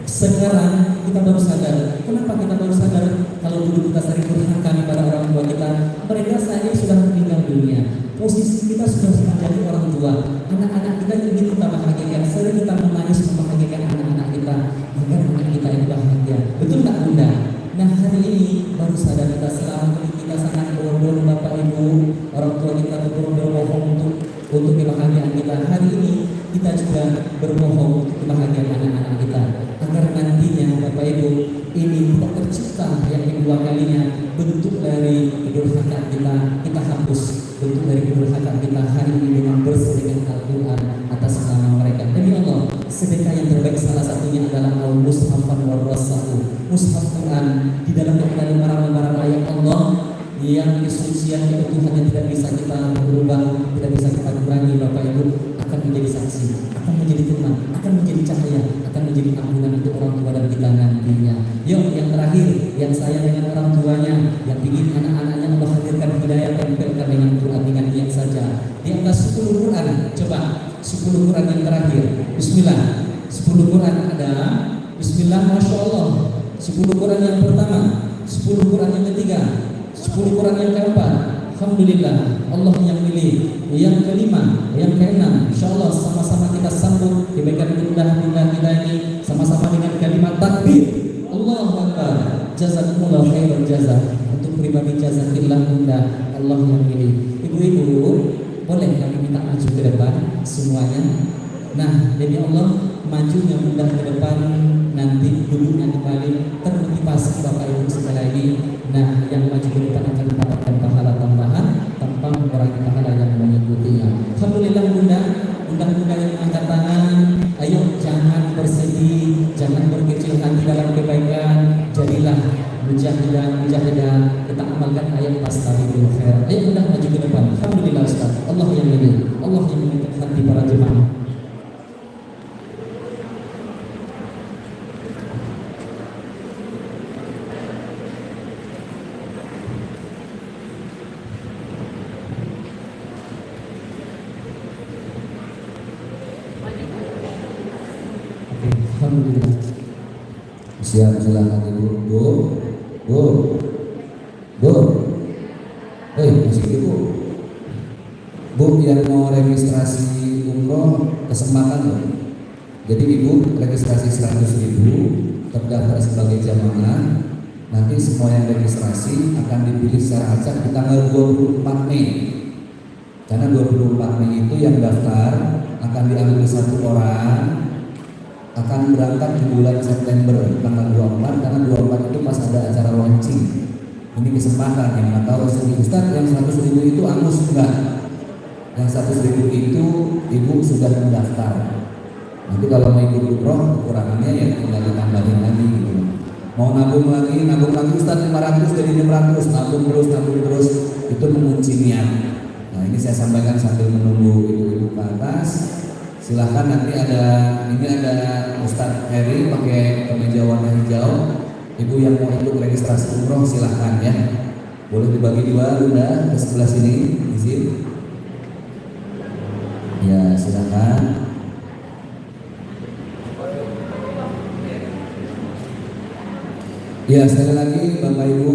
Sekarang kita baru sadar. Kenapa kita baru sadar? Kalau dulu kita sering durhaka kepada orang tua kita, mereka saja sudah meninggal dunia. Posisi kita sudah menjadi orang tua. Anak-anak kita ingin kita bahagiakan. Sering kita menangis membahagiakan anak-anak kita agar anak kita yang bahagia. Betul tak Bunda? Nah hari ini baru sadar kita selama ini kita sangat bodoh Bapak Ibu. Orang tua kita berbohong untuk kebahagiaan kita. Hari ini kita juga berbohong untuk kebahagiaan anak-anak kita, agar nantinya Bapak Ibu ini tidak tercipta yang kedua kalinya bentuk dari kedurhakaan kita hapus bentuk dari kedurhakaan kita hari ini dengan bersedekah Al-Quran atas nama mereka. Demi Allah, sedekah yang terbaik salah satunya adalah al-mushafan wal-rasahu, mushaf Quran di dalamnya ada lembaran-lembaran ayat Allah yang kesucian keutuhannya tidak bisa kita berubah, tidak bisa kita kurangi. Bapak Ibu akan menjadi saksi, akan menjadi teman, akan menjadi cahaya, akan menjadi ampunan untuk orang tua dan kita nantinya. Yuk yang terakhir, yang sayang dengan orang tuanya, yang ingin anak-anaknya Allah hadirkan hidayah, tempelkan dengan Quran dengan niat saja. Di atas 10 Quran, coba 10 Quran yang terakhir. Bismillah, 10 Quran ada. Bismillah, Masya Allah. 10 Quran yang pertama, 10 Quran yang ketiga, 10 Quran yang keempat, Alhamdulillah Allah yang milih. Yang kelima, yang keenam, insyaallah sama-sama kita sambut kebaikan bunda-bunda kita ini sama-sama dengan kalimat takbir. Allahu Akbar. Jazakumullah khairan jazaa. Untuk pribadi jazakillah bunda, Allah yang milih. Ibu-ibu, boleh kami minta maju ke depan semuanya. Nah, demi Allah majunya bunda ke depan, nanti duduknya kembali termotivasi Bapak Ibu sekali lagi. Nah, yang maju ke depan akan mendapatkan pahala tambahan tanpa mengurangi pahala yang mengikutinya. Alhamdulillah bunda yang angkat tangan, ayo jangan bersedih, jangan berkecil hati dalam kebaikan. Jadilah mujahidah, kita amalkan ayat Fastabiqul khairat. Ayo bunda maju ke depan. Alhamdulillah Ustaz, Allah yang milih, Allah yang mengangkat hati para jemaah. Alhamdulillah. Siap, silakan Ibu. Bu. Masih Ibu. Bu yang mau registrasi umroh kesempatan loh. Jadi Ibu registrasi 100.000, terdaftar sebagai jamaah. Nanti semua yang registrasi akan dipilih secara acak di tanggal 24 Mei. Karena 24 Mei itu yang daftar akan diambil 1 orang, akan berangkat di bulan September tanggal 24, karena 24 itu pas ada acara launching. Ini kesempatan yang nggak tahu Ustaz yang 100.000 itu angus enggak? Yang 100.000 itu Ibu sudah mendaftar. Nanti kalau mau ikut umroh kekurangannya ya tinggal ditambahin lagi gitu. Mau nabung lagi Ustaz 500 jadi 600, nabung terus itu mengunci niat. Nah ini saya sampaikan sambil menunggu ibu-ibu ke atas. Silahkan nanti ada Ustadz Heri pakai kemeja warna hijau. Ibu yang mau ikut registrasi umroh silahkan ya. Boleh dibagi 2 bunda ke sebelah sini, izin. Ya, silakan. Ya, sekali lagi Bapak Ibu,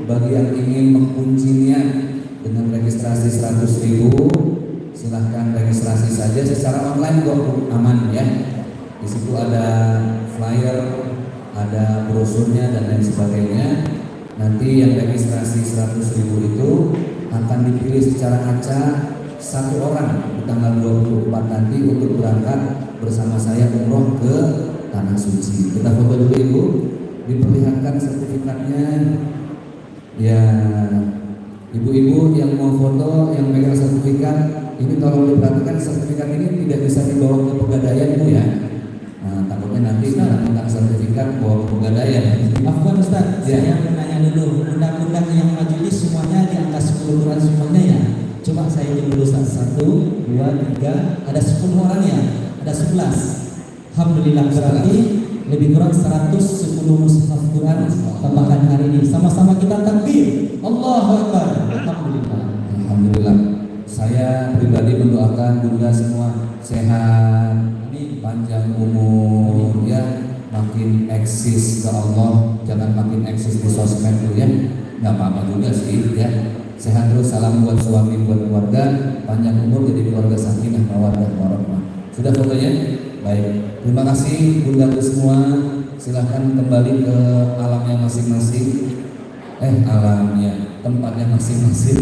bagi yang ingin mengunci niat dengan registrasi 100.000, silahkan registrasi saja secara online kok, aman ya. Di situ ada flyer, ada brosurnya dan lain sebagainya. Nanti yang registrasi 100.000 itu akan dipilih secara acak satu orang di tanggal 24 nanti untuk berangkat bersama saya umroh ke Tanah Suci. Kita foto dulu Ibu, diperlihatkan sertifikatnya. Ya, ibu-ibu yang mau foto, yang megang sertifikat, ini tolong diperhatikan, sertifikat ini tidak bisa dibawa ke Pegadaian Bu ya. Nah, takutnya nanti tentang sertifikat bawa ke Pegadaian. Afwan Ustaz, Ya. saya mau nanya dulu, undang-undang yang majelis semuanya di angka 10 Quran semuanya ya? Coba saya hitung dulu Ustaz, 1, 2, 3, ada 10 orang ya? Ada 11. Alhamdulillah, berarti lebih kurang 110 mushaf Quran tambahan hari ini. Sama-sama kita takbir, Allahu Akbar. Alhamdulillah. Alhamdulillah. Saya pribadi mendoakan Bunda semua sehat, ini panjang umur ya, makin eksis ke Allah, jangan makin eksis di sosmed dulu ya. Nggak apa-apa juga sih ya. Sehat terus, salam buat suami, buat keluarga, panjang umur jadi keluarga sakinah mawaddah warahmah. Sudah fotonya? Baik. Terima kasih Bunda semua. Silahkan kembali ke alamnya masing-masing. Alamnya, tempatnya masing-masing.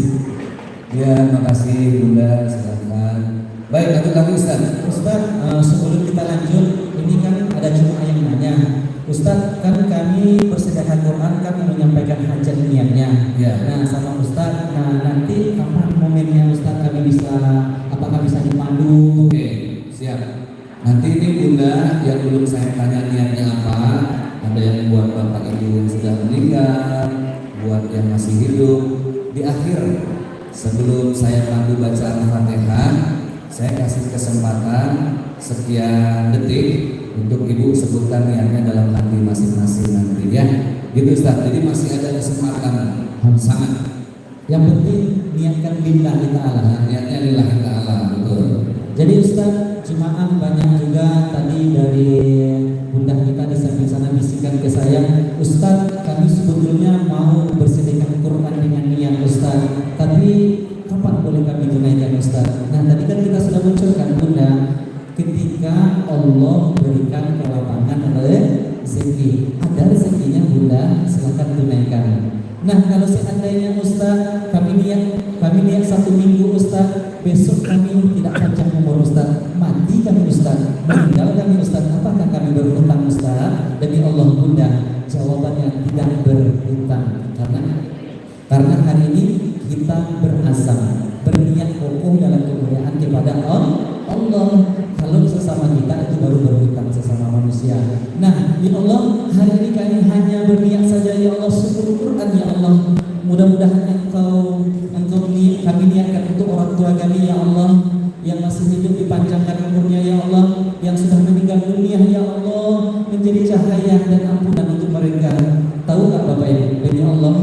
Ya, makasih Bunda, silahkan. Baik, lanjut lagi Ustaz. Ustaz, sebelum kita lanjut, ini kan ada jemaah yang nanya, Ustaz, kan kami bersedekah Quran kan menyampaikan hajat niatnya. Ya. Nah, sama Ustaz, nanti kapan momennya Ustaz kami bisa, apakah bisa dipandu? Oke, siap. Nanti ini Bunda yang belum saya tanya niatnya apa, ada yang buat Bapak Ibu yang sudah meninggal, buat yang masih hidup. Di akhir sebelum saya pandu baca Al-Fatihah, saya kasih kesempatan sekian detik untuk Ibu sebutkan niatnya dalam hati masing-masing nanti ya. Gitu Ustaz. Jadi masih ada kesempatan sangat. Yang penting niatkan lillahi ta'ala. Niatnya lillahi ta'ala, betul. Jadi Ustaz, jemaah banyak juga tadi dari bunda kita di samping sana bisikan ke saya, Ustaz, kami sebetulnya mau bersedekah Quran dengan niat Ustaz, tapi kapan boleh kami tunaikan Ustaz? Nah, tadi kan kita sudah munculkan Bunda, ketika Allah berikan kelapangan rezeki, ada rezekinya Bunda, silakan tunaikan. Nah, kalau seandainya Ustaz kami niat 1 minggu Ustaz, besok kami tidak panjang umur Ustaz, mati kami Ustaz, meninggal kami Ustaz, apakah kami berhutang Ustaz? Demi Allah Bunda, jawabannya tidak berhutang, karena hari ini kita berazam, berniat kokoh dalam kemuliaan kepada Allah. Kalau sesama kita itu baru berhutang sesama manusia. Nah, ya Allah, hari ini kami hanya berniat saja ya Allah, 10 Quran ya Allah. Mudah-mudahan kami niatkan untuk orang tua kami ya Allah, yang masih hidup dipanjangkan umurnya ya Allah, yang sudah meninggal dunia ya Allah, menjadi cahaya dan ampunan untuk mereka. Tahu nggak Bapak Ibu, ya Allah,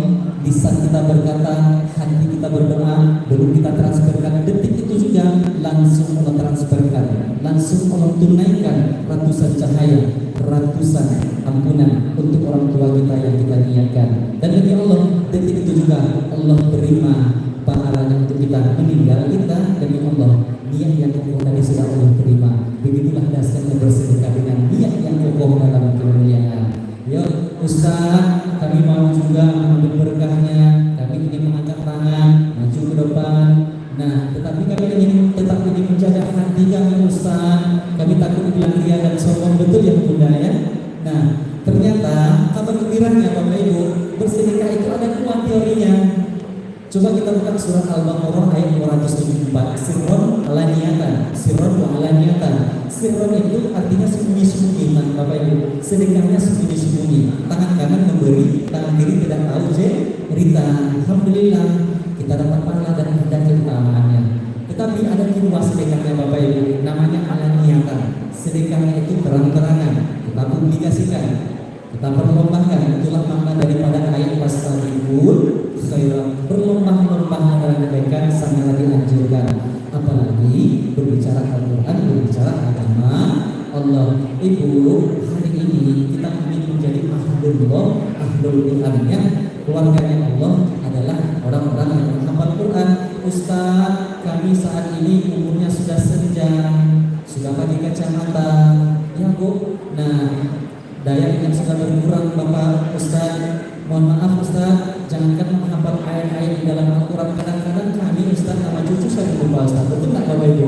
di saat kita berkata, hati kita berdoa, belum kita transferkan, detik itu juga langsung Allah transferkan, langsung Allah tunaikan ratusan cahaya, ratusan ampunan untuk orang tua kita yang kita niatkan. Dan demi Allah, detik itu juga Allah terima pahalanya untuk kita meninggal kita. Demi Allah, niat yang kokoh tadi sudah Allah terima. Begitulah dasarnya bersedekah dengan niat yang kokoh dalam kemuliaan. Ya Ustaz, kami mau juga mengambil berkahnya, kami ingin mengangkat tangan, maju ke depan. Nah, tetapi kami tetap ingin menjaga hati kami Ustaz. Kami takut dibilang ria dan sombong, betul ya Bunda ya? Nah, ternyata kabar gembiranya Bapak Ibu, bersedekah itu ada kuat teorinya. Coba kita buka surat Al-Baqarah ayat 274. Sirron alaniyatan, sirron wa alaniyatan. Sirron itu artinya sembunyi-sembunyi, Bapak Ibu. Sedekahnya sembunyi-sembunyi. Tangan kanan memberi, tangan kiri tidak tahu cerita. Alhamdulillah, kita dapat pahala dan ada keutamaannya. Tetapi ada kedua sedekahnya Bapak Ibu, namanya alaniyatan. Sedekahnya itu terang-terangan, kita publikasikan, kita perlombahkan. Itulah makna daripada ayat fastabiqul khairat. Berlomba-lomba dalam kebaikan sangatlah dianjurkan. Apalagi berbicara Al-Quran, berbicara agama Allah. Ibu, hari ini kita ingin menjadi ahlullah, ahlul Quran, ya. Keluarganya Allah adalah orang-orang yang menghafal Quran. Ustaz, kami saat ini umurnya sudah senja, sudah pakai kacamata, ya Bu. Nah, daya yang sudah berkurang Bapak Ustaz. Mohon maaf Ustaz, jangankan menghafal ayat-ayat di dalam Al-Quran, kadang-kadang kami Ustaz sama cucu saya lupa Ustaz. Betul nggak Bapak Ibu?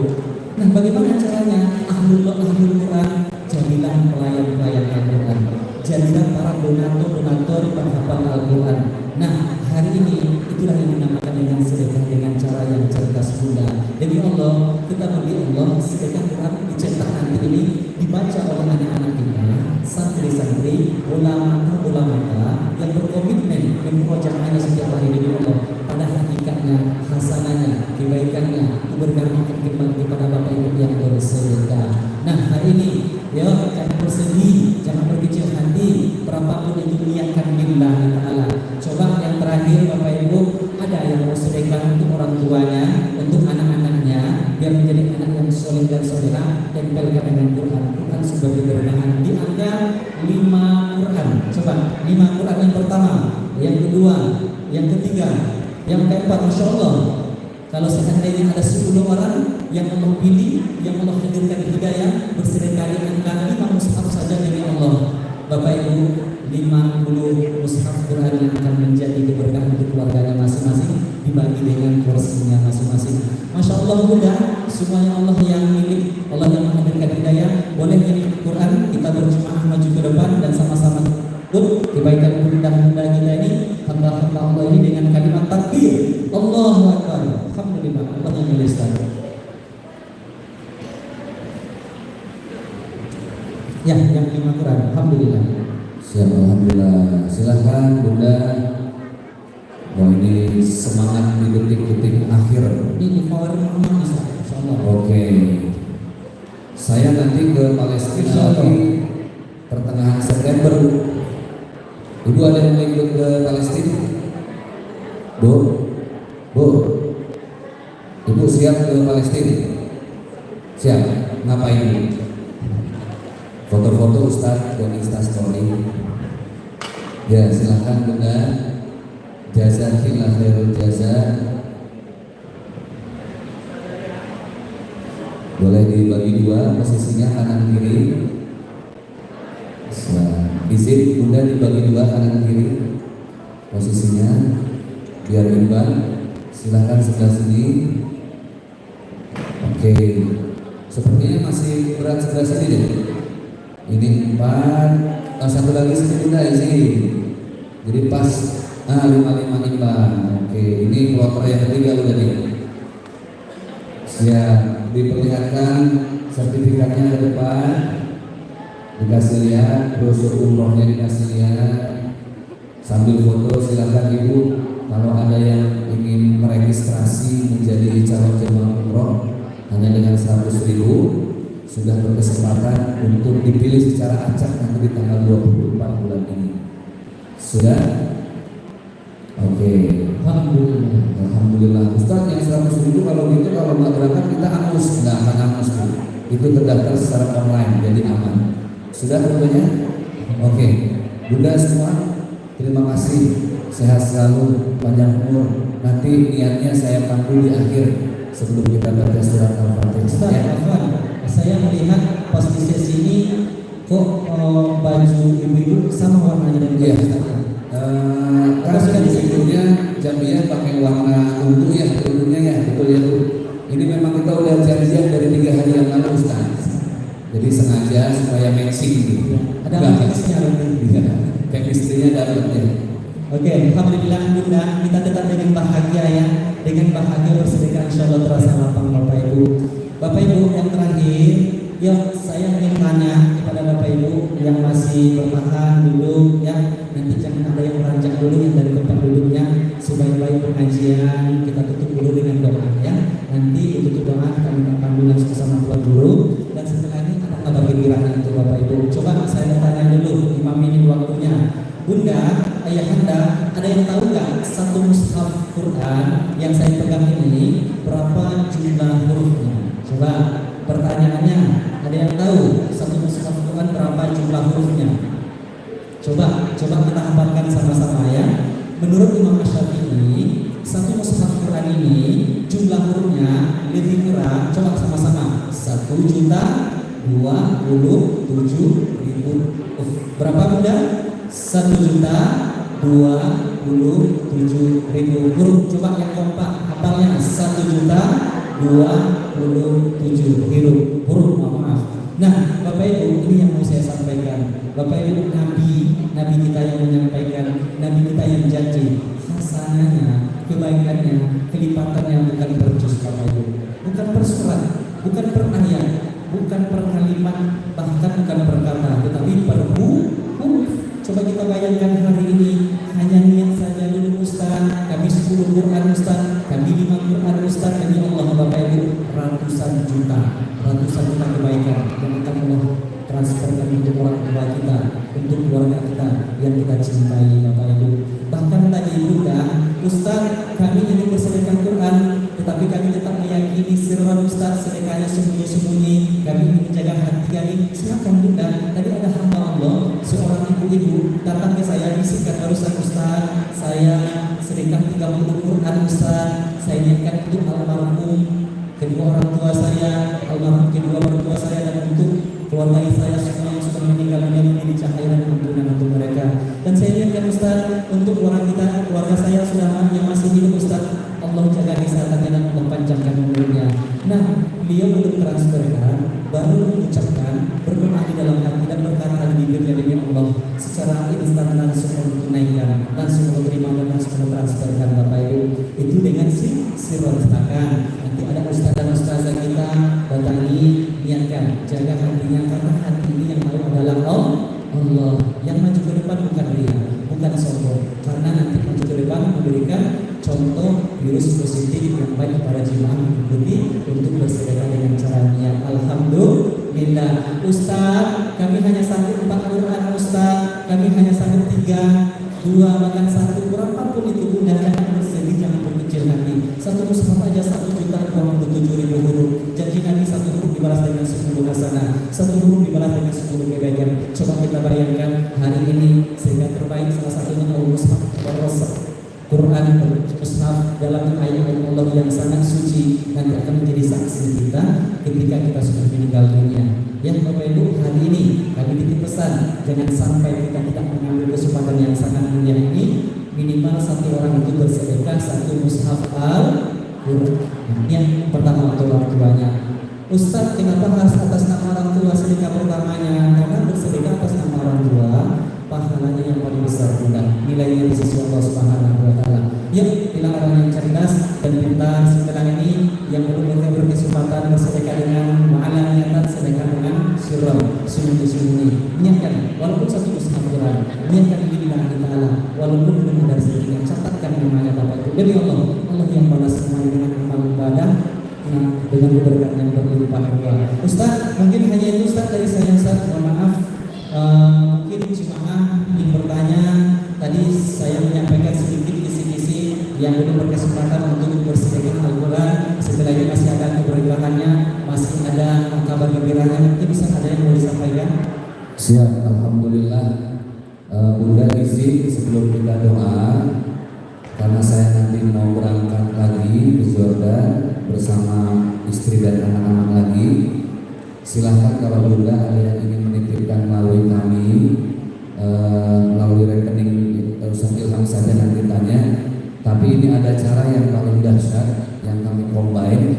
Nah, bagaimana caranya? Ahlul Quran, jadilah pelayan-pelayan Al-Quran, jadilah para donatur penghafal Al-Quran. Nah, hari ini itulah yang dinamakan dengan sedekah dengan cara yang cerdas Bunda. Demi Allah, kita bagi Allah sedekah Quran dicetak nanti ini dibaca oleh anak-anak kita, santri-santri, ulama yang berkomitmen memperjuangkannya setiap hari demi Allah. Pada hakikatnya, hasanahnya, kebaikannya itu berdampak kepada Bapak Ibu yang bersedekah. Nah, hari ini ya, jangan bersedih, jangan berkecil hati, berapapun itu niatkan billahi ta'ala. Coba yang terakhir Bapak Ibu, ada yang mau sedekah untuk orang tuanya, untuk anak-anaknya, biar menjadi anak yang soleh dan solehah, tempelkan dengan Quran. Quran sebagai berbahan di angka 5 Quran. Coba 5 Quran yang pertama, yang kedua, yang ketiga, yang keempat. Masya Allah, kalau seandainya ada 10 orang yang Allah pilih, yang Allah hadirkan hidayah, bersedekah di angka 5 mushaf saja dari Allah. Bapak Ibu, 50 mushaf Quran yang akan menjadi keberkahan untuk keluarganya masing-masing, dibagi dengan porsinya masing-masing. Masya Allah Bunda, semuanya Allah yang milik, Allah yang menghadirkan hidayah. Boleh yang Quran kita berjemaah maju ke depan dan sama-sama kebaikan bunda-bunda kita ini, hamba-hamba Allah ini dengan kalimat takbir Allahu Akbar. Alhamdulillah, Allah yang melestari. Ya, yang 5 Quran. Alhamdulillah. Siap, alhamdulillah. Silahkan Bunda. Wah, ini semangat di detik-detik akhir. Ini power Muhammad insyaallah. Oke. Saya nanti ke Palestina lagi pertengahan September. Ibu ada yang mau ikut ke Palestina? Bu? Ibu siap ke Palestina? Siap? Ngapain Bu? Foto-foto Ustaz dan Instastory. Ya, silahkan Bunda. Jazakillah khairul jazak. Boleh dibagi dua, posisinya kanan kiri. Izin Bunda dibagi dua kanan kiri posisinya biar imbang. Silahkan sebelah sini. Oke, sepertinya masih berat sebelah sini deh. Ini 4, satu lagi sini Bunda isi. Jadi pas 55 imbang. Oke, ini kloter yang ketiga udah nih. Siap, diperlihatkan sertifikatnya ke depan. Dikasih lihat, brosur umrohnya dikasih lihat. Sambil foto silakan Ibu. Kalau ada yang ingin meregistrasi menjadi calon jemaah umroh hanya dengan 100.000 sudah berkesempatan untuk dipilih secara acak nanti di tanggal 24 bulan ini. Sudah? Oke. Alhamdulillah. Ustaz, yang 100.000 kalau gitu kalau nggak berangkat kita angus, nggak akan angus Bu. Itu terdaftar secara online jadi aman. Sudah tentunya? Oke. Bunda semua, terima kasih. Sehat selalu, panjang umur. Nanti niatnya saya pandu di akhir sebelum kita baca surat Al-Fatihah. Ustaz, saya melihat pas di sesi ini kok baju ibu-ibu sama warnanya dengan Iya. Kan sudah sebelumnya Jamiyah pakai warna ungu ya, ungunya ya, betul ya Bu. Ini memang kita udah janjian dari 3 hari yang lalu Ustaz. Jadi sengaja supaya matching gitu. Ada matchingnya chemistry-nya dapat ya. Oke, alhamdulillah Bunda, kita tetap dengan bahagia ya. Dengan bahagia bersedekah insyaallah terasa lapang Bapak Ibu. Bapak Ibu yang terakhir, ya saya ingin tanya kepada Bapak Ibu yang masih bertahan dulu ya. Nanti jangan ada yang beranjak dulu yang dari tempat duduknya. Sebaik-baik pengajian kita tutup dulu dengan doa ya. Nanti tutup doa kita minta panduan bersama Tuhan dulu. Dan setelah ini apa bagi kiranya untuk Bapak Ibu. Coba saya tanya dulu 5 menit waktunya. Bunda, ayahanda, ada yang tahu nggak satu mushaf Quran yang saya pegang ini berapa jumlah hurufnya? Coba pertanyaannya, ada yang tahu satu mushaf Quran berapa jumlah hurufnya? Coba kita hafalkan sama-sama ya. Menurut Imam Syafi'i, satu mushaf Quran ini jumlah hurufnya lebih kurang, coba sama-sama 1.027.000. Berapa Bunda? 1.027.000 huruf. Coba yang kompak hafalnya 1.027.000 huruf. Maaf. Nah, Bapak Ibu, ini yang mau saya sampaikan. Bapak Ibu, Nabi kita yang menyampaikan, Nabi kita yang janji, hasanahnya, kebaikannya, kelipatannya bukan per juz, Bapak Ibu, bukan per surat, bukan per ayat, bukan per kalimat, bahkan bukan per kata, tetapi per huruf. Coba kita bayangkan hari ini hanya niat saja dulu Ustaz, kami 10 Quran Ustaz, kami 5 Quran Ustaz, kami Allah Bapak Ibu ratusan juta kebaikan yang akan Allah transferkan untuk orang tua kita, untuk keluarga kita yang kita cintai Bapak Ibu. Bahkan tadi Bunda, Ustaz kami ingin bersedekah Quran, tetapi kami tetap meyakini sirran Ustaz, sedekahnya sembunyi-sembunyi, kami ingin menjaga hati kami. Silakan Bunda, tadi ada hamba Allah, seorang ibu-ibu datang ke saya, bisikan barusan Ustaz, saya sedekah 30 Quran Ustaz, saya niatkan untuk almarhum kedua orang tua saya, almarhum kedua orang tua saya, dan untuk keluarga saya semua yang sudah meninggal dunia menjadi cahaya dan ampunan untuk mereka. Dan saya niatkan Ustaz untuk keluarga saya sudah yang masih hidup Ustaz, Allah jaga kesehatannya dan Allah panjangkan umurnya. Nah, beliau belum transferkan, baru mengucapkan, berdoa di dalam hati dan berkata di bibirnya demi Allah secara instan langsung menunaikan, langsung menerima dan langsung mentransferkan Bapak Ibu. Itu dengan sirron sedekah. Nanti ada ustaz dan ustazah kita datangi, niatkan, jaga hatinya, karena hati ini yang tahu adalah Allah. Yang maju ke depan bukan dia, bukan sombong, karena nanti maju ke depan memberikan contoh virus positif yang baik kepada jemaah mengikuti untuk bersedekah dengan cara niat. Alhamdulillah. Ustaz, kami hanya sanggup 4 Quran Ustaz, kami hanya sanggup 3, 2, bahkan 1, berapapun itu Bunda, jangan bersedih, jangan berkecil hati. Satu mushaf aja 1.027.000 huruf. Janji Nabi 1 huruf dibalas dengan 10 hasanah, 1 huruf dibalas dengan 10 kebaikan. Coba kita bayangkan hari ini sehingga terbaik salah satunya al-mushaf Quran mushaf dalam ayat-ayat Allah yang sangat suci, nanti akan menjadi saksi kita ketika kita sudah meninggal dunia. Ya Bapak Ibu, hari ini kami titip pesan, jangan sampai kita tidak mengambil kesempatan yang sangat mulia ini. Minimal satu orang itu bersedekah 1 mushaf Al-Quran. Yang pertama untuk orang tuanya. Ustaz, kenapa harus atas nama orang tua sedekah pertamanya? Karena bersedekah atas nama orang tua pahalanya yang paling besar Bunda, nilainya di sisi Allah Subhanahu wa taala. Yuk, bila orang yang cerdas dan pintar sekarang ini yang belum berkesempatan bersedekah dengan ma'ala niatan, sedekah dengan sirran, sembunyi-sembunyi. Niatkan walaupun 1 mushaf Quran, niatkan lillahi ta'ala, walaupun belum ada sedekah, catatkan namanya Bapak Ibu. Demi Allah yang balas semuanya dengan amal ibadah, dengan keberkahan yang berlimpah ruah. Ustaz, mungkin hanya itu Ustaz dari saya Ustaz, mohon maaf. Mungkin jemaah yang bertanya tadi saya menyampaikan sedikit kisi-kisi yang belum berkesempatan untuk bersedekah Al-Quran. Setelah ini masih ada keberkahannya, masih ada kabar gembiranya. Mungkin bisa ada yang mau disampaikan? Siap, Alhamdulillah. Bunda izin sebelum kita doa, karena saya nanti mau berangkat lagi ke Jordan bersama istri dan anak-anak lagi. Silahkan kalau Bunda ada yang ingin menitipkan melalui kami, melalui rekening Ustaz Ilham saja nanti tanya. Tapi ini ada cara yang paling dahsyat yang kami combine,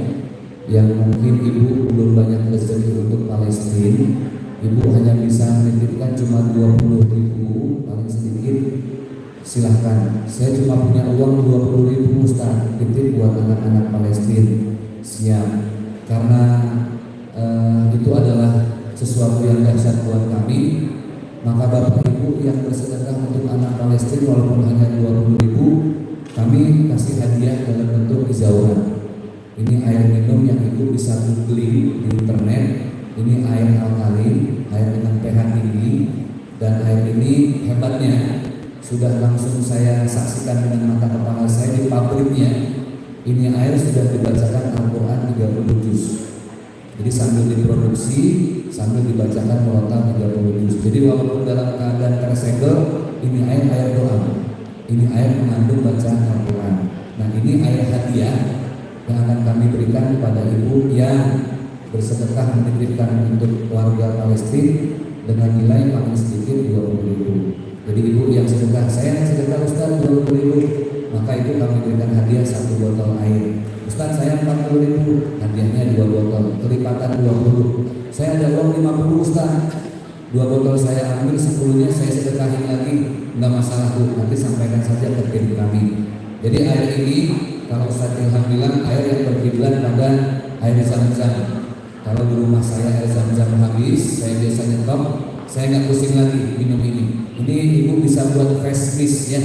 yang mungkin ibu belum banyak rezeki untuk Palestina. Ibu hanya bisa menitipkan cuma 20.000 paling sedikit. Silahkan, saya cuma punya uang 20.000 Ustaz, titip buat anak-anak Palestina. Siap, karena itu adalah sesuatu yang dahsyat buat kami. Maka Bapak Ibu yang bersedekah untuk anak Palestina walaupun hanya 20.000, kami kasih hadiah dalam bentuk izauran. Ini air minum yang Ibu bisa googling di internet. Ini air alkalin, air dengan pH tinggi, dan air ini hebatnya sudah langsung saya saksikan dengan mata kepala saya di pabriknya. Ini air sudah dibacakan Al-Quran 30 juz. Jadi sambil diproduksi, sambil dibacakan murotal 30 juz. Jadi walaupun dalam keadaan tersegel, ini air doa, ini air mengandung bacaan Al-Quran. Nah ini air hadiah yang akan kami berikan kepada ibu yang bersedekah menitipkan untuk warga Palestina dengan nilai paling sedikit 20.000. Jadi ibu yang sedekah, saya yang sedekah Ustaz 20.000, maka itu kami berikan hadiah 1 botol air. Ustaz saya 40.000, hadiahnya 2 botol, kelipatan 20. Saya ada uang 50 Ustaz, 2 botol saya ambil, 10-nya saya sedekahin lagi, enggak masalah Bu, nanti sampaikan saja ke tim kami. Jadi air ini, kalau Ustaz Ilham bilang air yang berkiblat pada air Zam-Zam. Kalau di rumah saya air Zam-Zam habis, saya biasa nyetok, saya nggak pusing lagi minum ini. Ini ibu bisa buat face mist ya,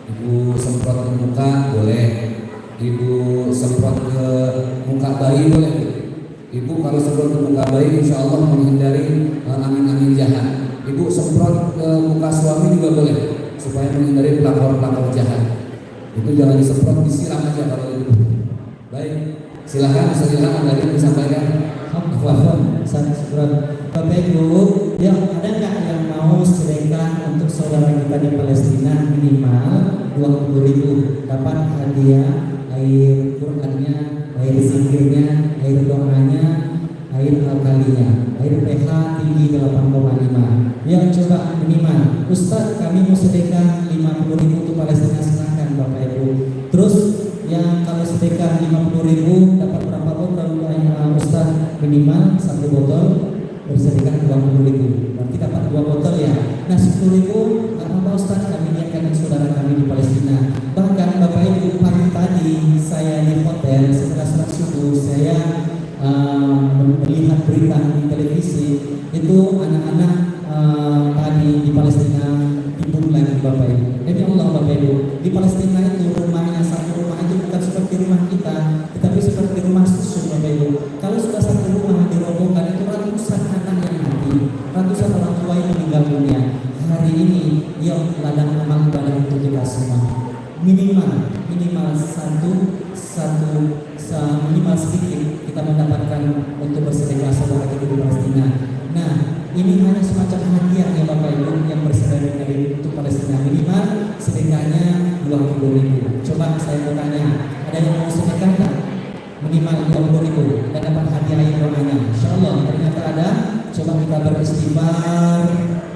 ibu semprot ke muka boleh, ibu semprot ke muka bayi boleh. Ibu kalau semprot ke muka bayi insya Allah menghindari angin-angin jahat. Ibu semprot ke muka suami juga boleh, supaya menghindari pelakor-pelakor jahat. Itu jangan disemprot, disiram aja kalau itu. Baik, silakan Ustaz dari disampaikan. Bapak Ibu, ya ada nggak yang mau sedekah untuk saudara kita di Palestina minimal 20.000, dapat hadiah air Qurannya, air zikirnya, air doanya, air alkalinya, air pH tinggi 8,5. Ya coba minimal. Ustaz kami mau sedekah 50.000 untuk Palestina, silahkan Bapak Ibu. Terus yang kalau sedekah 50.000 dapat berapa botol? Ustaz minimal 1 botol, bersedekah 20.000, berarti dapat 2 botol ya. Nah 10.000 nggak apa-apa Ustaz, kami niatkan saudara kami di Palestina. Bahkan Bapak Ibu, pagi tadi saya di hotel setelah sholat subuh, saya melihat berita di televisi itu anak-anak tadi di Palestina dibunuh lagi Bapak Ibu. Demi Allah Bapak Ibu, di Palestina itu rumahnya, satu rumah itu bukan seperti rumah kita, tetapi seperti rumah susun Bapak Ibu. Kalau sudah satu rumah dirobohkan itu ratusan anak yang mati, ratusan orang tua yang meninggal dunia. Hari ini yuk ladang amal ibadah untuk kita semua. Minimal minimal sedikit kita mendapatkan untuk bersedekah saudara kita di Palestina. Nah, ini hanya semacam hadiah ya Bapak Ibu yang bersedekah untuk Palestina. Minimal sedekahnya 20.000. Coba saya mau tanya, ada yang mau sedekah tak? Minimal 20.000 dan dapat hadiah air doanya. Insyaallah ternyata ada. Coba kita beristighfar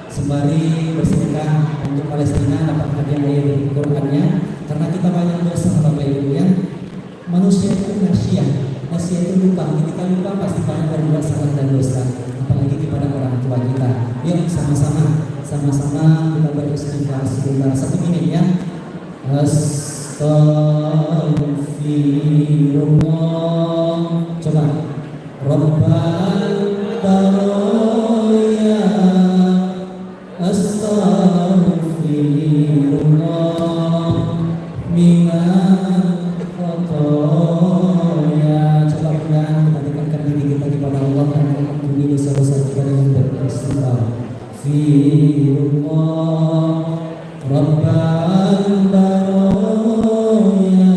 sembari bersedekah untuk Palestina, dapat hadiah air Qurannya. Karena kita banyak dosa Bapak Ibu ya. Manusia itu nasia itu lupa. Ketika lupa pasti banyak berbuat salah dan dosa, apalagi kepada orang tua kita. Yuk sama-sama kita beristighfar sebentar, 1 menit ya. Astaghfirullah. Coba Rabbal baraya astaghfirullah minal khotoya. Coba kita dekatkan diri kita kepada Allah dan mengampuni dosa-dosa kita dengan beristighfar. Firullah Rabbal baraya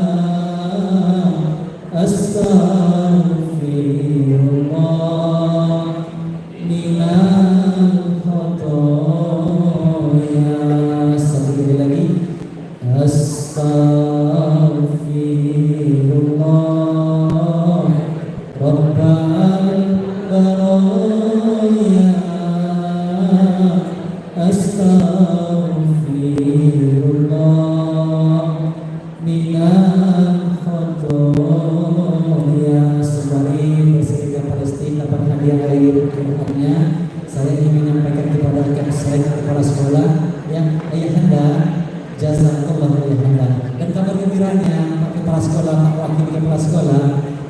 astaghfirullah minal khotoya. Satu kali lagi. Astaghfirullah Rabbal baraya astaghfirullah minal khotoya. Sembari bersedekah Palestina dapat hadiah air Qurannya, saya ingin menyampaikan kepada kepala sekolah yang ayahanda, jazakallah ayahanda. Dan kabar gembiranya Pak Kepala Sekolah, Pak Wakil Kepala Sekolah,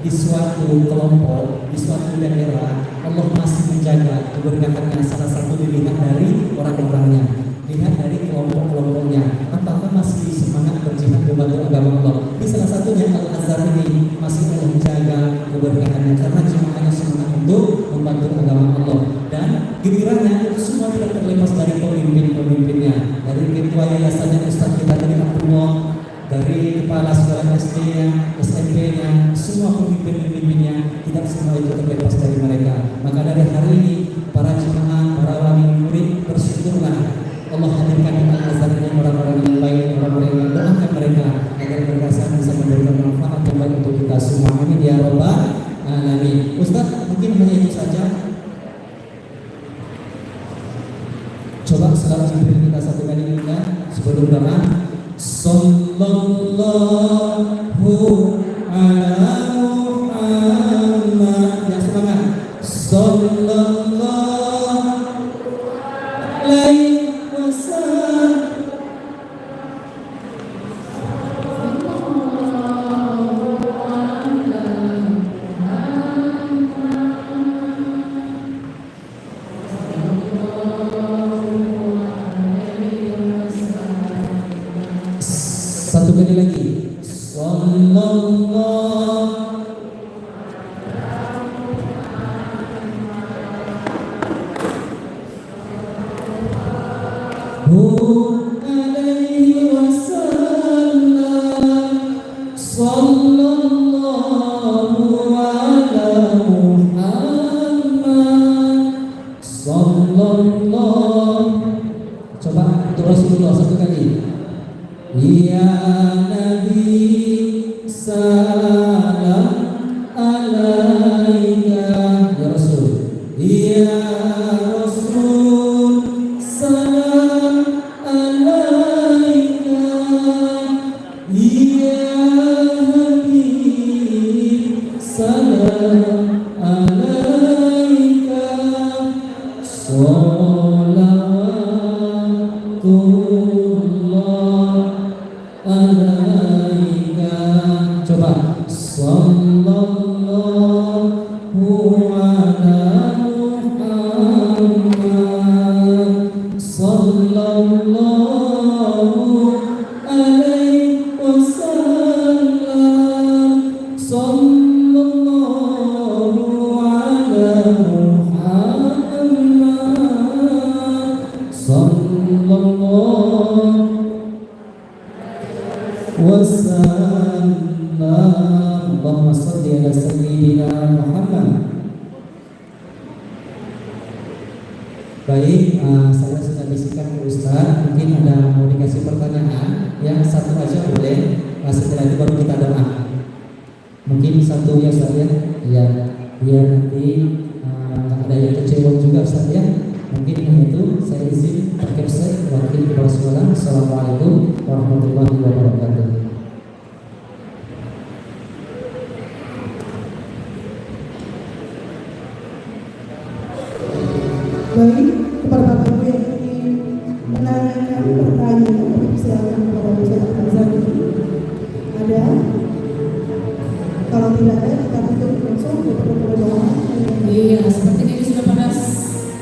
di suatu kelompok, di suatu daerah, Allah masih menjaga keberkahannya. Salah satu dilihat dari orang-orangnya, lihat dari kelompok-kelompoknya, apakah masih semangat berjihad membantu agama Allah. Di salah satunya Al-Azhar ini masih Allah menjaga keberkahannya karena jemaahnya semangat untuk membantu agama Allah. Dan gilirannya itu semua tidak terlepas dari pemimpin-pemimpinnya, dari ketua yayasannya Ustaz kita dari Abdullah, dari kepala sekolah SD-nya, SMP-nya, semua pemimpin-pemimpinnya, tidak semua itu terlepas dari hadirkan di Al-Azhar ini orang-orang yang baik, orang-orang yang doakan mereka agar mereka bisa memberikan manfaat yang baik untuk kita semua. Amin ya rabbal alamin. Ustaz, mungkin hanya itu saja. Coba salam Jibril kita satu kali juga sebelum doa. Sallallahu ala Muhammad. Ya, semangat. Sallallahu alaihi wasallam. Satu kali lagi. Sallallahu alaihi wasallam. Sallallahu ala Muhammad. Sallallahu. Coba untuk Rasulullah satu kali. Ya Nabi salam alaika. Ya Rasul. Ya Rasul salam alaika. Ya Habib salam alaika. Salawatullah alaika. Coba. Sallallahu ala Muhammad. Sallallahu alaihi wasallam. Sallallahu ala Muhammad. Sallallahu wasallam. Allahumma salli ala sayyidina Muhammad. Baik, saya sudah bisikan ke Ustaz. Mungkin ada mau dikasih pertanyaan, yang satu aja boleh. Setelah itu baru kita doa. Mungkin satu ya Ustaz ya, ya biar nanti nggak ada yang kecewa juga Ustaz ya. Mungkin itu saya izin pakai saya wakil kepala sekolah. Assalamualaikum warahmatullahi wabarakatuh. Baik, kepada Bapak Ibu yang ingin menanyakan pertanyaan, silakan kepada Ustaz Azhari. Ada? Kalau tidak ada, kita tutup langsung untuk berdoa. Iya, sepertinya ini sudah pada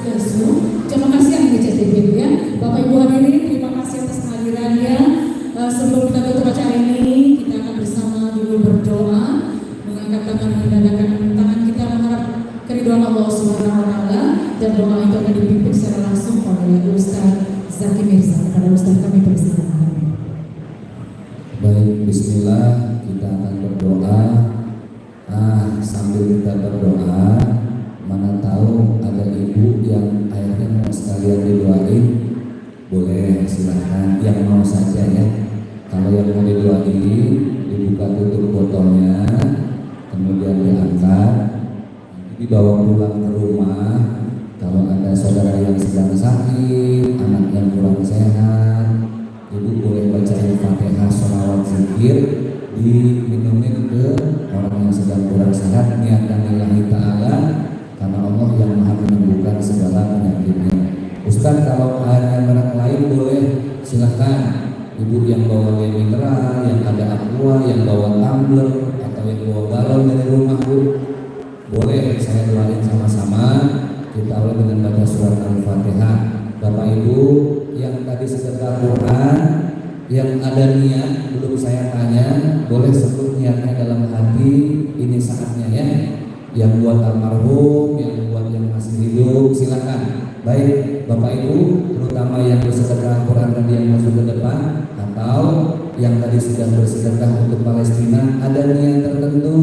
lesu. Terima kasih yang DCTV ya. Bapak Ibu hadirin, terima kasih atas kehadirannya. Sebelum kita tutup acara ini, kita akan bersama dulu berdoa, mengangkat tangan, mengandalkan tangan kita mengharap keridhaan Allah Subhanahu wa taala, dan doa itu akan dipimpin secara langsung oleh Ustaz Zaki Mirza. Kepada Ustaz kami persilakan. Baik, bismillah, kita akan berdoa. Sambil kita berdoa, mana tahu ada ibu yang akhirnya mau sekalian didoain, boleh silahkan, yang mau saja ya. Kalau yang mau didoain, dibuka tutup botolnya, kemudian diangkat, dibawa pulang ke rumah. Kalau ada saudara yang sedang sakit, anak yang kurang sehat, ibu boleh bacain Fatihah, sholawat, zikir, diminumin ke orang yang sedang kurang sehat, niatan lillahi ta'ala, karena Allah yang maha menyembuhkan segala penyakitnya. Ustaz, kalau airnya merek lain boleh, silahkan. Ibu yang bawa air mineral, yang ada aqua, yang bawa tumbler, atau yang bawa galon dari rumah, Bu, boleh. Saya doain sama-sama. Kita awali dengan baca surat Al-Fatihah. Bapak Ibu yang tadi sedekah Quran, yang ada niat, belum saya tanya, boleh sebut niatnya dalam hati. Ini saatnya ya. Yang buat almarhum, yang buat yang masih hidup, silakan. Baik, Bapak Ibu, terutama yang bersedekah Quran tadi yang masuk ke depan, atau yang tadi sudah bersedekah untuk Palestina, ada niat tertentu,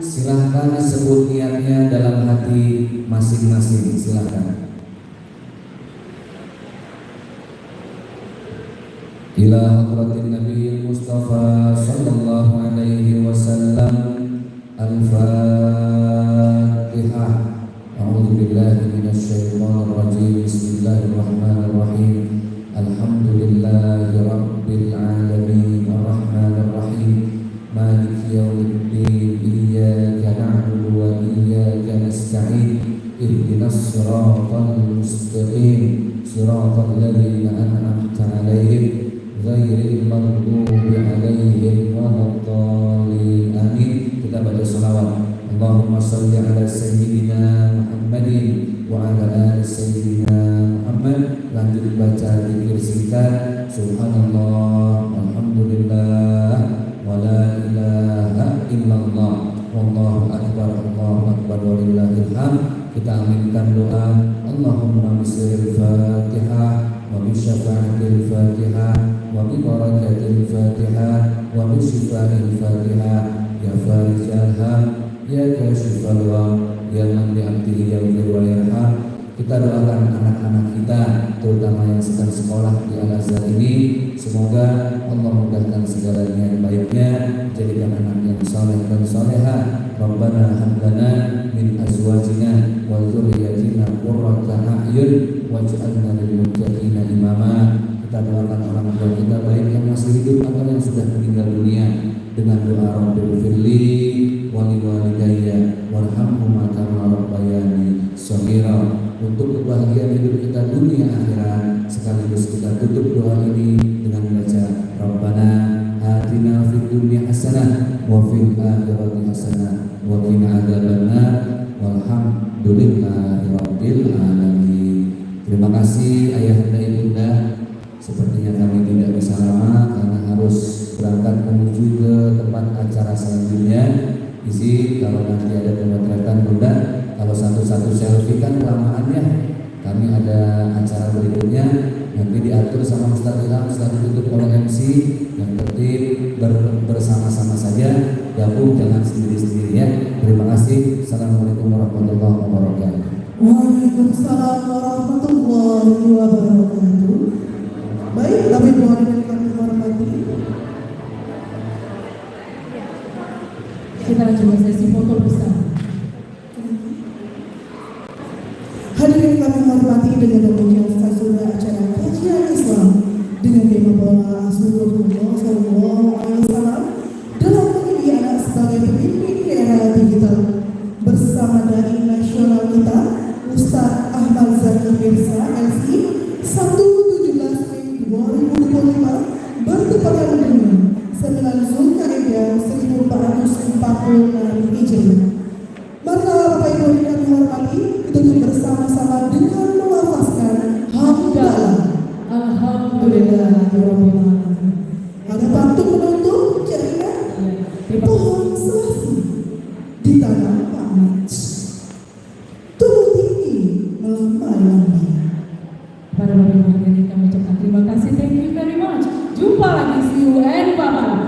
silahkan sebut niatnya dalam hati masing-masing. Silahkan. إلى حضرة النبي المصطفى صلى الله عليه وسلم. الفاتحة. أعوذ بالله من الشيطان الرجيم. بسم الله الرحمن الرحيم. الحمد لله رب العالمين الرحمن الرحيم مالك يوم الدين إياك نعبد وإياك نستعين اهدنا الصراط المستقيم صراط الذين أنعمت عليهم غير المغضوب عليهم ولا الضالين. آمين. Kita baca salawat. Allahumma salli ala sayyidina Muhammadin wa ala ali sayyidina Muhammad. Lanjut baca zikir singkat. Subhanallah, alhamdulillah, wa la ilaha illallah, wallahu akbar, walillahil hamd. Kita aminkan doa. Allahumma bisiril Fatihah wa bisyafa'atil Fatihah wa bi barakatil Fatihah wa bi shifa'il Fatihah. Ya farijal ham, ya kashifal gham, ya man bi'abdihi yaghfir wa yarham. Kita doakan anak-anak kita, terutama yang sedang sekolah di Al-Azhar ini, semoga Allah mudahkan segala niat baiknya, jadikan anak yang saleh dan salehah. Rabbana hab lana min azwajina wa dzurriyyatina qurrata a'yun waj'alna lil muttaqina imama. Kita doakan orang tua kita baik yang masih hidup atau yang sudah meninggal dunia dengan doa Rabbil firli wa liwalidayya warhamhuma kama rabbayani shaghira. Untuk kebahagiaan hidup kita dunia akhirat, sekaligus kita tutup doa ini dengan membaca Rabbana atina fid dunya hasanah wa fil akhirati hasanah wa qina adzabannar walhamdulillahi rabbil alamin. Terima kasih ayahanda ibunda. Sepertinya kami tidak bisa lama karena harus berangkat menuju ke tempat acara selanjutnya. Isi kalau nanti ada pemotretan bunda, kalau satu-satu selfie kan kelamaannya. Kami ada acara berikutnya, nanti diatur sama Ustaz Ilham setelah ditutup oleh MC. Yang penting bersama-sama saja, gabung jangan sendiri-sendiri ya. Terima kasih. Assalamualaikum warahmatullahi wabarakatuh. Waalaikumsalam warahmatullahi wabarakatuh. Baik, kami mohon dengan kami hormati. Kita lanjutkan sesi foto bersama. Hadirin kami hormati dengan demikian saudara acara kajian Islam dengan tema bahwa Rasulullah SAW dalam menjadi anak sebagai pemimpin di era digital bersama dari nasional kita Ustaz Ahmad Zaki Mirza MC Sabtu 17 Mei 2025 bertepatan dengan 9 Zulkaidah 1446 Hijriah. Maka Bapak Ibu yang kami hormati, kita bersama-sama dengan melafazkan hamdalah. Alhamdulillahirabbil alamin. Ada pantun menutup cerita pohon selasi ditanam panas, tumbuh tinggi melambai-lambai. Para bapak ibu yang kami ucapkan terima kasih, thank you very much. Jumpa lagi, see you and bye bye.